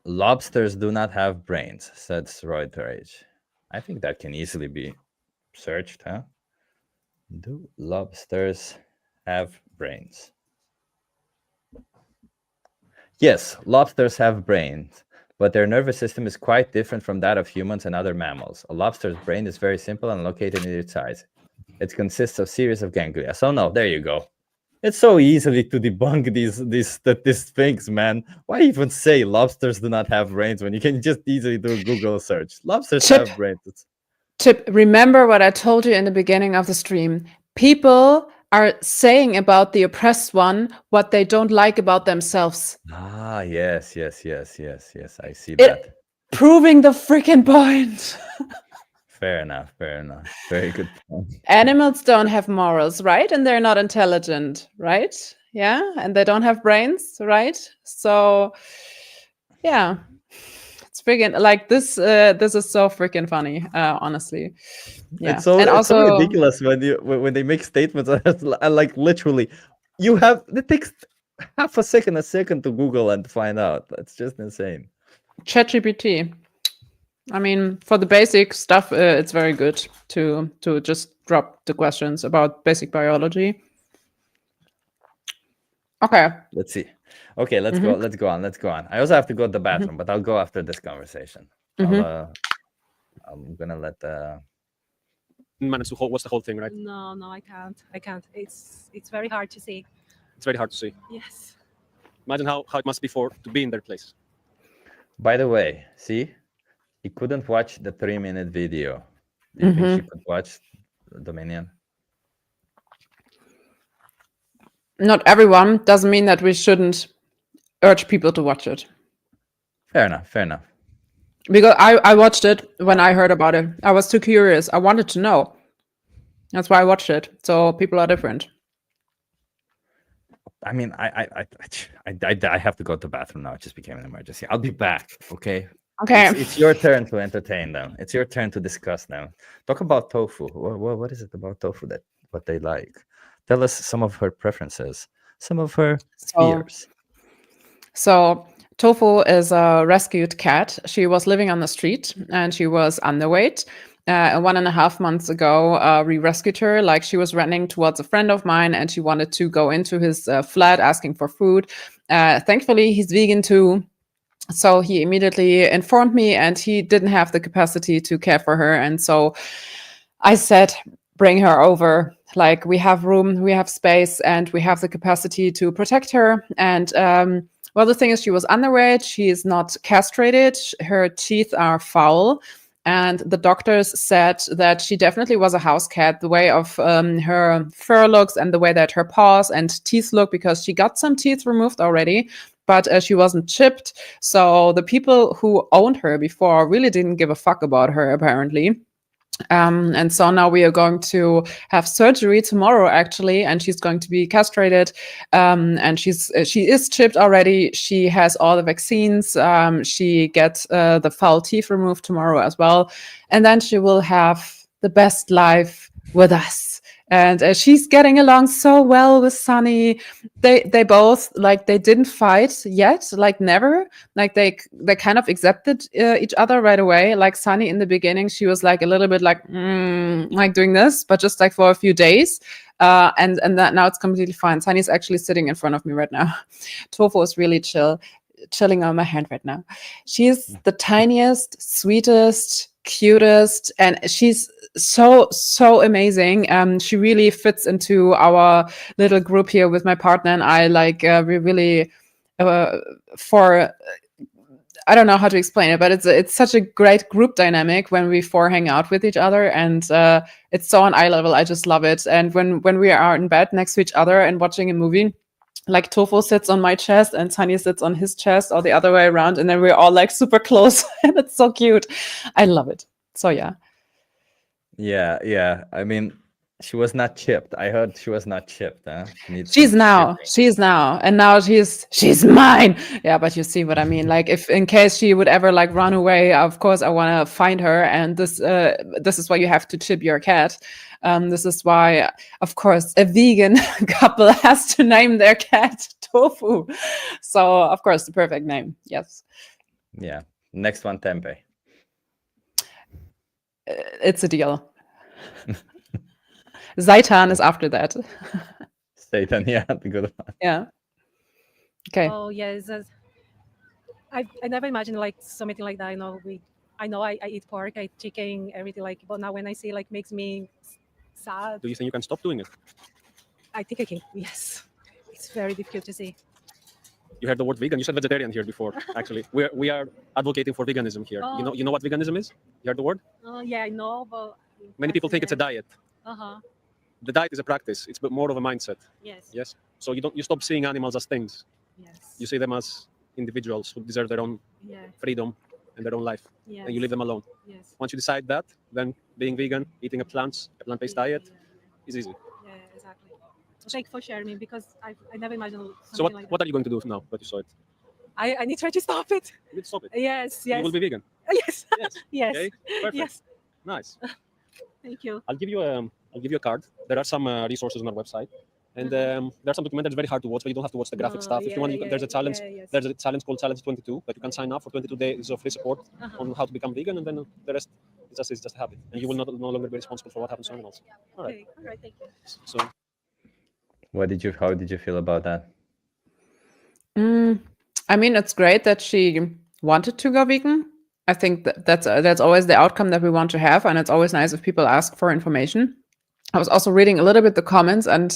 Lobsters do not have brains, said Reuters. I think that can easily be searched, huh? Do lobsters have brains? Yes, lobsters have brains, but their nervous system is quite different from that of humans and other mammals. A lobster's brain is very simple and located in its eyes. It consists of a series of ganglia. So no, there you go. It's so easily to debunk these things, man. Why even say lobsters do not have brains when you can just easily do a Google search? Lobsters Chip. have brains. Chip, remember what I told you in the beginning of the stream. People are saying about the oppressed one what they don't like about themselves. Ah, yes. I see that. Proving the freaking point. Fair enough. Very good point. Animals don't have morals, right? And they're not intelligent, right? Yeah, and they don't have brains, right? So, yeah, it's freaking like this. This is so freaking funny, honestly. Yeah, It's so and it's so also ridiculous when they make statements. I like literally, it takes half a second to Google and find out. That's just insane. ChatGPT. I mean, for the basic stuff, it's very good to just drop the questions about basic biology. Okay. Let's see. Okay, let's go. Let's go on. I also have to go to the bathroom, but I'll go after this conversation. I'm gonna let manage to watch the whole thing, right? No, I can't. It's very hard to see. It's very hard to see. Yes. Imagine how it must be to be in their place. By the way, see, he couldn't watch the 3-minute video. Do you think she could watch Dominion? Not everyone. Doesn't mean that we shouldn't urge people to watch it. Fair enough. Because I watched it when I heard about it. I was too curious. I wanted to know. That's why I watched it. So people are different. I mean, I have to go to the bathroom now. It just became an emergency. I'll be back. Okay. Okay. It's your turn to entertain them. It's your turn to discuss them. Talk about tofu. What is it about tofu that what they like? Tell us some of her preferences, some of her fears. So Tofu is a rescued cat. She was living on the street and she was underweight. 1.5 months ago, we rescued her. Like, she was running towards a friend of mine and she wanted to go into his flat asking for food. Thankfully, he's vegan too. So he immediately informed me and he didn't have the capacity to care for her. And so I said, bring her over. Like, we have room, we have space, and we have the capacity to protect her. And well, the thing is, she was underweight. She is not castrated. Her teeth are foul. And the doctors said that she definitely was a house cat, the way of her fur looks and the way that her paws and teeth look, because she got some teeth removed already, but she wasn't chipped. So the people who owned her before really didn't give a fuck about her, apparently. And so now we are going to have surgery tomorrow, actually, and she's going to be castrated. And she is chipped already. She has all the vaccines. She gets the foul teeth removed tomorrow as well, and then she will have the best life with us. And she's getting along so well with Sunny. They both, like, they didn't fight yet, like, never. Like, they kind of accepted each other right away. Like, Sunny in the beginning, she was like a little bit like doing this, but just like for a few days. And that now it's completely fine. Sunny's actually sitting in front of me right now. Tofu is really chilling on my hand right now. She's the tiniest, sweetest, cutest, and she's so amazing. She really fits into our little group here with my partner and I. Like, we really I don't know how to explain it, but it's such a great group dynamic when we four hang out with each other, and it's so on eye level. I just love it. And when we are in bed next to each other and watching a movie, like, Tofu sits on my chest and Sunny sits on his chest, or the other way around, and then we're all like super close, and it's so cute. I love it. So yeah. Yeah. I mean, she was not chipped. I heard she was not chipped. Huh? She's now, and now she's mine. Yeah, but you see what I mean. Like, if in case she would ever like run away, of course I want to find her. And this is why you have to chip your cat. This is why, of course, a vegan couple has to name their cat Tofu. So, of course, the perfect name. Yes. Yeah. Next one, tempeh. It's a deal. Zaitan is after that. Satan, yeah, the good one. Yeah. Okay. Oh yes, I never imagined like something like that. I know I eat pork, I eat chicken, everything, like. But now when I see, like, makes me sad. Do you think you can stop doing it? I think I can. Yes, it's very difficult to see. You heard the word vegan. You said vegetarian here before. Actually, we are advocating for veganism here. Oh. You know what veganism is? You heard the word? Yeah, I know, but Many people think it's a diet. The diet is a practice. It's more of a mindset. Yes. Yes. So you stop seeing animals as things. Yes. You see them as individuals who deserve their own freedom and their own life, and you leave them alone. Yes. Once you decide that, then being vegan, eating a plant-based diet, is easy. Yeah, exactly. Thank you for sharing me, because I never imagined something So like what are you going to do now that you saw it? I need to try to stop it. You need to stop it. Yes. You will be vegan. Yes. Yes. Yes. Okay. Perfect. Yes. Nice. Thank you. I'll give you a card. There are some resources on our website, and there are some documentaries very hard to watch, but you don't have to watch the graphic stuff. If you want, there's a challenge. There's a challenge called Challenge 22 that you can sign up for 22 days of free support on how to become vegan, and then the rest is just a habit, and you will no longer be responsible for what happens to animals. All right. Okay. All right. Thank you. So, How did you feel about that? I mean, it's great that she wanted to go vegan. I think that's always the outcome that we want to have, and it's always nice if people ask for information. I was also reading a little bit the comments, and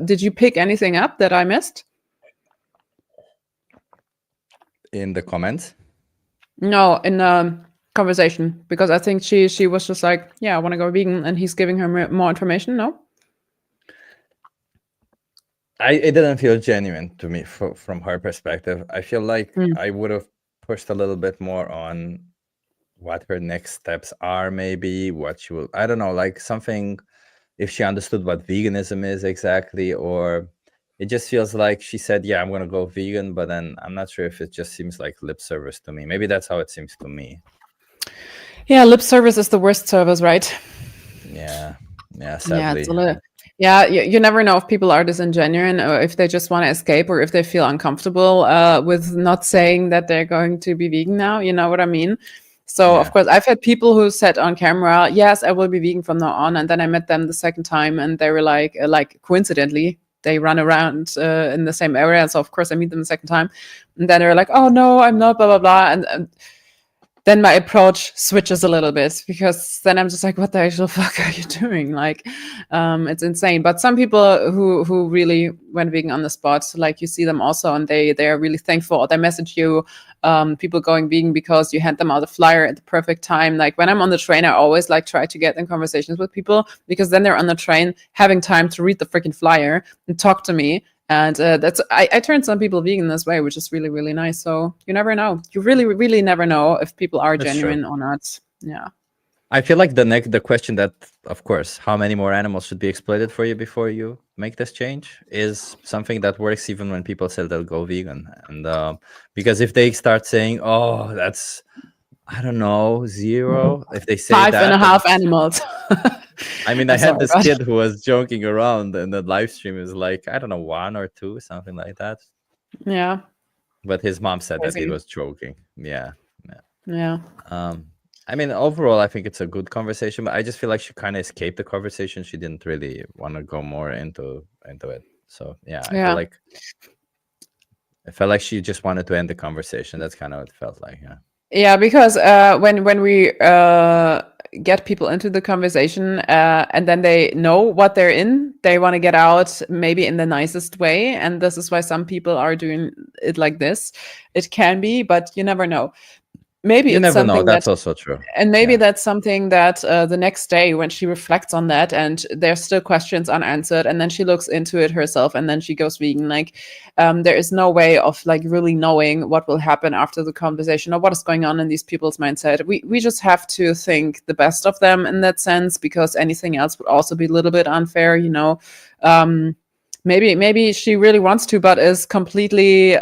did you pick anything up that I missed? In the comments? No, in the conversation, because I think she was just like, yeah, I want to go vegan, and he's giving her more information. No? It didn't feel genuine to me from her perspective. I feel like I would have pushed a little bit more on what her next steps are, maybe what she will, I don't know, like something, if she understood what veganism is exactly, or it just feels like she said, yeah, I'm going to go vegan, but then I'm not sure if it just seems like lip service to me. Maybe that's how it seems to me. Yeah, lip service is the worst service, right? Yeah, Yeah, sadly. it's a little, you never know if people are disingenuine, or if they just want to escape, or if they feel uncomfortable with not saying that they're going to be vegan now. You know what I mean? So, of course, I've had people who said on camera, yes, I will be vegan from now on. And then I met them the second time, and they were like coincidentally, they run around in the same area. So, of course, I meet them the second time. And then they're like, oh, no, I'm not, blah, blah, blah. And then my approach switches a little bit, because then I'm just like, what the actual fuck are you doing? Like, it's insane. But some people who really went vegan on the spot, like you see them also, and they are really thankful. They message you, people going vegan because you hand them out a flyer at the perfect time. Like when I'm on the train, I always like try to get in conversations with people, because then they're on the train having time to read the freaking flyer and talk to me. And I turned some people vegan this way, which is really, really nice. So you never know. You really, really never know if people are genuine or not. Yeah. I feel like the question that, of course, how many more animals should be exploited for you before you make this change, is something that works even when people say they'll go vegan. And because if they start saying, oh, that's, I don't know, 0, if they say 5.5 animals. I mean, I had this kid who was joking around, and the live stream is like, I don't know, 1 or 2, something like that. Yeah. But his mom said that he was joking. Yeah. I mean, overall, I think it's a good conversation, but I just feel like she kind of escaped the conversation. She didn't really want to go more into it. So yeah, I felt like she just wanted to end the conversation. That's kind of what it felt like. Yeah. Yeah, because when we get people into the conversation and then they know what they're in, they want to get out maybe in the nicest way. And this is why some people are doing it like this. It can be, but you never know. Maybe you it's never something know. That's also true. And maybe that's something that the next day, when she reflects on that and there's still questions unanswered, and then she looks into it herself, and then she goes vegan. Like there is no way of like really knowing what will happen after the conversation or what is going on in these people's mindset. We just have to think the best of them in that sense, because anything else would also be a little bit unfair, you know. Maybe she really wants to, but is completely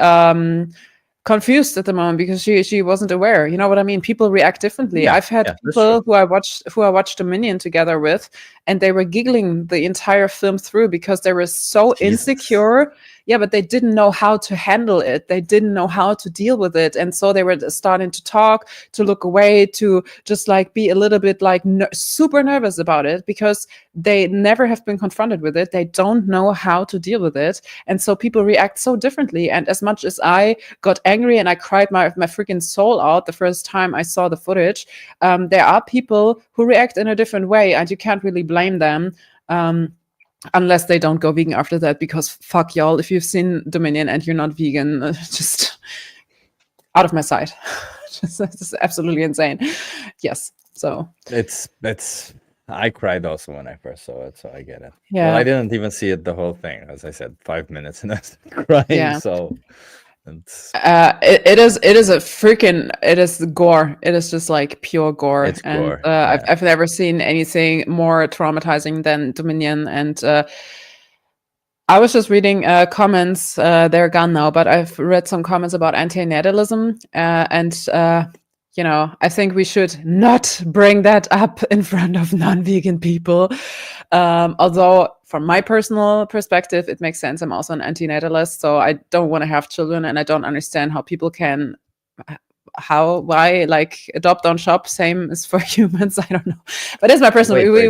confused at the moment because she wasn't aware. You know what I mean? People react differently. I've had people who I watched Dominion together with, and they were giggling the entire film through because they were so insecure. Yeah, but they didn't know how to handle it. They didn't know how to deal with it. And so they were starting to talk, to look away, to just like be a little bit like super nervous about it because they never have been confronted with it. They don't know how to deal with it. And so people react so differently. And as much as I got angry and I cried my freaking soul out the first time I saw the footage, there are people who react in a different way, and you can't really blame them. unless they don't go vegan after that, because fuck y'all, if you've seen Dominion and you're not vegan, just out of my sight. It's absolutely insane. Yes. So it's I cried also when I first saw it, so I get it. Yeah. Well, I didn't even see it the whole thing. As I said, 5 minutes and I was crying. Yeah. So it's it is a freaking, it is gore. It is just like pure gore. It's and gore, yeah. I've never seen anything more traumatizing than Dominion. And I was just reading comments. They're gone now, but I've read some comments about antinatalism, and you know, I think we should not bring that up in front of non-vegan people. Although, from my personal perspective, it makes sense. I'm also an antinatalist, so I don't want to have children, and I don't understand how people can, why, like, adopt, don't shop. Same as for humans. I don't know, but it's my personal. We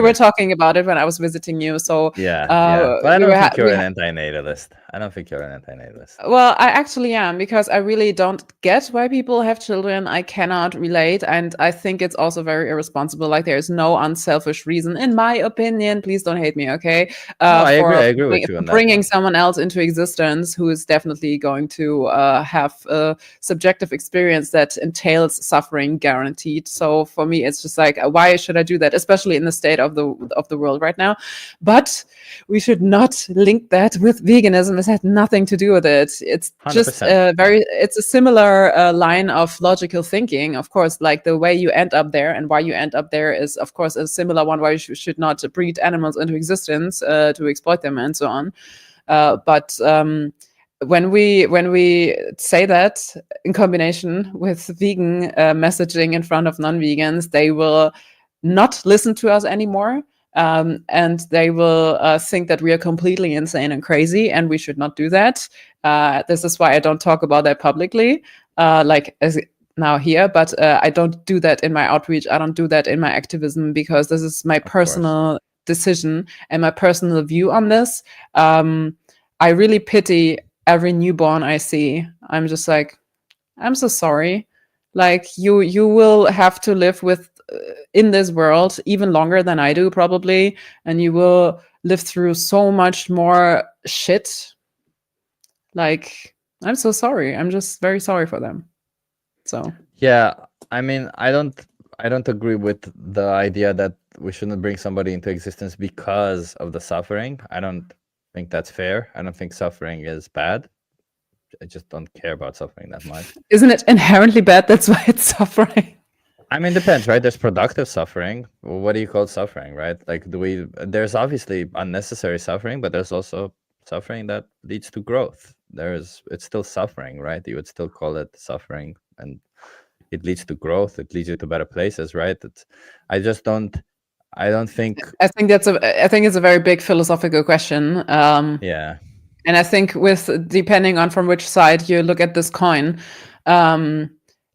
were talking about it when I was visiting you. So yeah. But I don't think you're an antinatalist. I don't think you're an antinatalist. Well, I actually am, because I really don't get why people have children. I cannot relate, and I think it's also very irresponsible. Like, there is no unselfish reason, in my opinion. Please don't hate me, okay? No, I agree with you on that. Bringing someone else into existence who is definitely going to have a subjective experience that entails suffering, guaranteed. So for me, it's just like, why should I do that, especially in the state of the world right now? But we should not link that with veganism. It had nothing to do with it. It's 100%. Just it's a similar line of logical thinking. Of course, like, the way you end up there and why you end up there is, of course, a similar one, why you should not breed animals into existence to exploit them and so on. But when we say that in combination with vegan messaging in front of non-vegans, they will not listen to us anymore. And they will think that we are completely insane and crazy, and we should not do that. This is why I don't talk about that publicly, like as now here, but I don't do that in my outreach. I don't do that in my activism, because this is my personal decision and my personal view on this. I really pity every newborn I see. I'm just like, I'm so sorry. Like, you will have to live with in this world even longer than I do, probably, and you will live through so much more shit. Like, I'm so sorry. I'm just very sorry for them. So yeah, I mean, I don't agree with the idea that we shouldn't bring somebody into existence because of the suffering. I don't think that's fair. I don't think suffering is bad. I just don't care about suffering that much. Isn't it inherently bad? That's why it's suffering. I mean, depends, right? There's productive suffering. Well, what do you call suffering, right? Like, there's obviously unnecessary suffering, but there's also suffering that leads to growth. It's still suffering, right? You would still call it suffering, and it leads to growth. It leads you to better places, right? I don't think. I think it's a very big philosophical question. Yeah. And I think depending on from which side you look at this coin,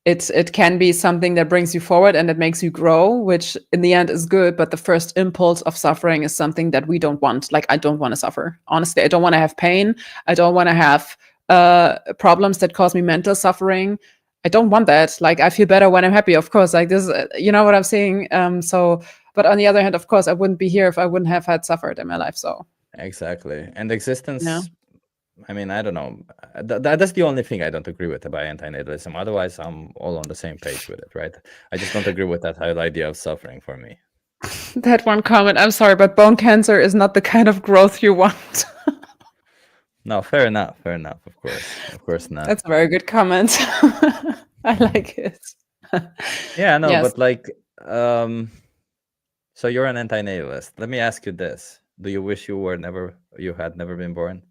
it can be something that brings you forward and that makes you grow, which in the end is good. But the first impulse of suffering is something that we don't want. Like, I don't want to suffer. Honestly, I don't want to have pain. I don't want to have problems that cause me mental suffering. I don't want that. Like, I feel better when I'm happy, of course. Like, this, you know what I'm saying? But on the other hand, of course, I wouldn't be here if I wouldn't have had suffered in my life. So exactly. And existence. Yeah. I mean, I don't know. That's the only thing I don't agree with about antinatalism. Otherwise, I'm all on the same page with it, right? I just don't agree with that whole idea of suffering for me. That one comment, I'm sorry, but bone cancer is not the kind of growth you want. No, fair enough. Of course not. That's a very good comment. I like it. Yeah, no, Yes. but like, so you're an antinatalist. Let me ask you this: do you wish you had never been born?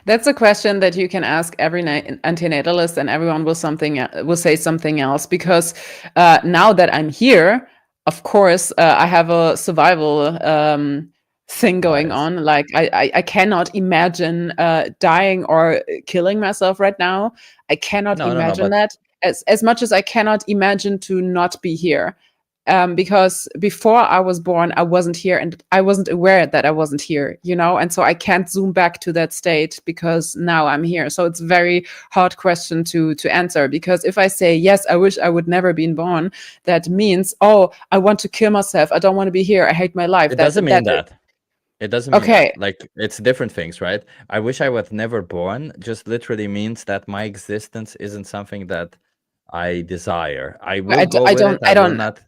That's a question that you can ask every antinatalist, and everyone will say something else. Because now that I'm here, of course, I have a survival thing going on. Like, I cannot imagine dying or killing myself right now. I cannot imagine that. As much as I cannot imagine to not be here. Because before I was born, I wasn't here, and I wasn't aware that I wasn't here, you know? And so I can't zoom back to that state because now I'm here. So it's a very hard question to answer, because if I say, yes, I wish I would never been born, that means, oh, I want to kill myself. I don't want to be here. I hate my life. It doesn't mean that. It doesn't mean Okay. that. Like, it's different things, right? I wish I was never born just literally means that my existence isn't something that I desire. I will go with it. I will not.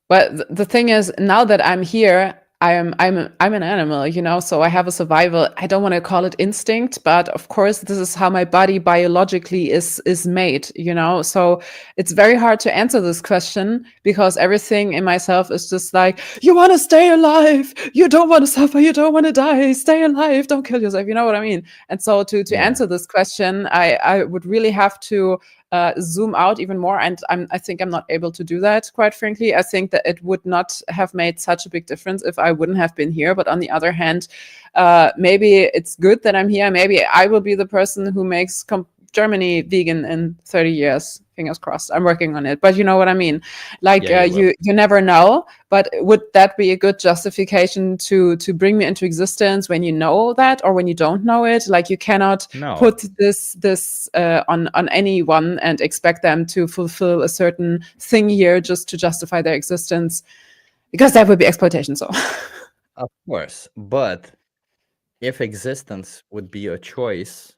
But the thing is, now that I'm here, I'm an animal, you know, so I have a survival. I don't want to call it instinct, but of course, this is how my body biologically is made, you know. So it's very hard to answer this question because everything in myself is just like, you want to stay alive, you don't want to suffer, you don't want to die, stay alive, don't kill yourself. You know what I mean? And so to answer this question, I would really have to zoom out even more, and I think I'm not able to do that, quite frankly. I think that it would not have made such a big difference if I wouldn't have been here. But on the other hand, maybe it's good that I'm here. Maybe I will be the person who makes Germany vegan in 30 years. Fingers crossed. I'm working on it. But you know what I mean? Like, you never know. But would that be a good justification to bring me into existence when you know that, or when you don't know it? Like, you cannot put this on anyone and expect them to fulfill a certain thing here just to justify their existence, because that would be exploitation. So, of course, but if existence would be a choice,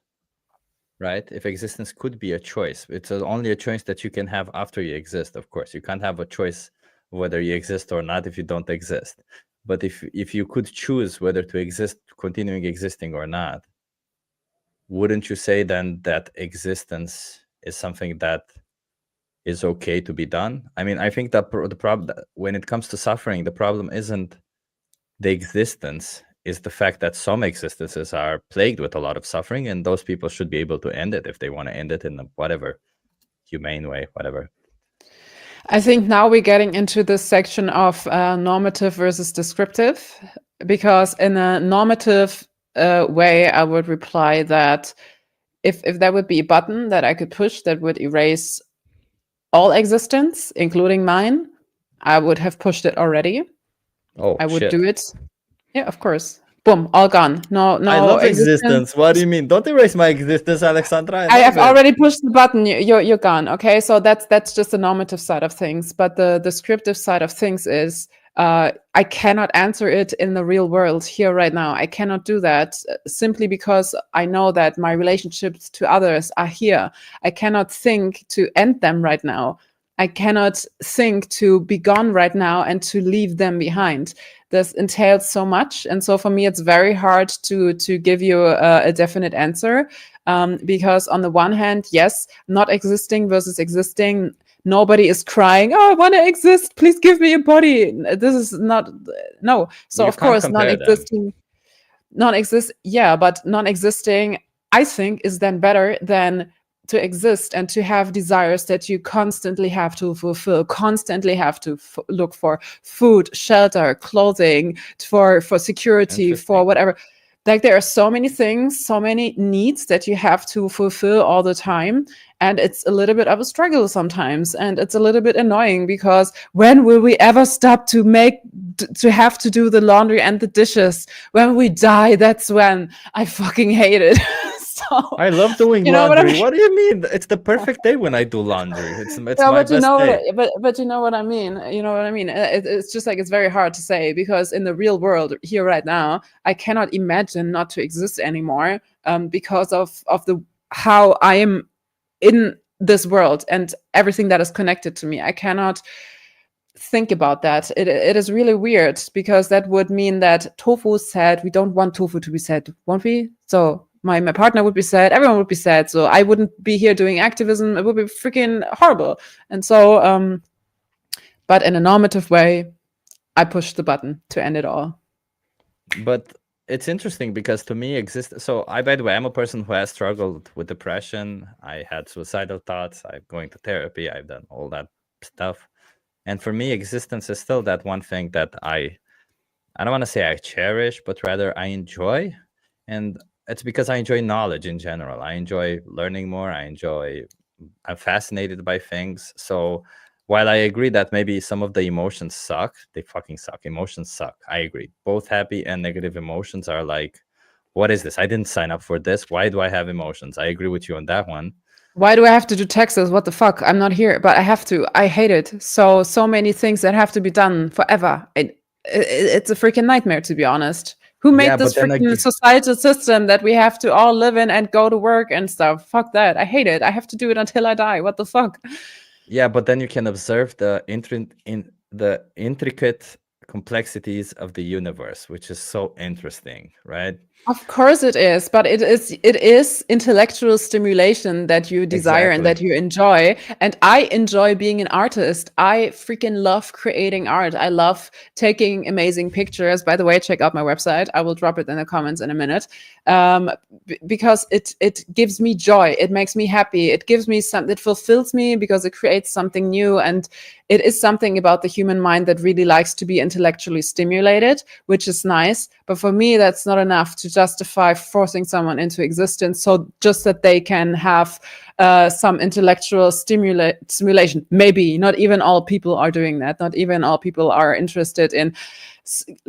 right? If existence could be a choice, it's only a choice that you can have after you exist. Of course, you can't have a choice whether you exist or not if you don't exist. But if you could choose whether to exist, continuing existing or not, wouldn't you say then that existence is something that is okay to be done? I mean, I think that the problem, when it comes to suffering, the problem isn't the existence, is the fact that some existences are plagued with a lot of suffering, and those people should be able to end it if they want to end it in a whatever humane way, whatever. I think now we're getting into this section of normative versus descriptive, because in a normative way, I would reply that if there would be a button that I could push that would erase all existence, including mine, I would have pushed it already. Oh, I would shit. do it. Yeah, of course. Boom, all gone. No. I love existence. What do you mean? Don't erase my existence, Alexandra. I have already pushed the button. You're gone. Okay, so that's just the normative side of things. But the descriptive side of things is I cannot answer it in the real world here right now. I cannot do that simply because I know that my relationships to others are here. I cannot think to end them right now. I cannot think to be gone right now and to leave them behind. This entails so much. And so for me, it's very hard to give you a definite answer because on the one hand, yes, not existing versus existing, nobody is crying, oh, I want to exist, please give me a body. This is not, no. So you of course, non-existing, but non-existing, I think, is then better than to exist and to have desires that you constantly have to fulfill, constantly have to look for food, shelter, clothing, for security, for whatever. Like, there are so many things, so many needs that you have to fulfill all the time. And it's a little bit of a struggle sometimes. And it's a little bit annoying because when will we ever stop to have to do the laundry and the dishes? When we die, that's when. I fucking hate it. So, I love doing laundry. What do you mean? It's the perfect day when I do laundry. It's my best day. But you know what I mean. You know what I mean. It's just like, it's very hard to say because in the real world here right now, I cannot imagine not to exist anymore because of the how I am in this world and everything that is connected to me. I cannot think about that. It is really weird because that would mean that tofu is sad. We don't want tofu to be sad, won't we? So my partner would be sad, everyone would be sad, so I wouldn't be here doing activism. It would be freaking horrible. And so but in a normative way, I pushed the button to end it all. But it's interesting because to me so by the way, I'm a person who has struggled with depression. I had suicidal thoughts. I'm going to therapy. I've done all that stuff. And for me, existence is still that one thing that I don't want to say I cherish, but rather I enjoy. And it's because I enjoy knowledge in general. I enjoy learning more. I'm fascinated by things. So while I agree that maybe some of the emotions suck, they fucking suck. Emotions suck. I agree. Both happy and negative emotions are like, what is this? I didn't sign up for this. Why do I have emotions? I agree with you on that one. Why do I have to do taxes? What the fuck? I'm not here, but I have to. I hate it. So many things that have to be done forever. it's a freaking nightmare, to be honest. Who made Yeah, this but then freaking societal system that we have to all live in and go to work and stuff? Fuck that. I hate it. I have to do it until I die. What the fuck? Yeah, but then you can observe the intricate complexities of the universe, which is so interesting, right? Of course it is, but it is intellectual stimulation that you desire and that Exactly. you enjoy. And I enjoy being an artist. I freaking love creating art. I love taking amazing pictures. By the way, check out my website. I will drop it in the comments in a minute. Because it gives me joy. It makes me happy. It gives me something. It fulfills me because it creates something new. And it is something about the human mind that really likes to be intellectually stimulated, which is nice. But for me, that's not enough to justify forcing someone into existence, so just that they can have some intellectual stimulation. Maybe not even all people are doing that. Not even all people are interested in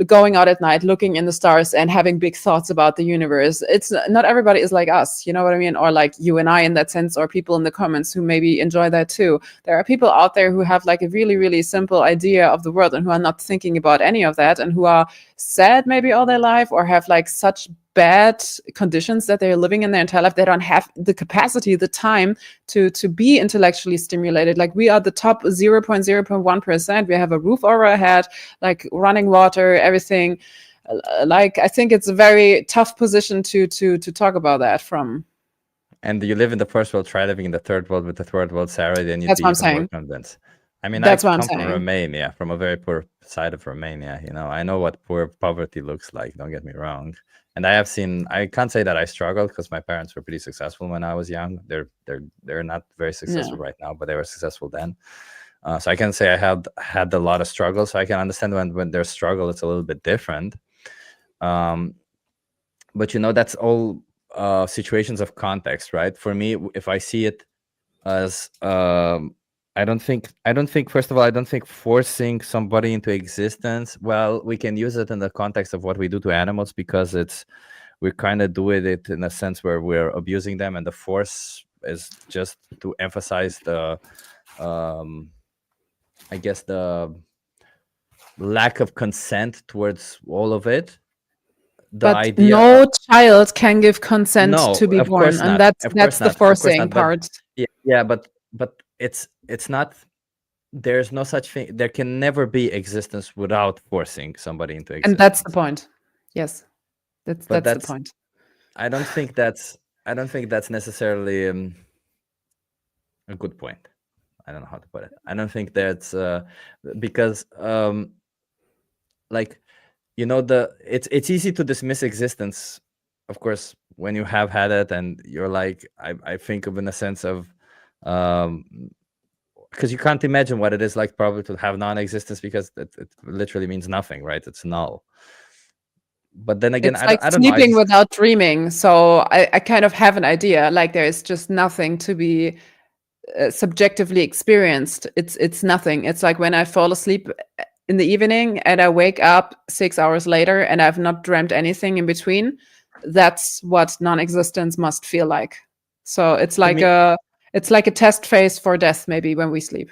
going out at night, looking in the stars and having big thoughts about the universe. It's not everybody is like us, you know what I mean? Or like you and I in that sense, or people in the comments who maybe enjoy that too. There are people out there who have like a really, really simple idea of the world and who are not thinking about any of that and who are sad maybe all their life or have like such bad conditions that they're living in their entire life. They don't have the capacity, the time to be intellectually stimulated. Like we are the top 0.0.1%. We have a roof over our head, like running water, everything. Like I think it's a very tough position to talk about that from. And you live in the first world, try living in the third world with the third world salary, then you'd That's be what I'm even saying. more convinced. I mean, That's I what I'm come from saying. Romania, from a very poor side of Romania. You know, I know what poor poverty looks like. Don't get me wrong. And I have seen. I can't say that I struggled because my parents were pretty successful when I was young. They're not very successful right now, but they were successful then. So I can say I had a lot of struggle. So I can understand when there's struggle, it's a little bit different. But you know, that's all situations of context, right? For me, if I see it as I don't think first of all, I don't think forcing somebody into existence, well, we can use it in the context of what we do to animals, because we're kind of doing it in a sense where we're abusing them, and the force is just to emphasize the I guess the lack of consent towards all of it. But no child can give consent to be born, and that's the forcing part. Yeah, but it's not. There's no such thing. There can never be existence without forcing somebody into existence. And that's the point. Yes, that's the point. I don't think that's necessarily a good point. I don't know how to put it. I don't think that's because like, you know, it's easy to dismiss existence, of course, when you have had it, and you're like, I think of in a sense of because you can't imagine what it is like probably to have non-existence, because it literally means nothing, right? It's null. But then again, it's like I don't know. Sleeping without dreaming. So I kind of have an idea, like there is just nothing to be subjectively experienced. It's nothing. It's like when I fall asleep in the evening and I wake up 6 hours later and I've not dreamt anything in between. That's what non-existence must feel like. So it's like a test phase for death, maybe, when we sleep.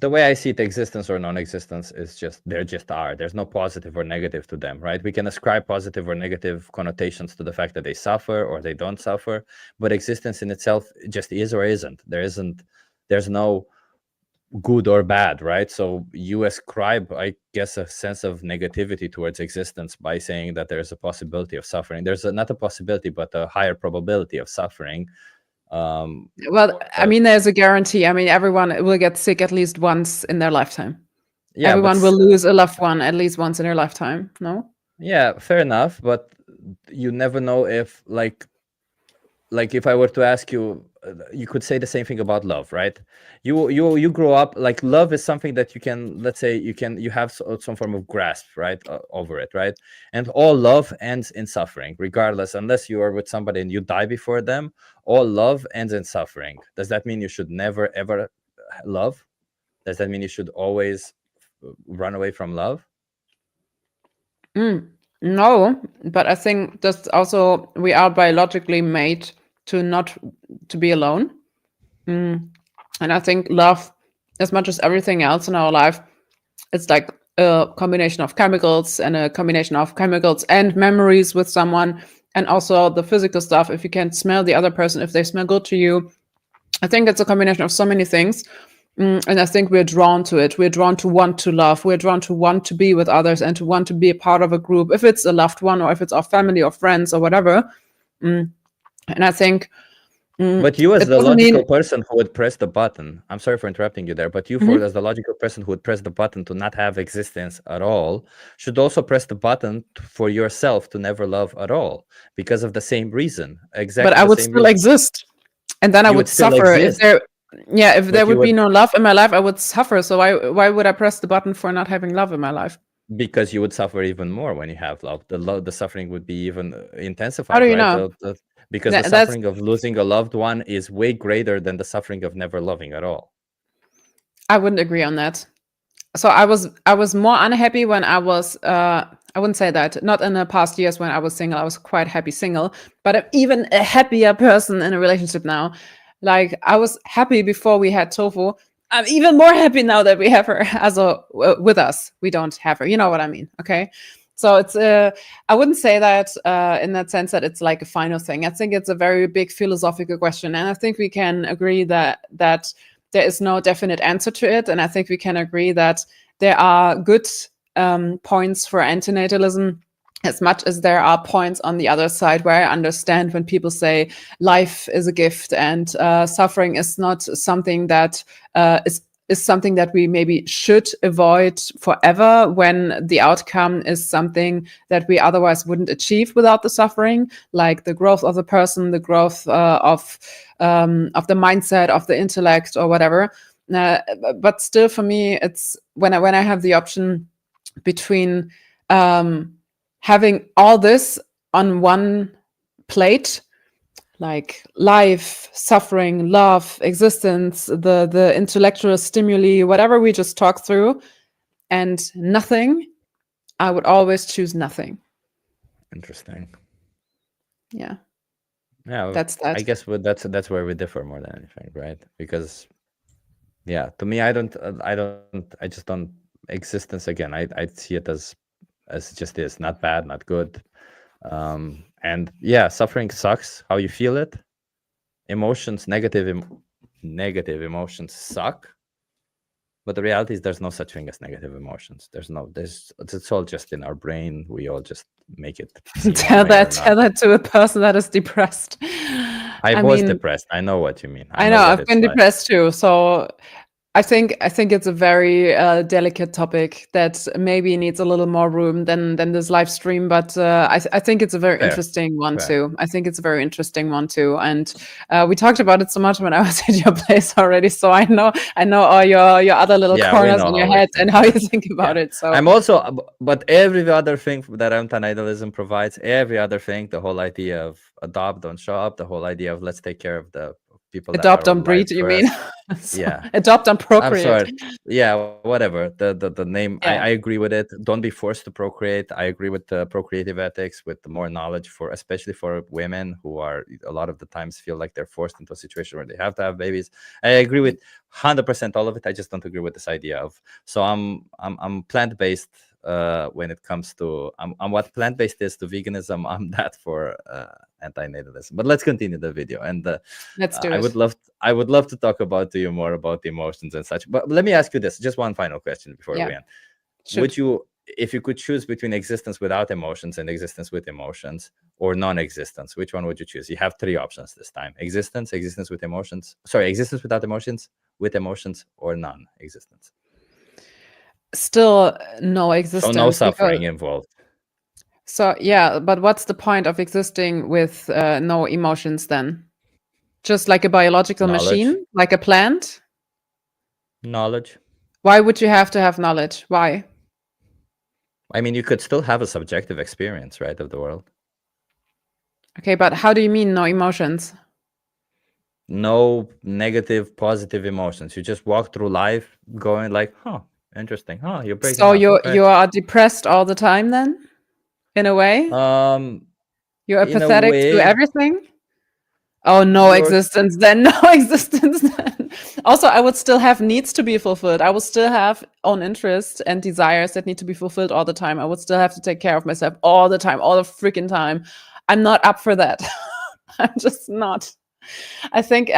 The way I see it, existence or non-existence is just, there just are. There's no positive or negative to them, right? We can ascribe positive or negative connotations to the fact that they suffer or they don't suffer, but existence in itself just is or isn't. There's no good or bad, right? So you ascribe, I guess, a sense of negativity towards existence by saying that there's a possibility of suffering. There's not a possibility, but a higher probability of suffering. Well, I mean, there's a guarantee. I mean, everyone will get sick at least once in their lifetime. Yeah, everyone will lose a loved one at least once in their lifetime. No? Yeah, fair enough. But you never know if, like if I were to ask you, you could say the same thing about love, right? You grow up, like, love is something that you can, let's say, you have some form of grasp, right, over it, right? And all love ends in suffering, regardless, unless you are with somebody and you die before them. All love ends in suffering. Does that mean you should never ever love? Does that mean you should always run away from love? No, but I think that's also, we are biologically made to be alone. And I think love, as much as everything else in our life, it's like a combination of chemicals and a combination of chemicals and memories with someone, and also the physical stuff. If you can smell the other person, if they smell good to you, I think it's a combination of so many things. And I think we're drawn to it. We're drawn to want to love. We're drawn to want to be with others and to want to be a part of a group, if it's a loved one or if it's our family or friends or whatever. And I think. But you, as the logical person who would press the button, I'm sorry for interrupting you there, but you, as the logical person who would press the button to not have existence at all, should also press the button for yourself to never love at all, because of the same reason. Exactly. But I would still exist, and then I would suffer if there. Yeah, if there would be no love in my life, I would suffer. So why would I press the button for not having love in my life? Because you would suffer even more when you have love. The suffering would be even intensified. How do you know? Because the suffering of losing a loved one is way greater than the suffering of never loving at all. I wouldn't agree on that. So I was more unhappy when I was I wouldn't say that, not in the past years when I was single. I was quite happy single, but I'm even a happier person in a relationship now. Like, I was happy before we had Tofu. I'm even more happy now that we have her as with us. We don't have her. You know what I mean? Okay. So it's I wouldn't say that in that sense that it's like a final thing. I think it's a very big philosophical question, and I think we can agree that there is no definite answer to it. And I think we can agree that there are good points for antinatalism, as much as there are points on the other side where I understand when people say life is a gift and suffering is not something that is something that we maybe should avoid forever, when the outcome is something that we otherwise wouldn't achieve without the suffering, like the growth of the person, the growth of the mindset, of the intellect, or whatever. But still, for me, it's when I have the option between having all this on one plate, like life, suffering, love, existence, the intellectual stimuli, whatever we just talked through, and nothing, I would always choose nothing. Interesting. Yeah. Yeah, that's that. I guess that's where we differ more than anything, right? Because, yeah, to me, I just don't. Existence, again, I see it as just is, not bad, not good. And yeah, suffering sucks. How you feel it, emotions, negative emotions suck. But the reality is, there's no such thing as negative emotions. It's all just in our brain. We all just make it. Tell that to a person that is depressed. I was depressed. I know what you mean. I know I've been depressed too. So I think it's a very delicate topic that maybe needs a little more room than this live stream. But I think it's a very interesting one too. I think it's a very interesting one too. And we talked about it so much when I was at your place already. So I know all your other little corners in your head and how you think about it. So I'm also, but every other thing that antinatalism provides, every other thing, the whole idea of adopt, don't show up, the whole idea of let's take care of the people. Adopt, don't breed, you mean? Yeah. Adopt and procreate. I'm sorry. Yeah, whatever. The name, I agree with it. Don't be forced to procreate. I agree with the procreative ethics, with the more knowledge especially for women who are a lot of the times feel like they're forced into a situation where they have to have babies. I agree with 100% all of it. I just don't agree with this idea of, so I'm plant-based when it comes to I'm what plant-based is to veganism. I'm that for antinatalism. But let's continue the video, and let's do it. I would love to talk to you more about the emotions and such. But let me ask you this, just one final question before we end. Would you, if you could choose between existence without emotions and existence with emotions, or non-existence, which one would you choose? You have three options this time: existence with emotions, existence without emotions, with emotions, or non-existence. Still no existence. So no suffering involved. So yeah, but what's the point of existing with no emotions then? Just like a biological machine, like a plant? Knowledge. Why would you have to have knowledge? Why? I mean, you could still have a subjective experience, right, of the world. Okay, but how do you mean no emotions? No negative, positive emotions. You just walk through life going like, interesting. You're breaking So you are depressed all the time then? In a way? You're apathetic to everything? Oh, no existence then. No existence then. Also, I would still have needs to be fulfilled. I would still have own interests and desires that need to be fulfilled all the time. I would still have to take care of myself all the time, all the freaking time. I'm not up for that. I'm just not. I think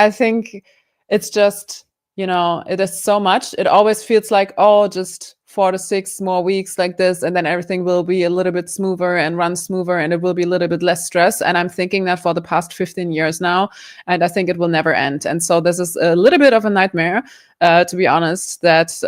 it's just, it is so much. It always feels like, oh, just 4 to 6 more weeks like this, and then everything will be a little bit smoother and run smoother, and it will be a little bit less stress. And I'm thinking that for the past 15 years now, and I think it will never end. And so this is a little bit of a nightmare, to be honest, that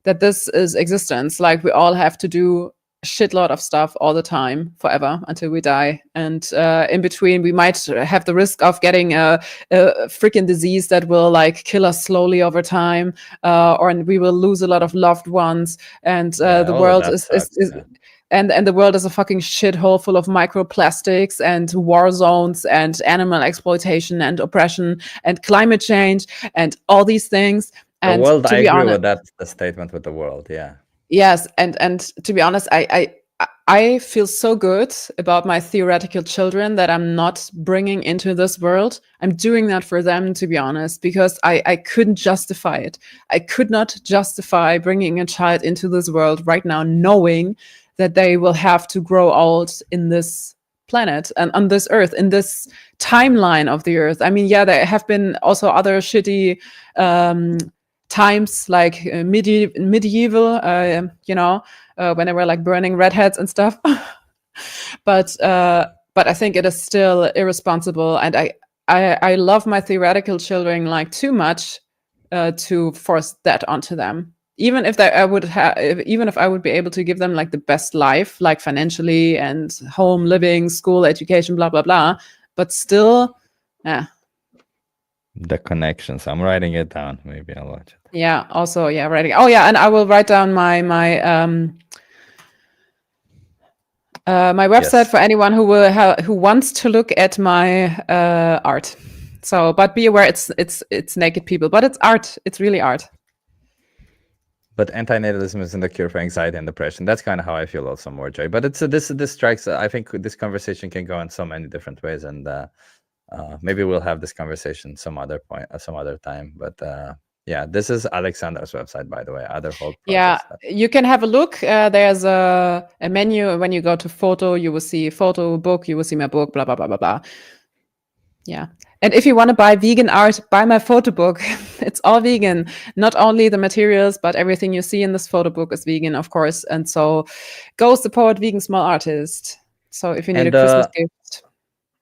this is existence. Like, we all have to do shitload of stuff all the time forever until we die, and in between we might have the risk of getting a freaking disease that will like kill us slowly over time, or we will lose a lot of loved ones, and the world is and the world is a fucking shithole full of microplastics and war zones and animal exploitation and oppression and climate change and all these things. And the world, to I be agree honest, with that the statement with the world. Yeah. yes, and to be honest, I feel so good about my theoretical children that I'm not bringing into this world. I'm doing that for them, to be honest, because I couldn't justify it. I could not justify bringing a child into this world right now, knowing that they will have to grow old in this planet and on this earth, in this timeline of the earth. I mean, yeah, there have been also other shitty times, like medieval, when they were like burning redheads and stuff. but I think it is still irresponsible, and I love my theoretical children like too much to force that onto them. Even if I would be able to give them like the best life, like financially and home living, school, education, blah blah blah, but still, yeah. The connections. I'm writing it down. Maybe I'll watch it. Yeah. Also, yeah, writing. Oh, yeah, and I will write down my website for anyone who wants to look at my art. So, but be aware, it's naked people, but it's art. It's really art. But antinatalism isn't the cure for anxiety and depression. That's kind of how I feel also more, Joy. But it's this strikes. I think this conversation can go in so many different ways, and maybe we'll have this conversation some other time. But yeah, this is Alexandra's website, by the way. Other whole stuff. You can have a look. There's a menu. When you go to photo, you will see photo, book. You will see my book. Blah blah blah blah blah. Yeah. And if you want to buy vegan art, buy my photo book. It's all vegan. Not only the materials, but everything you see in this photo book is vegan, of course. And so go support vegan small artists. So if you need a Christmas gift.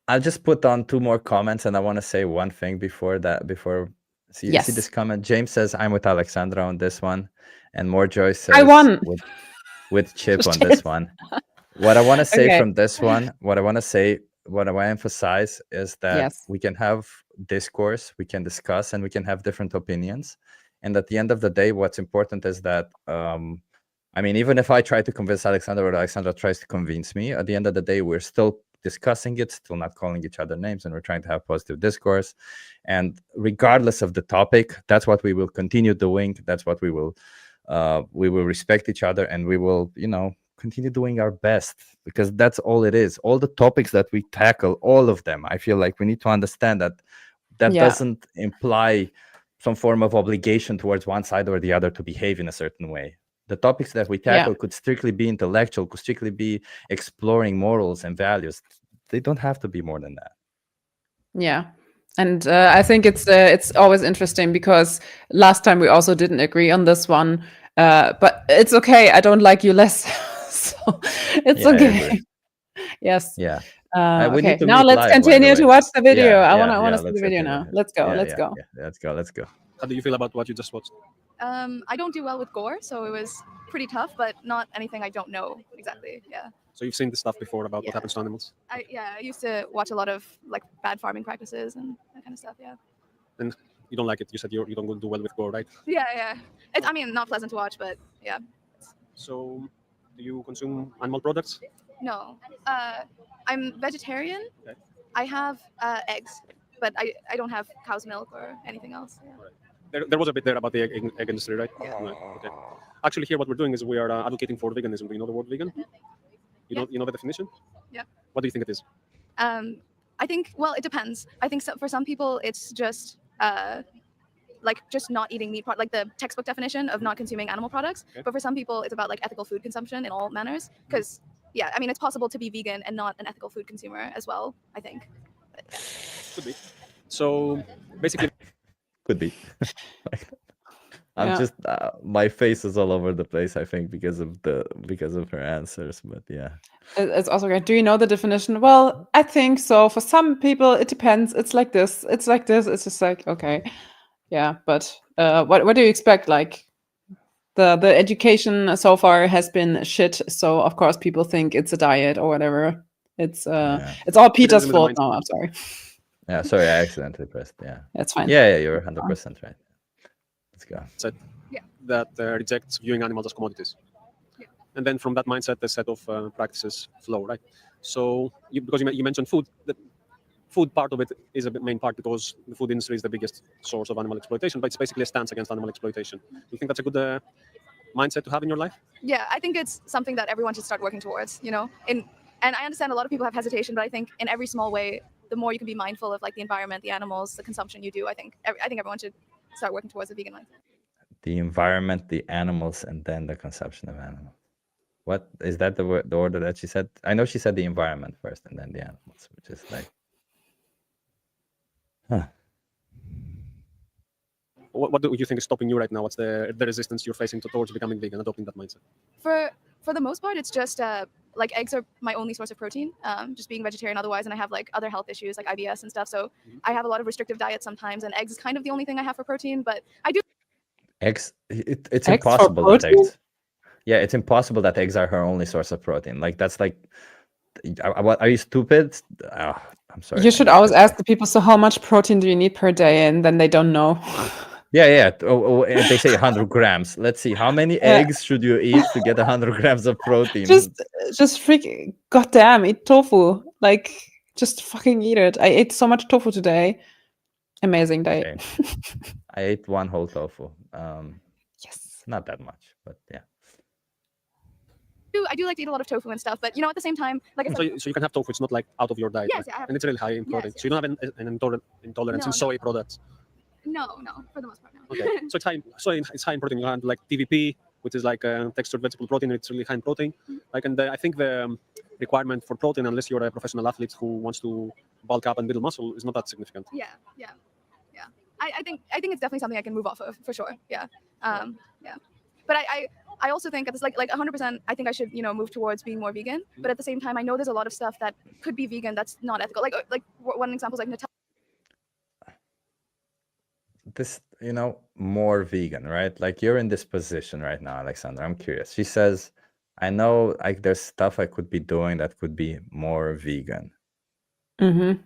I'll just put on 2 more comments, and I want to say one thing before see this comment. James says, I'm with Alexandra on this one. And More Joy says, I won. With Chip on this one. What I want to say from this one, what I want to emphasize is that we can have discourse, we can discuss, and we can have different opinions. And at the end of the day, what's important is that, even if I try to convince Alexandra or Alexandra tries to convince me, at the end of the day, we're still discussing it, still not calling each other names, and we're trying to have positive discourse. And regardless of the topic, that's what we will continue doing. That's what we will respect each other, and we will, continue doing our best, because that's all it is. All the topics that we tackle, all of them, I feel like we need to understand that doesn't imply some form of obligation towards one side or the other to behave in a certain way. The topics that we tackle could strictly be intellectual, could strictly be exploring morals and values. They don't have to be more than that. Yeah. And I think it's always interesting, because last time we also didn't agree on this one, but it's okay. I don't like you less. So it's okay. Yes. Yeah. Okay. Now let's continue to watch the video. I want to see the video now. Let's go. Let's go. How do you feel about what you just watched? I don't do well with gore, so it was pretty tough, but not anything I don't know exactly. Yeah. So you've seen the stuff before about what happens to animals? I used to watch a lot of like bad farming practices and that kind of stuff. Yeah. And you don't like it? You said you don't do well with gore, right? Yeah. It's not pleasant to watch, but yeah. So, do you consume animal products? No. I'm vegetarian. Okay. I have eggs, but I don't have cow's milk or anything else. Yeah. Right. There was a bit there about the egg industry, right? Yeah. Okay. Actually, here what we're doing is we are advocating for veganism. Do you know the word vegan? You know the definition? Yeah. What do you think it is? I think, well, it depends. I think for some people it's just like just not eating meat, like the textbook definition of not consuming animal products. Okay. But for some people, it's about like ethical food consumption in all manners. Because yeah, I mean, it's possible to be vegan and not an ethical food consumer as well, I think. But, yeah. Could be. So basically, Could be. I'm Yeah. just my face is all over the place, I think, because of her answers. But yeah. It's also great. Do you know the definition? Well, I think so. For some people, it depends. It's like this. It's like this. It's just like, okay. Yeah, but what do you expect? Like the education so far has been shit, so of course people think it's a diet or whatever. It's all Peter's Veganism is a fault. mindset. No, I'm sorry. Yeah, sorry, I accidentally pressed. Yeah. That's fine. Yeah, you're 100% right. Let's go. that rejects viewing animals as commodities. Yeah. And then from that mindset, a set of practices flow, right? So because you mentioned food, the food part of it is a main part because the food industry is the biggest source of animal exploitation, but it's basically a stance against animal exploitation. Do you think that's a good mindset to have in your life? Yeah, I think it's something that everyone should start working towards, you know. And I understand a lot of people have hesitation, but I think in every small way, the more you can be mindful of like the environment, the animals, the consumption you do, I think everyone should start working towards a vegan mindset. The environment, the animals, and then the consumption of animals. What is that the order that she said? I know she said the environment first and then the animals, which is like, huh. What do you think is stopping you right now? What's the resistance you're facing towards becoming vegan, adopting that mindset? For the most part, it's just like eggs are my only source of protein, just being vegetarian otherwise, and I have like other health issues like IBS and stuff. So I have a lot of restrictive diets sometimes, and eggs is kind of the only thing I have for protein. But I do Eggs. It's Eggs for impossible that protein? eggs. Yeah, it's impossible that eggs are her only source of protein. Like that's like, what are you stupid? Oh, I'm sorry. You should always ask the people, so how much protein do you need per day? And then they don't know. Yeah. And they say 100 grams. Let's see, how many eggs should you eat to get 100 grams of protein? Just freaking goddamn, eat tofu. Like, just fucking eat it. I ate so much tofu today. Amazing day. Okay. I ate one whole tofu. Yes. Not that much, but yeah. I do like to eat a lot of tofu and stuff, but you know, at the same time, like I said, So you can have tofu. It's not like out of your diet, Yes, right? yeah, I have And it's really high in protein. yes. So you don't have an intolerance in No, soy products. no, for the most part, no. Okay. So it's high. It's high in protein. You have like TVP, which is like textured vegetable protein. It's really high in protein. Like, and I think the requirement for protein, unless you're a professional athlete who wants to bulk up and build muscle, is not that significant. Yeah. I think it's definitely something I can move off of for sure. Yeah. But I also think it's like 100%. I think I should move towards being more vegan. But at the same time, I know there's a lot of stuff that could be vegan that's not ethical. Like one example is like Nutella. This, more vegan, right? Like you're in this position right now, Alexandra. I'm curious. She says, I know like there's stuff I could be doing that could be more vegan. Mm-hmm.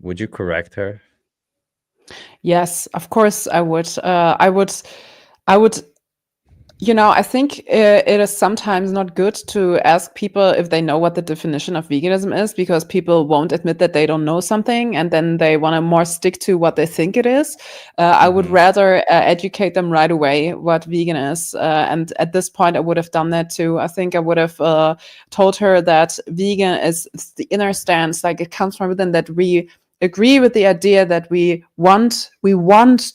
Would you correct her? Yes, of course I would. I would. I think it is sometimes not good to ask people if they know what the definition of veganism is, because people won't admit that they don't know something, and then they want to more stick to what they think it is. I would rather educate them right away what vegan is. And at this point, I would have done that too. I think I would have told her that vegan is the inner stance, like it comes from within, that we agree with the idea that we want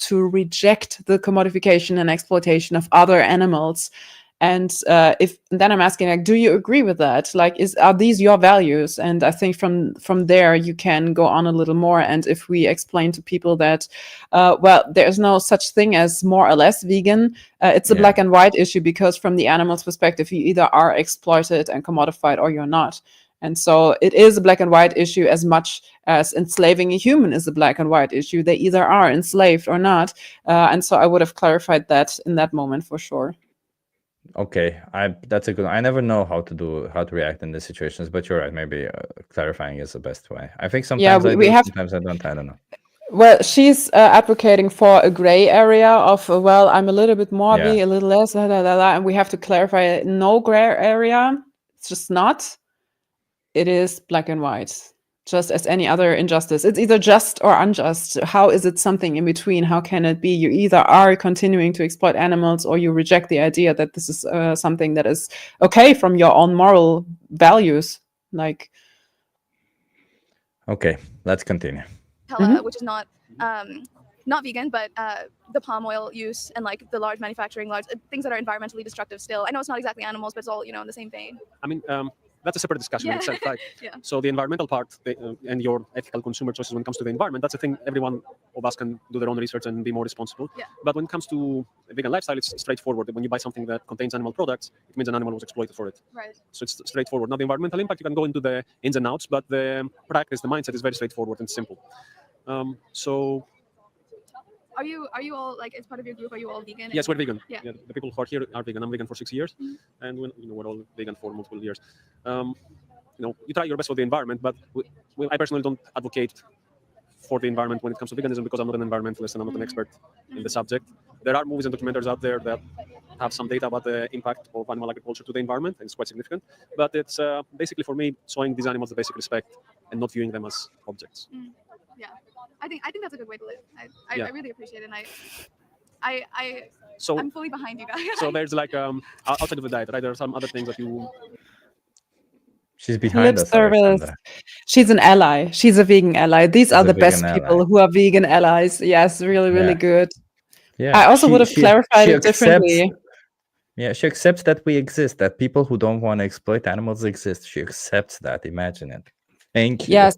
to reject the commodification and exploitation of other animals. And then I'm asking, like, do you agree with that? Like, are these your values? And I think from there you can go on a little more. And if we explain to people that, there's no such thing as more or less vegan, it's a black and white issue, because from the animal's perspective, you either are exploited and commodified or you're not. And so it is a black and white issue as much as enslaving a human is a black and white issue. They either are enslaved or not. And so I would have clarified that in that moment for sure. Okay, that's a good one. I never know how to react in these situations, but you're right. Maybe clarifying is the best way. I think sometimes sometimes I don't. I don't know. Well, she's advocating for a gray area of, I'm a little bit more, a little less, and we have to clarify no gray area. It's just not. It is black and white, just as any other injustice. It's either just or unjust. How is it something in between? How can it be? You either are continuing to exploit animals, or you reject the idea that this is something that is okay from your own moral values. Like, okay, let's continue. Which is not not vegan, but the palm oil use and like the large manufacturing, things that are environmentally destructive still. I know it's not exactly animals, but it's all, you know, in the same vein. I mean, that's a separate discussion in itself, right? Yeah. So the environmental part and your ethical consumer choices when it comes to the environment, that's a thing everyone of us can do their own research and be more responsible. Yeah. But when it comes to a vegan lifestyle, it's straightforward. When you buy something that contains animal products, it means an animal was exploited for it. Right. So it's straightforward. Now the environmental impact, you can go into the ins and outs, but the practice, the mindset is very straightforward and simple. So Are you all like, as part of your group, are you all vegan? yes, we're vegan. Yeah. The people who are here are vegan. I'm vegan for 6 years, and we're all vegan for multiple years. You try your best for the environment, but I personally don't advocate for the environment when it comes to veganism because I'm not an environmentalist and I'm not an expert in the subject. There are movies and documentaries out there that have some data about the impact of animal agriculture to the environment, and it's quite significant. But it's basically for me showing these animals the basic respect and not viewing them as objects. Yeah, I think that's a good way to live. I really appreciate it. And So I'm fully behind you guys. So there's like outside of the diet, right? There are some other things that you. She's behind us. service. Alexandra. She's an ally. She's a vegan ally. These are a the best vegan people ally. who are vegan allies. Yes, really, really Yeah. good. Yeah. I also would have clarified it differently. Yeah, she accepts that we exist, that people who don't want to exploit animals exist. She accepts that. Imagine it. Thank you. Yes,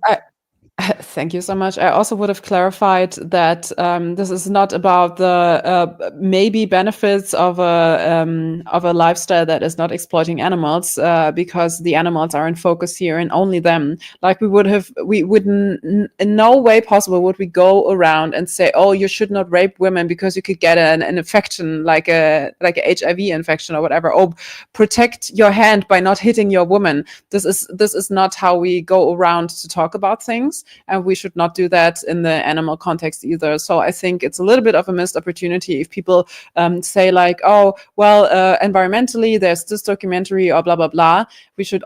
thank you so much. I also would have clarified that this is not about the maybe benefits of a lifestyle that is not exploiting animals, because the animals are in focus here and only them. Like we wouldn't in no way possible would we go around and say, oh, you should not rape women because you could get an infection like a HIV infection or whatever. Oh, protect your hand by not hitting your woman. This is not how we go around to talk about things. And we should not do that in the animal context either. So I think it's a little bit of a missed opportunity if people say like, oh, well, environmentally, there's this documentary or blah, blah, blah. We should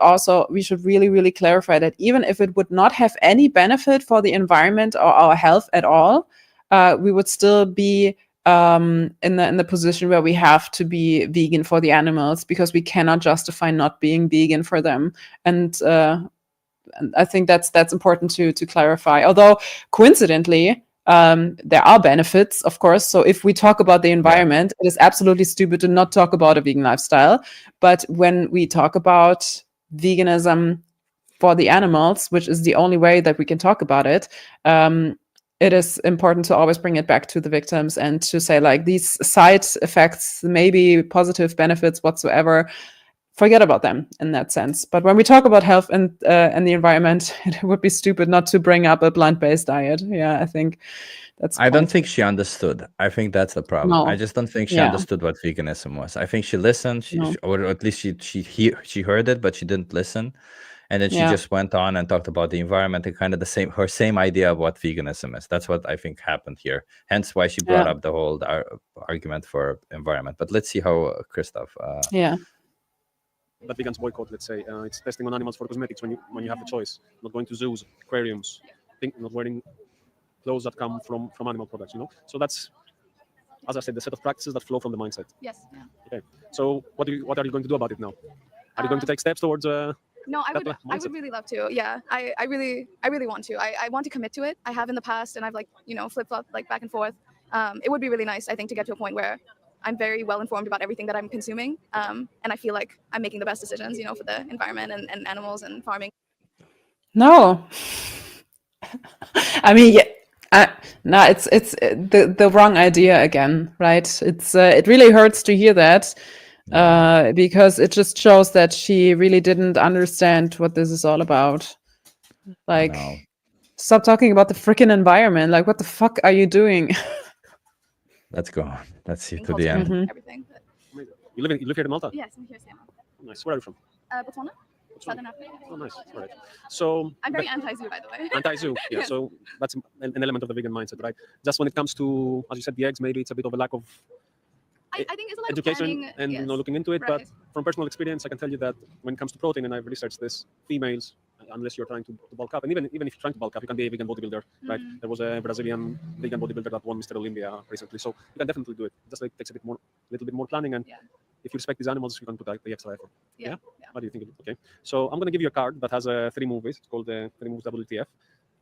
really, really clarify that even if it would not have any benefit for the environment or our health at all, we would still be in the position where we have to be vegan for the animals because we cannot justify not being vegan for them. And I think that's important to clarify. Although coincidentally, there are benefits, of course. So if we talk about the environment, it is absolutely stupid to not talk about a vegan lifestyle. But when we talk about veganism for the animals, which is the only way that we can talk about it, it is important to always bring it back to the victims and to say like these side effects, maybe positive benefits whatsoever, forget about them in that sense. But when we talk about health and the environment, it would be stupid not to bring up a plant-based diet. Yeah, I think that's. I don't think she understood. I think that's the problem. No. I just don't think she understood what veganism was. I think she listened, or at least she heard it, but she didn't listen. And then she just went on and talked about the environment and kind of her same idea of what veganism is. That's what I think happened here. Hence why she brought up the whole argument for environment. But let's see how Christoph. That vegans boycott, let's say, it's testing on animals for cosmetics when you have the choice, not going to zoos, aquariums, not wearing clothes that come from animal products, So that's, as I said, the set of practices that flow from the mindset. Yes. Yeah. Okay. So what are you going to do about it now? Are you going to take steps towards? No, I would really love to. Yeah, I really want to. I want to commit to it. I have in the past, and I've flip-flopped back and forth. It would be really nice, I think, to get to a point where I'm very well informed about everything that I'm consuming, and I feel like I'm making the best decisions, for the environment and animals and farming. No, I mean, no, it's the wrong idea again, right? It really hurts to hear that, because it just shows that she really didn't understand what this is all about. Like, stop talking about the freaking environment. Like, what the fuck are you doing? Let's go on. Let's see to the end. Everything. You live here in Malta? Yes, I'm here, Sam. Nice. Where are you from? Botswana, Southern Africa. Oh, nice. All right. So I'm very anti-zoo, by the way. Anti-zoo. Yeah. So that's an element of the vegan mindset, right? Just when it comes to, as you said, the eggs, maybe it's a bit of a lack of I think it's a lot education of and looking into it. But from personal experience, I can tell you that when it comes to protein, and I've researched this, females, unless you're trying to bulk up, and even if you're trying to bulk up, you can be a vegan bodybuilder, right? There was a Brazilian vegan bodybuilder that won Mr. Olympia recently, so you can definitely do it. Just takes a little bit more planning, and if you respect these animals, you can put the extra effort. Yeah. What do you think of it? Okay. So I'm going to give you a card that has 3 movies. It's called 3 movies WTF,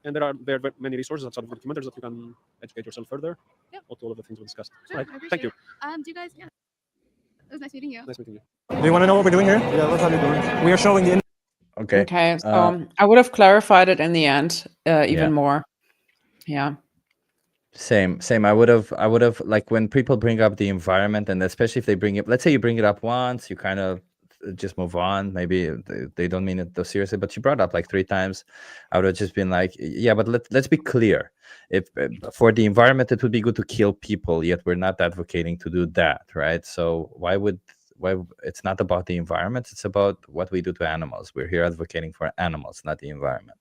And there are many resources outside of Wikimedia that you can educate yourself further. Yep. About all of the things we discussed. Sure, Right. I appreciate Thank you. it. Do you guys? Yeah. It was nice meeting you. Nice meeting you. Do you want to know what we're doing here? Yeah, what are we doing? We are showing the. Okay. Okay, so I would have clarified it in the end even more. Yeah. Same. I would have like when people bring up the environment, and especially if they bring it, let's say you bring it up once, you kind of just move on. Maybe they don't mean it so seriously, but you brought it up like 3 times. I would have just been like, yeah, but let's be clear. If for the environment, it would be good to kill people, yet we're not advocating to do that, right? So why it's not about the environment, it's about what we do to animals. We're here advocating for animals, not the environment.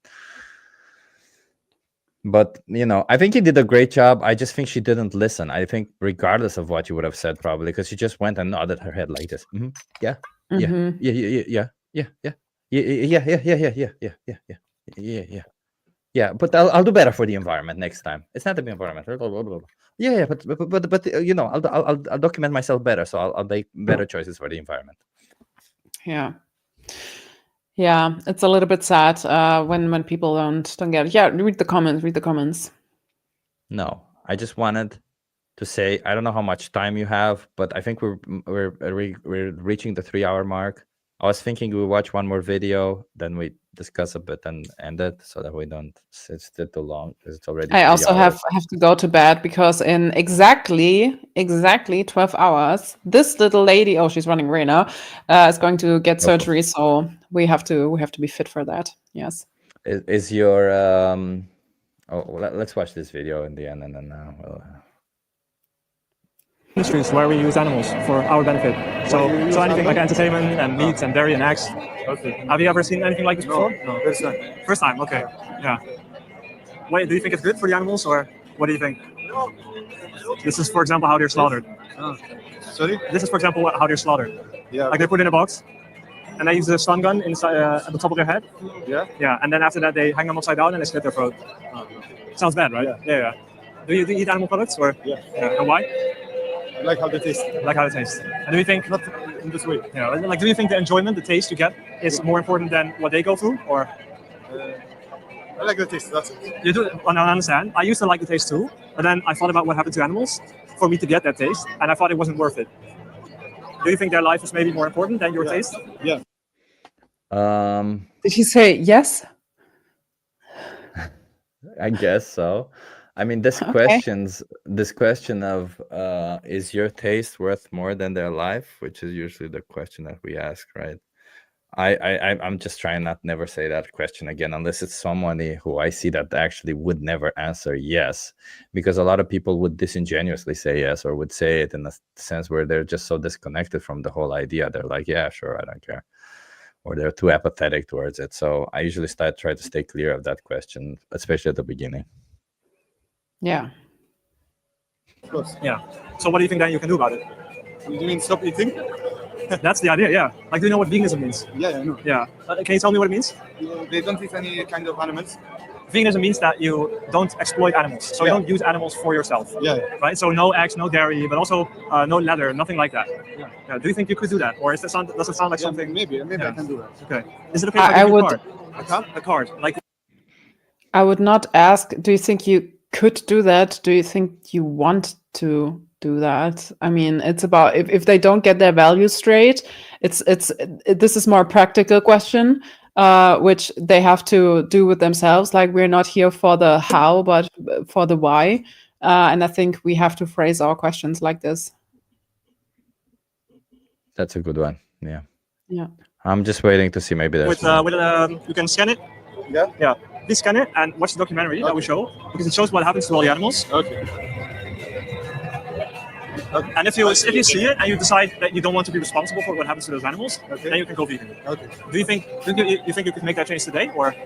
But, I think you did a great job. I just think she didn't listen. I think regardless of what you would have said, probably, because she just went and nodded her head like this. Mm-hmm. Yeah. Yeah, but I'll do better for the environment next time. It's not the environment. Yeah, but I'll document myself better, so I'll make better choices for the environment. Yeah, it's a little bit sad when people don't get it. Yeah, read the comments. No, I just wanted to say, I don't know how much time you have, but I think we're reaching the 3-hour mark. I was thinking we watch one more video, then we discuss a bit and end it, so that we don't sit too long, because it's already. I also have to go to bed, because in exactly 12 hours, this little lady, she's running away now, is going to get surgery. So we have to be fit for that. Yes. Is your let's watch this video in the end, and then we'll. Industries where we use animals for our benefit. So anything like entertainment and meat and dairy and eggs. Okay. Have you ever seen anything like this before? No. First time. Okay. Yeah. Wait, do you think it's good for the animals, or what do you think? This is, for example, how they're slaughtered. Sorry? This is, for example, how they're slaughtered. Yeah. Like they put in a box, and they use a stun gun inside at the top of their head. Yeah. Yeah, and then after that they hang them upside down and they slit their throat. Sounds bad, right? Yeah. Do you eat animal products, or? Yeah. And why? I like how they taste. And do you think, not in this way? Yeah, like, do you think the enjoyment, the taste you get, is more important than what they go through, or? I like the taste. That's it. You do. I understand. I used to like the taste too, but then I thought about what happened to animals for me to get that taste, and I thought it wasn't worth it. Do you think their life is maybe more important than your taste? Yeah. Did he say yes? I guess so. I mean, this question of is your taste worth more than their life, which is usually the question that we ask, right? I'm just trying not never say that question again, unless it's someone who I see that actually would never answer yes, because a lot of people would disingenuously say yes, or would say it in a sense where they're just so disconnected from the whole idea. They're like, yeah, sure, I don't care, or they're too apathetic towards it. So I usually try to stay clear of that question, especially at the beginning. Yeah. Of course. Yeah. So what do you think then you can do about it? You mean stop eating? That's the idea, yeah. Like, do you know what veganism means? Yeah, I know. Yeah. Can you tell me what it means? They don't eat any kind of animals. Veganism means that you don't exploit animals. So you don't use animals for yourself. Yeah. Right? So no eggs, no dairy, but also no leather, nothing like that. Yeah. Do you think you could do that? Or does it sound like something? Maybe I can do that. Okay. Is it okay if I give you a card? A card. Like, I would not ask, do you think you could do that? Do you think you want to do that? I mean, it's about if they don't get their values straight, this is more a practical question, which they have to do with themselves. Like, we're not here for the how, but for the why. And I think we have to phrase our questions like this. That's a good one. Yeah. Yeah. I'm just waiting to see maybe there's you can scan it. Yeah. Yeah. Please scan it and watch the documentary that we show, because it shows what happens to all the animals. Okay. And if you see it and you decide that you don't want to be responsible for what happens to those animals, then you can go vegan. Okay. Do you think you could make that change today, or?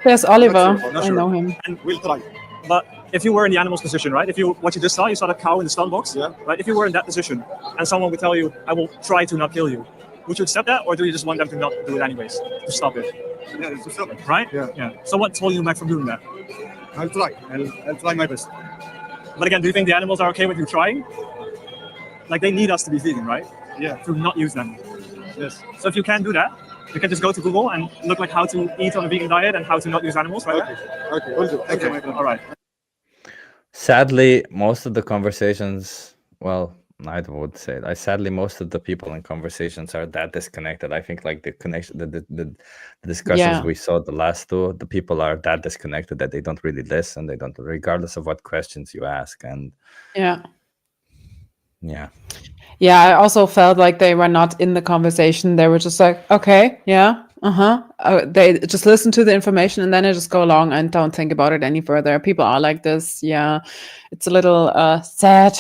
There's Oliver. Not I sure. know him. And we'll try. But if you were in the animal's position, right? What you just saw, you saw the cow in the stun box. Yeah. Right. If you were in that position and someone would tell you, "I will try to not kill you," would you accept that, or do you just want them to not do it anyways, to stop it? Yeah, to stop it. Right? Yeah. So what's holding you back from doing that? I'll try. I'll try my best. But again, do you think the animals are okay with you trying? Like, they need us to be vegan, right? Yeah. To not use them. Yes. So if you can't do that, You can just go to Google and look like how to eat on a vegan diet and how to not use animals, right? Okay, will do. Thank you, Michael. All right. Sadly, most of the conversations, well, I would say that. Sadly, most of the people in conversations are that disconnected. I think like the connection, the discussions we saw, the last two, the people are that disconnected that they don't really listen. They don't, regardless of what questions you ask. And Yeah. yeah, I also felt like they were not in the conversation. They were just like, okay, yeah, they just listen to the information and then they just go along and don't think about it any further. People are like this. Yeah, it's a little sad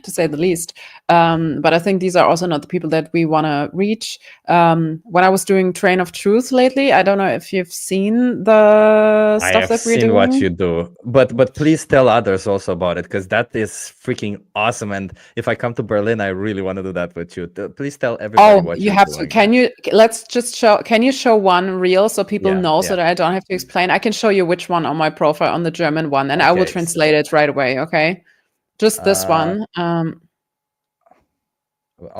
to say the least. But I think these are also not the people that we want to reach. When I was doing Train of Truth lately, I don't know if you've seen the I stuff have that we're seen doing. what you do, but please tell others also about it, because that is freaking awesome. And if I come to Berlin, I really want to do that with you. Please tell everybody what You you're have to. doing. Can you? Let's just show. Can you show one reel so people Yeah, know, so yeah. that I don't have to explain? I can show you which one on my profile on the German one, and I will Okay, translate it right away. Okay, just this one.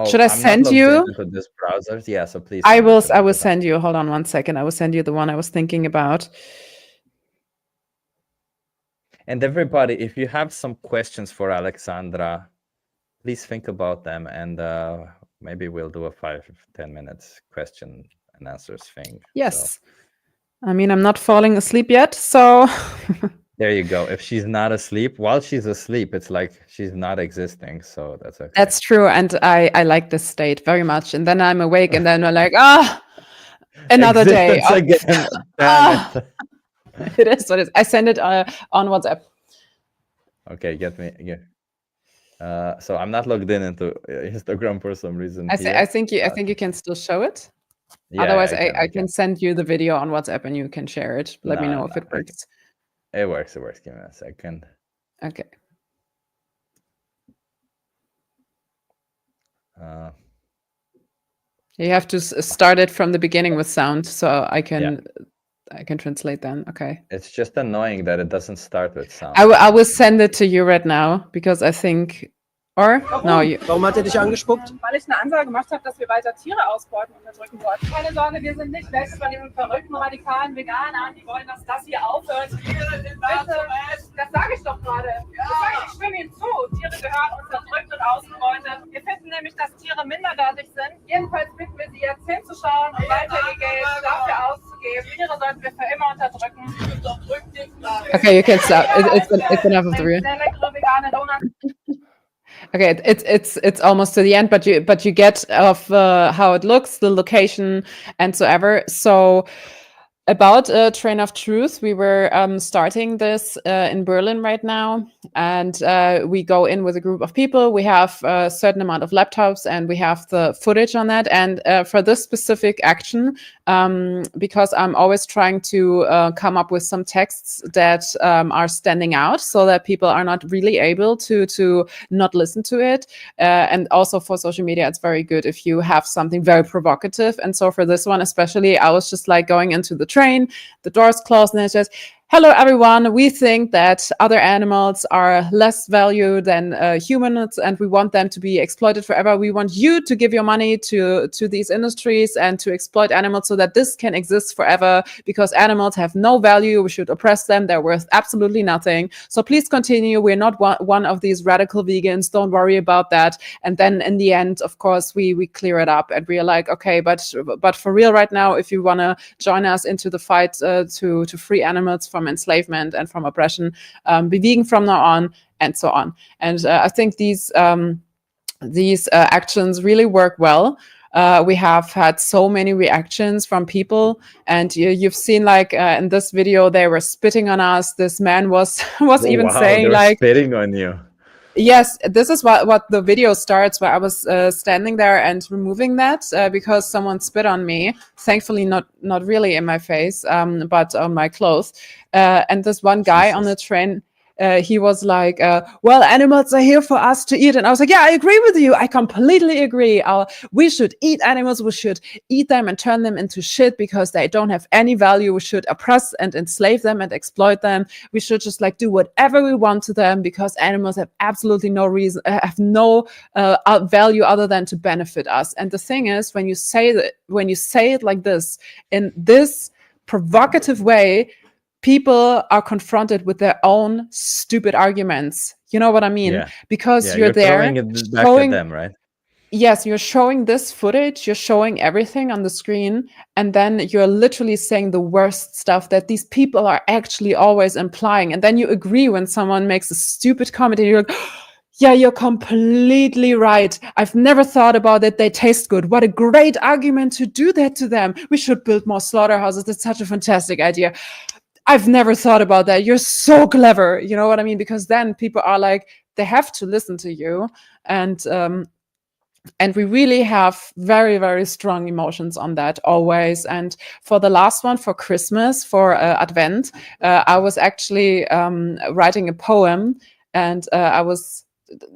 Should I I'm not send logged you? into this browser. Yeah, so please. I send it will. to me, I will 'cause send you. Hold on one second. I will send you the one I was thinking about. And everybody, if you have some questions for Alexandra, please think about them, and maybe we'll do a 5-10 minutes question and answers thing. Yes. I mean, I'm not falling asleep yet, so. There you go. If she's not asleep, while she's asleep, it's like she's not existing. So that's okay. That's true, and I like this state very much. And then I'm awake, and then I'm like, another day. Existence again. Damn it. It is what it is. I send it on WhatsApp. Okay, get me. Yeah. So I'm not logged into Instagram for some reason. I think you can still show it. Yeah, Otherwise, I I can send you the video on WhatsApp and you can share it. Let me know if it works. It works. It works. Give me a second. Okay. You have to start it from the beginning with sound, so I can translate then. Okay. It's just annoying that it doesn't start with sound. I will send it to you right now, because I think. Or? No, you. Warum hat er dich angespuckt? Weil ich eine Ansage gemacht habe, dass wir weiter Tiere ausbeuten und unterdrücken wollen. Keine Sorge, wir sind nicht welche von den verrückten, radikalen Veganern, die wollen, dass das hier aufhört. Tiere sind da zum Essen. Das sage ich doch gerade. Ich stimme Ihnen zu. Tiere gehören unterdrückt und ausgebeutet. Wir finden nämlich, dass Tiere minderwertig sind. Jedenfalls bitten wir Sie jetzt hinzuschauen und weiter ihr Geld dafür auszugeben. Tiere sollten wir für immer unterdrücken. Okay, you can stop. It's enough of the real. Sehr leckere vegane Donuts. Okay, it's almost to the end, but you get of how it looks, the location, and so ever. So about Train of Truth, we were starting this in Berlin right now, and we go in with a group of people. We have a certain amount of laptops, and we have the footage on that. And for this specific action, because I'm always trying to come up with some texts that are standing out, so that people are not really able to not listen to it. And also for social media, it's very good if you have something very provocative. And so for this one especially, I was just like going into the train, the doors closed, and it's just, hello, everyone. We think that other animals are less valued than humans, and we want them to be exploited forever. We want you to give your money to these industries and to exploit animals so that this can exist forever, because animals have no value. We should oppress them. They're worth absolutely nothing. So please continue. We're not one of these radical vegans. Don't worry about that. And then in the end, of course, we clear it up, and we're like, okay, but for real right now, if you want to join us into the fight to free animals from enslavement and from oppression, be vegan from now on, and so on. And I think these actions really work well. We have had so many reactions from people, and you've seen like in this video they were spitting on us. This man was even saying like spitting on you. Yes, this is what the video starts, where I was standing there and removing that because someone spit on me. Thankfully, not really in my face, but on my clothes. And this one guy on the train, he was like, well, animals are here for us to eat. And I was like, yeah, I agree with you. I completely agree. We should eat animals. We should eat them and turn them into shit because they don't have any value. We should oppress and enslave them and exploit them. We should just like do whatever we want to them because animals have absolutely no reason, have no value other than to benefit us. And the thing is, when you say it like this, in this provocative way, people are confronted with their own stupid arguments. You know what I mean? Yeah. Because Yeah, you're there throwing it back showing at them, right? Yes, you're showing this footage, you're showing everything on the screen, and then you're literally saying the worst stuff that these people are actually always implying. And then you agree when someone makes a stupid comment and you're like, yeah, you're completely right. I've never thought about it. They taste good. What a great argument to do that to them. We should build more slaughterhouses. That's such a fantastic idea. I've never thought about that. You're so clever. You know what I mean? Because then people are like, they have to listen to you. And we really have very, very strong emotions on that always. And for the last one, for Christmas, for Advent, I was actually writing a poem, and I was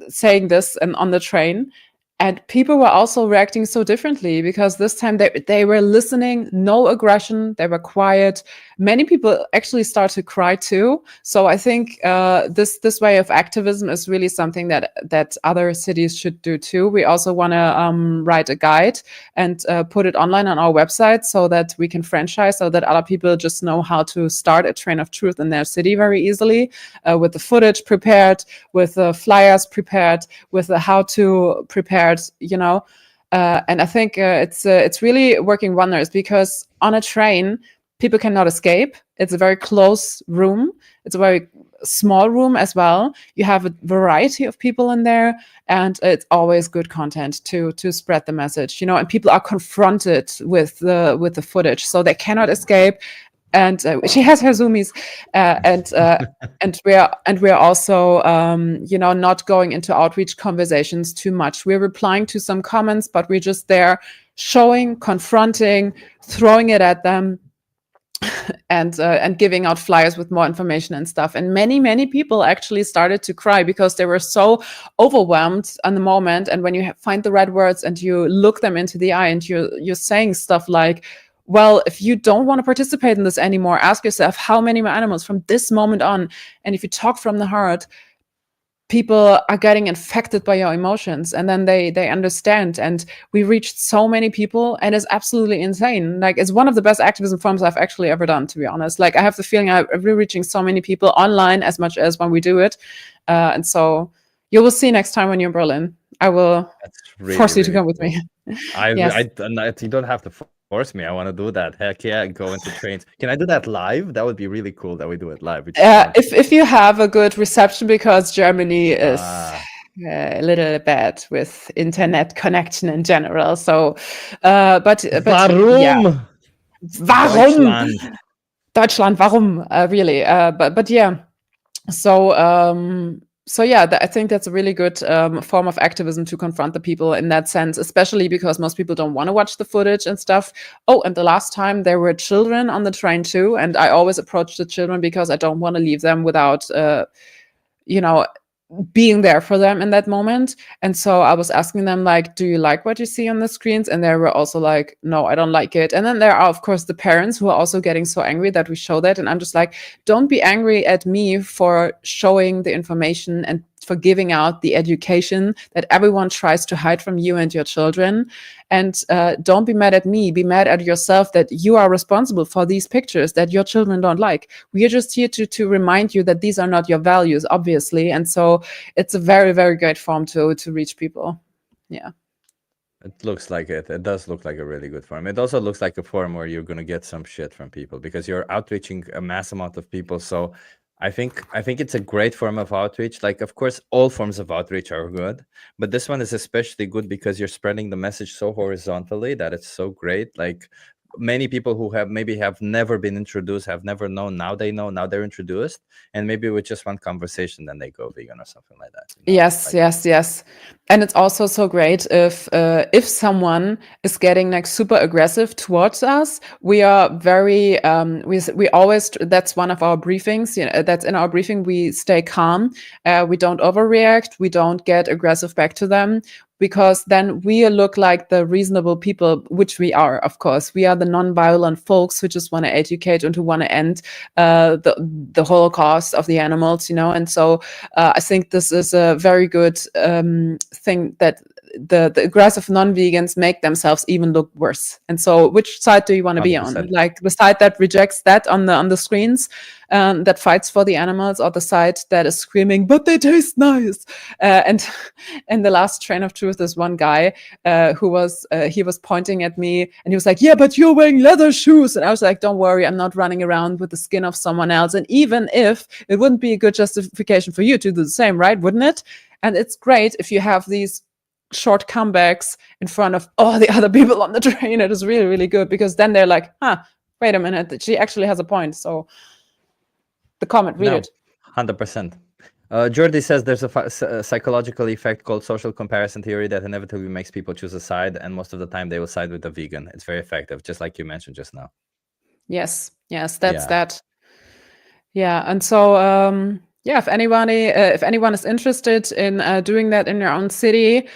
saying this on the train. And people were also reacting so differently because this time they were listening, no aggression, they were quiet. Many people actually start to cry too. So I think this way of activism is really something that other cities should do too. We also want to write a guide and put it online on our website so that we can franchise, so that other people just know how to start a train of truth in their city very easily, with the footage prepared, with the flyers prepared, with the how-to prepared, you know. And I think it's really working wonders because on a train, people cannot escape. It's a very close room. It's a very small room as well. You have a variety of people in there, and it's always good content to spread the message, you know. And people are confronted with the footage, so they cannot escape. And she has her zoomies, and we're also you know, not going into outreach conversations too much. We're replying to some comments, but we're just there showing, confronting, throwing it at them, and giving out flyers with more information and stuff. And many people actually started to cry because they were so overwhelmed on the moment. And when you find the right words and you look them into the eye and you're saying stuff like, well, if you don't want to participate in this anymore, ask yourself how many animals from this moment on. And if you talk from the heart, people are getting infected by your emotions, and then they understand. And we reached so many people, and it's absolutely insane. Like, it's one of the best activism forms I've actually ever done, to be honest. Like, I have the feeling we're reaching so many people online as much as when we do it. And so you will see next time when you're in Berlin. I will force you to come with me. Yes. You don't have to force me. I want to do that. Heck yeah, go into trains. Can I do that live? That would be really cool that we do it live. If you have a good reception, because Germany is a little bad with internet connection in general. So, but Warum? Yeah. Warum? Deutschland, warum? Really? But yeah. So yeah, I think that's a really good form of activism to confront the people in that sense, especially because most people don't want to watch the footage and stuff. Oh, and the last time there were children on the train too, and I always approach the children because I don't want to leave them without, you know, being there for them in that moment. And so I was asking them, like, do you like what you see on the screens? And they were also like, no, I don't like it. And then there are, of course, the parents who are also getting so angry that we show that. And I'm just like, don't be angry at me for showing the information and for giving out the education that everyone tries to hide from you and your children. And don't be mad at me. Be mad at yourself that you are responsible for these pictures that your children don't like. We are just here to remind you that these are not your values, obviously. And so it's a very, very great form to reach people. Yeah. It looks like it. It does look like a really good form. It also looks like a form where you're going to get some shit from people because you're outreaching a mass amount of people. So I think it's a great form of outreach. Like, of course, all forms of outreach are good, but this one is especially good because you're spreading the message so horizontally that it's so great. Like, many people who have never been introduced, have never known. Now they know. Now they're introduced, and maybe with just one conversation, then they go vegan or something like that. Yes, yes. And it's also so great if someone is getting like super aggressive towards us. We are very we always, that's one of our briefings. That's in our briefing. We stay calm. We don't overreact. We don't get aggressive back to them, because then we look like the reasonable people, which we are, of course. We are the non-violent folks who just want to educate and who want to end the Holocaust of the animals, And so I think this is a very good thing, that the aggressive non-vegans make themselves even look worse. And so which side do you want to be on? 100%. Like the side that rejects that on the screens, that fights for the animals, or the side that is screaming, but they taste nice? And the last train of truth is one guy who was he was pointing at me, and he was like, yeah, but you're wearing leather shoes. And I was like, don't worry, I'm not running around with the skin of someone else. And even if, it wouldn't be a good justification for you to do the same, right? Wouldn't it? And it's great if you have these short comebacks in front of all the other people on the train. It is really, really good, because then they're like, wait a minute, she actually has a point. So the comment, read it. 100%. Jordi says there's a psychological effect called social comparison theory that inevitably makes people choose a side, and most of the time they will side with the vegan. It's very effective, just like you mentioned just now. Yes, that's that. Yeah, and so if anyone is interested in doing that in your own city,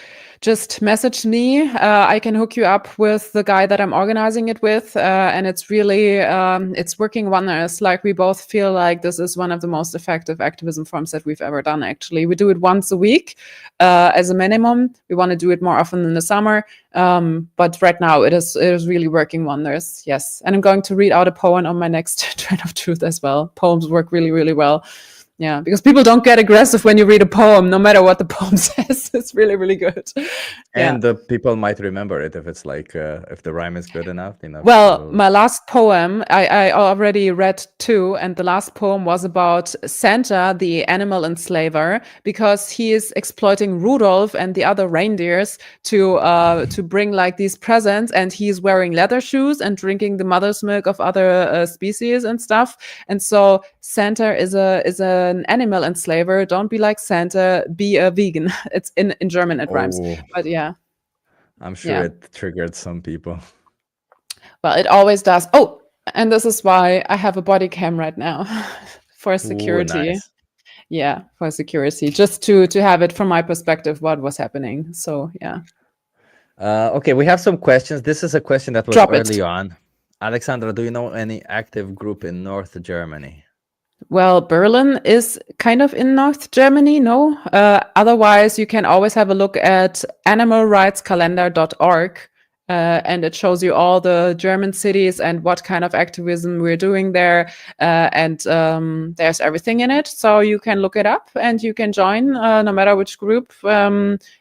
just message me. I can hook you up with the guy that I'm organizing it with, and it's really it's working wonders. Like, we both feel like this is one of the most effective activism forms that we've ever done. Actually, we do it once a week as a minimum. We want to do it more often in the summer, but right now it is really working wonders. Yes, and I'm going to read out a poem on my next train of truth as well. Poems work really, really well. Yeah, because people don't get aggressive when you read a poem, no matter what the poem says. It's really, really good. And the people might remember it if it's like, if the rhyme is good enough. Well, my last poem, I already read 2, and the last poem was about Santa, the animal enslaver, because he is exploiting Rudolph and the other reindeers to bring like these presents, and he's wearing leather shoes and drinking the mother's milk of other species and stuff. And so Santa is an animal enslaver. Don't be like Santa, be a vegan. It's in German, it rhymes. But yeah. I'm sure it triggered some people. Well, it always does. Oh, and this is why I have a body cam right now for security. Ooh, nice. Yeah, for security, just to have it from my perspective, what was happening. So yeah. Okay, we have some questions. This is a question that was early on. Alexandra, do you know any active group in North Germany? Well, Berlin is kind of in North Germany, no? Otherwise, you can always have a look at animalrightscalendar.org, and it shows you all the German cities and what kind of activism we're doing there. And there's everything in it. So you can look it up and you can join, no matter which group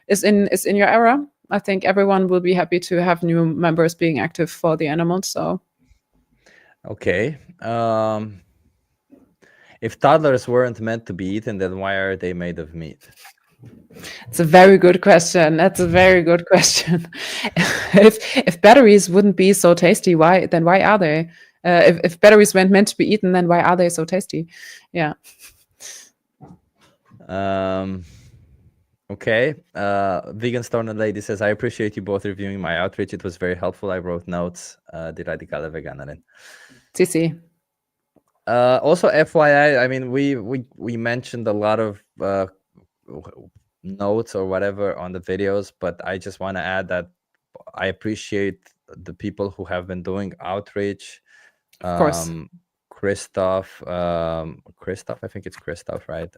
is in your area. I think everyone will be happy to have new members being active for the animals. So, okay. If toddlers weren't meant to be eaten, then why are they made of meat? It's a very good question. That's a very good question. If batteries wouldn't be so tasty, why are they? If batteries weren't meant to be eaten, then why are they so tasty? Yeah. Okay. Vegan Stoner Lady says, I appreciate you both reviewing my outreach. It was very helpful. I wrote notes. Die radikale Veganerin. CC. Also, FYI, I mean, we mentioned a lot of notes or whatever on the videos, but I just want to add that I appreciate the people who have been doing outreach. Of course. Christoph, I think it's Christoph, right?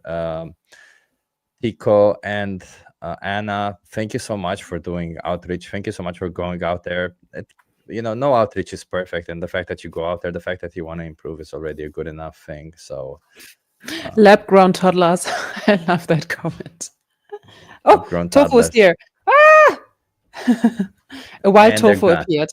Tico and Anna, thank you so much for doing outreach. Thank you so much for going out there. No outreach is perfect, and the fact that you go out there, the fact that you want to improve is already a good enough thing. So lab-grown toddlers. I love that comment. Oh, tofu is here. Ah! A wild tofu appeared.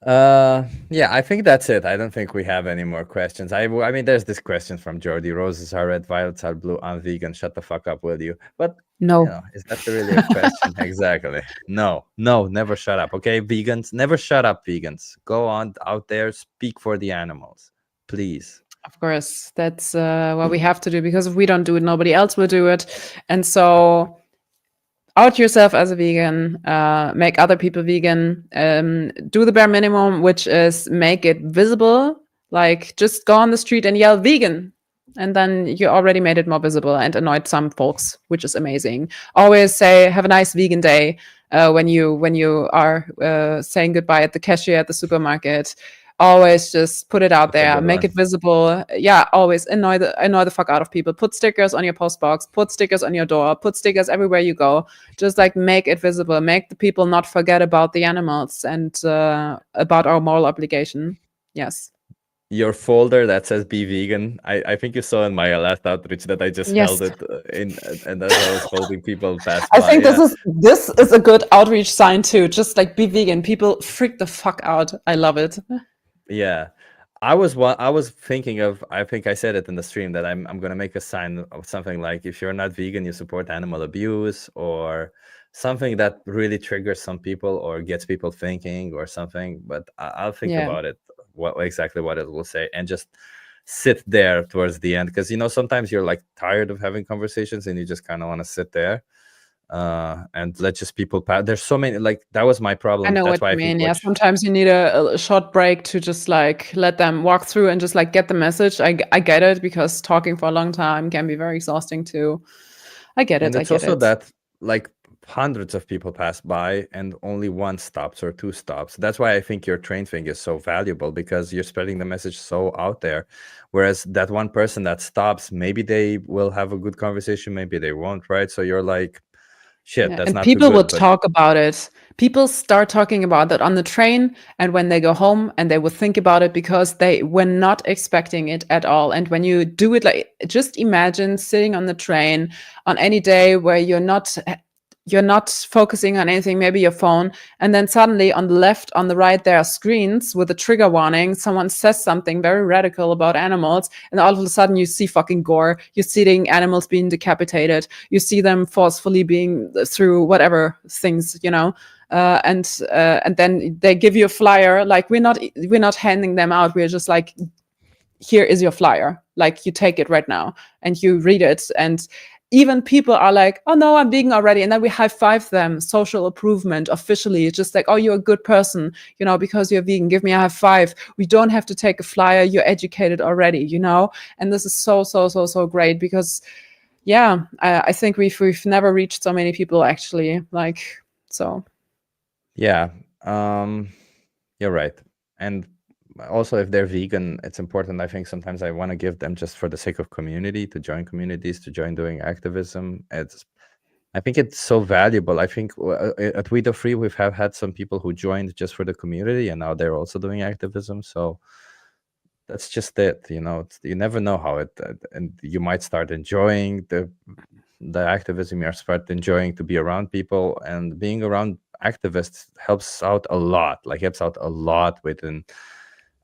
Yeah, I think that's it. I don't think we have any more questions. I mean, there's this question from Jordi: roses are red, violets are blue. I'm vegan. Shut the fuck up, will you? But No. you know, is that really a question? Exactly. No, never shut up. Okay, vegans, never shut up, vegans. Go on out there, speak for the animals, please. Of course, that's what we have to do, because if we don't do it, nobody else will do it. And so out yourself as a vegan, make other people vegan, do the bare minimum, which is make it visible. Like, just go on the street and yell vegan, and then you already made it more visible and annoyed some folks, which is amazing. Always say have a nice vegan day when you are saying goodbye at the cashier at the supermarket. Always just put it out there, make it visible. Yeah, always annoy the fuck out of people. Put stickers on your post box, put stickers on your door, put stickers everywhere you go. Just like make it visible, make the people not forget about the animals and about our moral obligation. Yes. Your folder that says "Be Vegan." I think you saw in my last outreach that I just held it in, and as I was holding people past. I think this is a good outreach sign too. Just like be vegan, people freak the fuck out. I love it. Yeah, I was thinking of. I think I said it in the stream that I'm gonna make a sign of something like, if you're not vegan, you support animal abuse, or something that really triggers some people or gets people thinking or something. But I'll think about it. Exactly what it will say, and just sit there towards the end, because sometimes you're like tired of having conversations and you just kind of want to sit there and let just people pass. There's so many, like, that was my problem. I know That's what why you mean. Yeah, sometimes you need a short break to just like let them walk through and just like get the message. I get it, because talking for a long time can be very exhausting too. I get it. And it's also that like hundreds of people pass by and only one stops or two stops. That's why I think your train thing is so valuable, because you're spreading the message so out there. Whereas that one person that stops, maybe they will have a good conversation, maybe they won't, right? So you're like, shit, that's and not people too good, will talk about it. People start talking about that on the train, and when they go home, and they will think about it because they were not expecting it at all. And when you do it, like, just imagine sitting on the train on any day where you're not focusing on anything, maybe your phone, and then suddenly on the left, on the right, there are screens with a trigger warning. Someone says something very radical about animals, and all of a sudden you see fucking gore. You're seeing animals being decapitated. You see them forcefully being through whatever things, and then they give you a flyer. Like, we're not handing them out. We're just like, here is your flyer. Like, you take it right now and you read it. And even people are like, oh no, I'm vegan already. And then we high five them, social improvement officially. It's just like, oh, you're a good person, because you're vegan. Give me a high five. We don't have to take a flyer. You're educated already, And this is so great, because I think we've never reached so many people actually, like, so. Yeah, you're right. And also, if they're vegan, it's important. I think sometimes I want to give them, just for the sake of community, to join communities, to join doing activism. I think it's so valuable. I think at We the Free, we've had some people who joined just for the community, and now they're also doing activism. So that's just it. You never know how it, and you might start enjoying the activism. You start enjoying to be around people, and being around activists helps out a lot. Within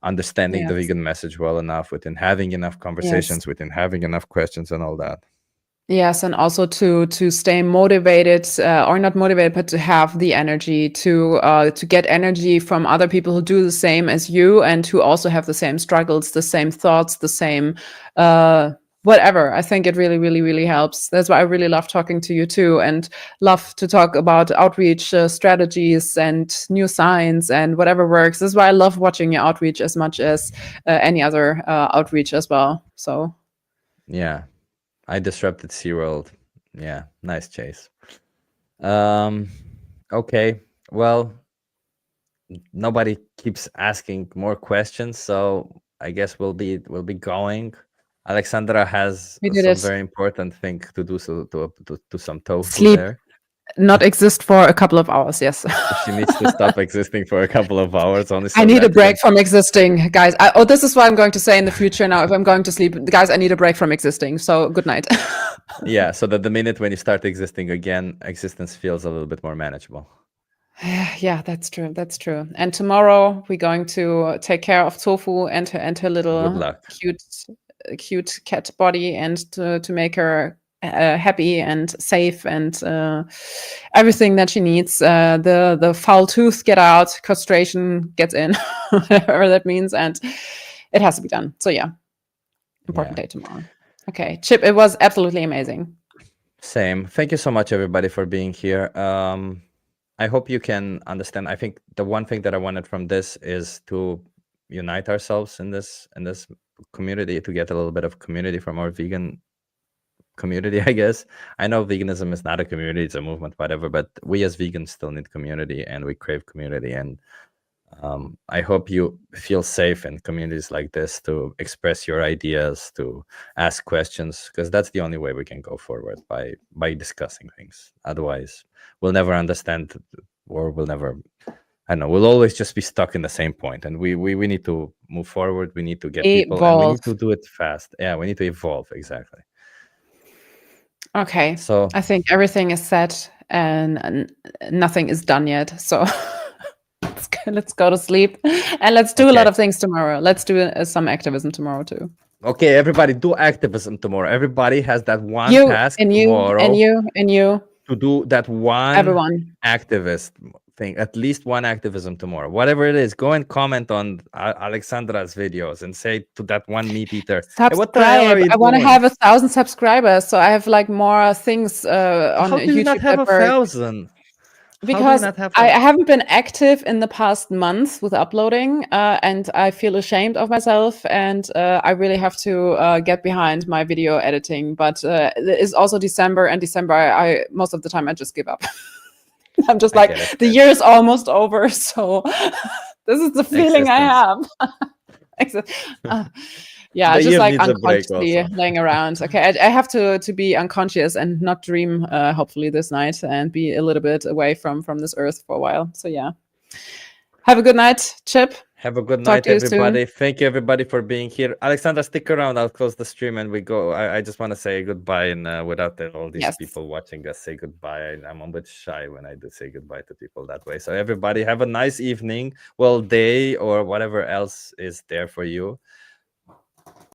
understanding the vegan message well enough, within having enough conversations, within having enough questions and all that. Yes, and also to stay motivated, or not motivated, but to have the energy to get energy from other people who do the same as you, and who also have the same struggles, the same thoughts, the same whatever. I think it really, really, really helps. That's why I really love talking to you too, and love to talk about outreach strategies and new science and whatever works. That's why I love watching your outreach as much as any other outreach as well. So yeah, I disrupted SeaWorld. Yeah, nice, Chase. Okay, well, nobody keeps asking more questions, so I guess we'll be going. Alexandra has some very important thing to do, so to some tofu sleep. There. Not exist for a couple of hours. Yes. She needs to stop existing for a couple of hours. Honestly, I need a break from existing, guys. This is what I'm going to say in the future now. If I'm going to sleep, guys, I need a break from existing. So good night. Yeah, so that the minute when you start existing again, existence feels a little bit more manageable. Yeah, that's true. That's true. And tomorrow we're going to take care of Tofu and her Good little luck. cute cat body, and to make her happy and safe and everything that she needs. The foul tooth get out, castration gets in, whatever that means, and it has to be done. So yeah, important day tomorrow. Okay, Chip, it was absolutely amazing. Same. Thank you so much, everybody, for being here. I hope you can understand. I think the one thing that I wanted from this is to unite ourselves in this community, to get a little bit of community from our vegan community, I guess. I know veganism is not a community, it's a movement, whatever, but we as vegans still need community, and we crave community. And I hope you feel safe in communities like this to express your ideas, to ask questions, because that's the only way we can go forward, by discussing things. Otherwise, we'll never understand, or we'll never, I don't know, we'll always just be stuck in the same point. And we need to move forward. We need to get people, and we need to do it fast. Yeah, we need to evolve. Exactly. Okay. So I think everything is set and nothing is done yet. So let's go to sleep, and let's do a lot of things tomorrow. Let's do some activism tomorrow too. Okay, everybody, do activism tomorrow. Everybody has that one task tomorrow. And you to do that one everyone activist thing, at least one activism tomorrow. Whatever it is, go and comment on Alexandra's videos and say to that one meat eater, subscribe. Hey, what the hell are you I want to doing? have 1,000 subscribers, so I have like more things on How do you YouTube. not have 1,000? Because I haven't been active in the past months with uploading, and I feel ashamed of myself, and I really have to get behind my video editing. But it is also December, and December, I most of the time I just give up. I'm just like, the year is almost over, so this is the feeling I have. Yeah, just like unconsciously laying around. Okay, I have to be unconscious and not dream, hopefully this night, and be a little bit away from this earth for a while. So yeah, have a good night, Chip. Have a good night, everybody. Thank you, everybody, for being here. Alexandra, stick around. I'll close the stream and we go. I just want to say goodbye, and without all these people watching us say goodbye, I'm a bit shy when I do say goodbye to people that way. So everybody, have a nice evening, well, day, or whatever else is there for you.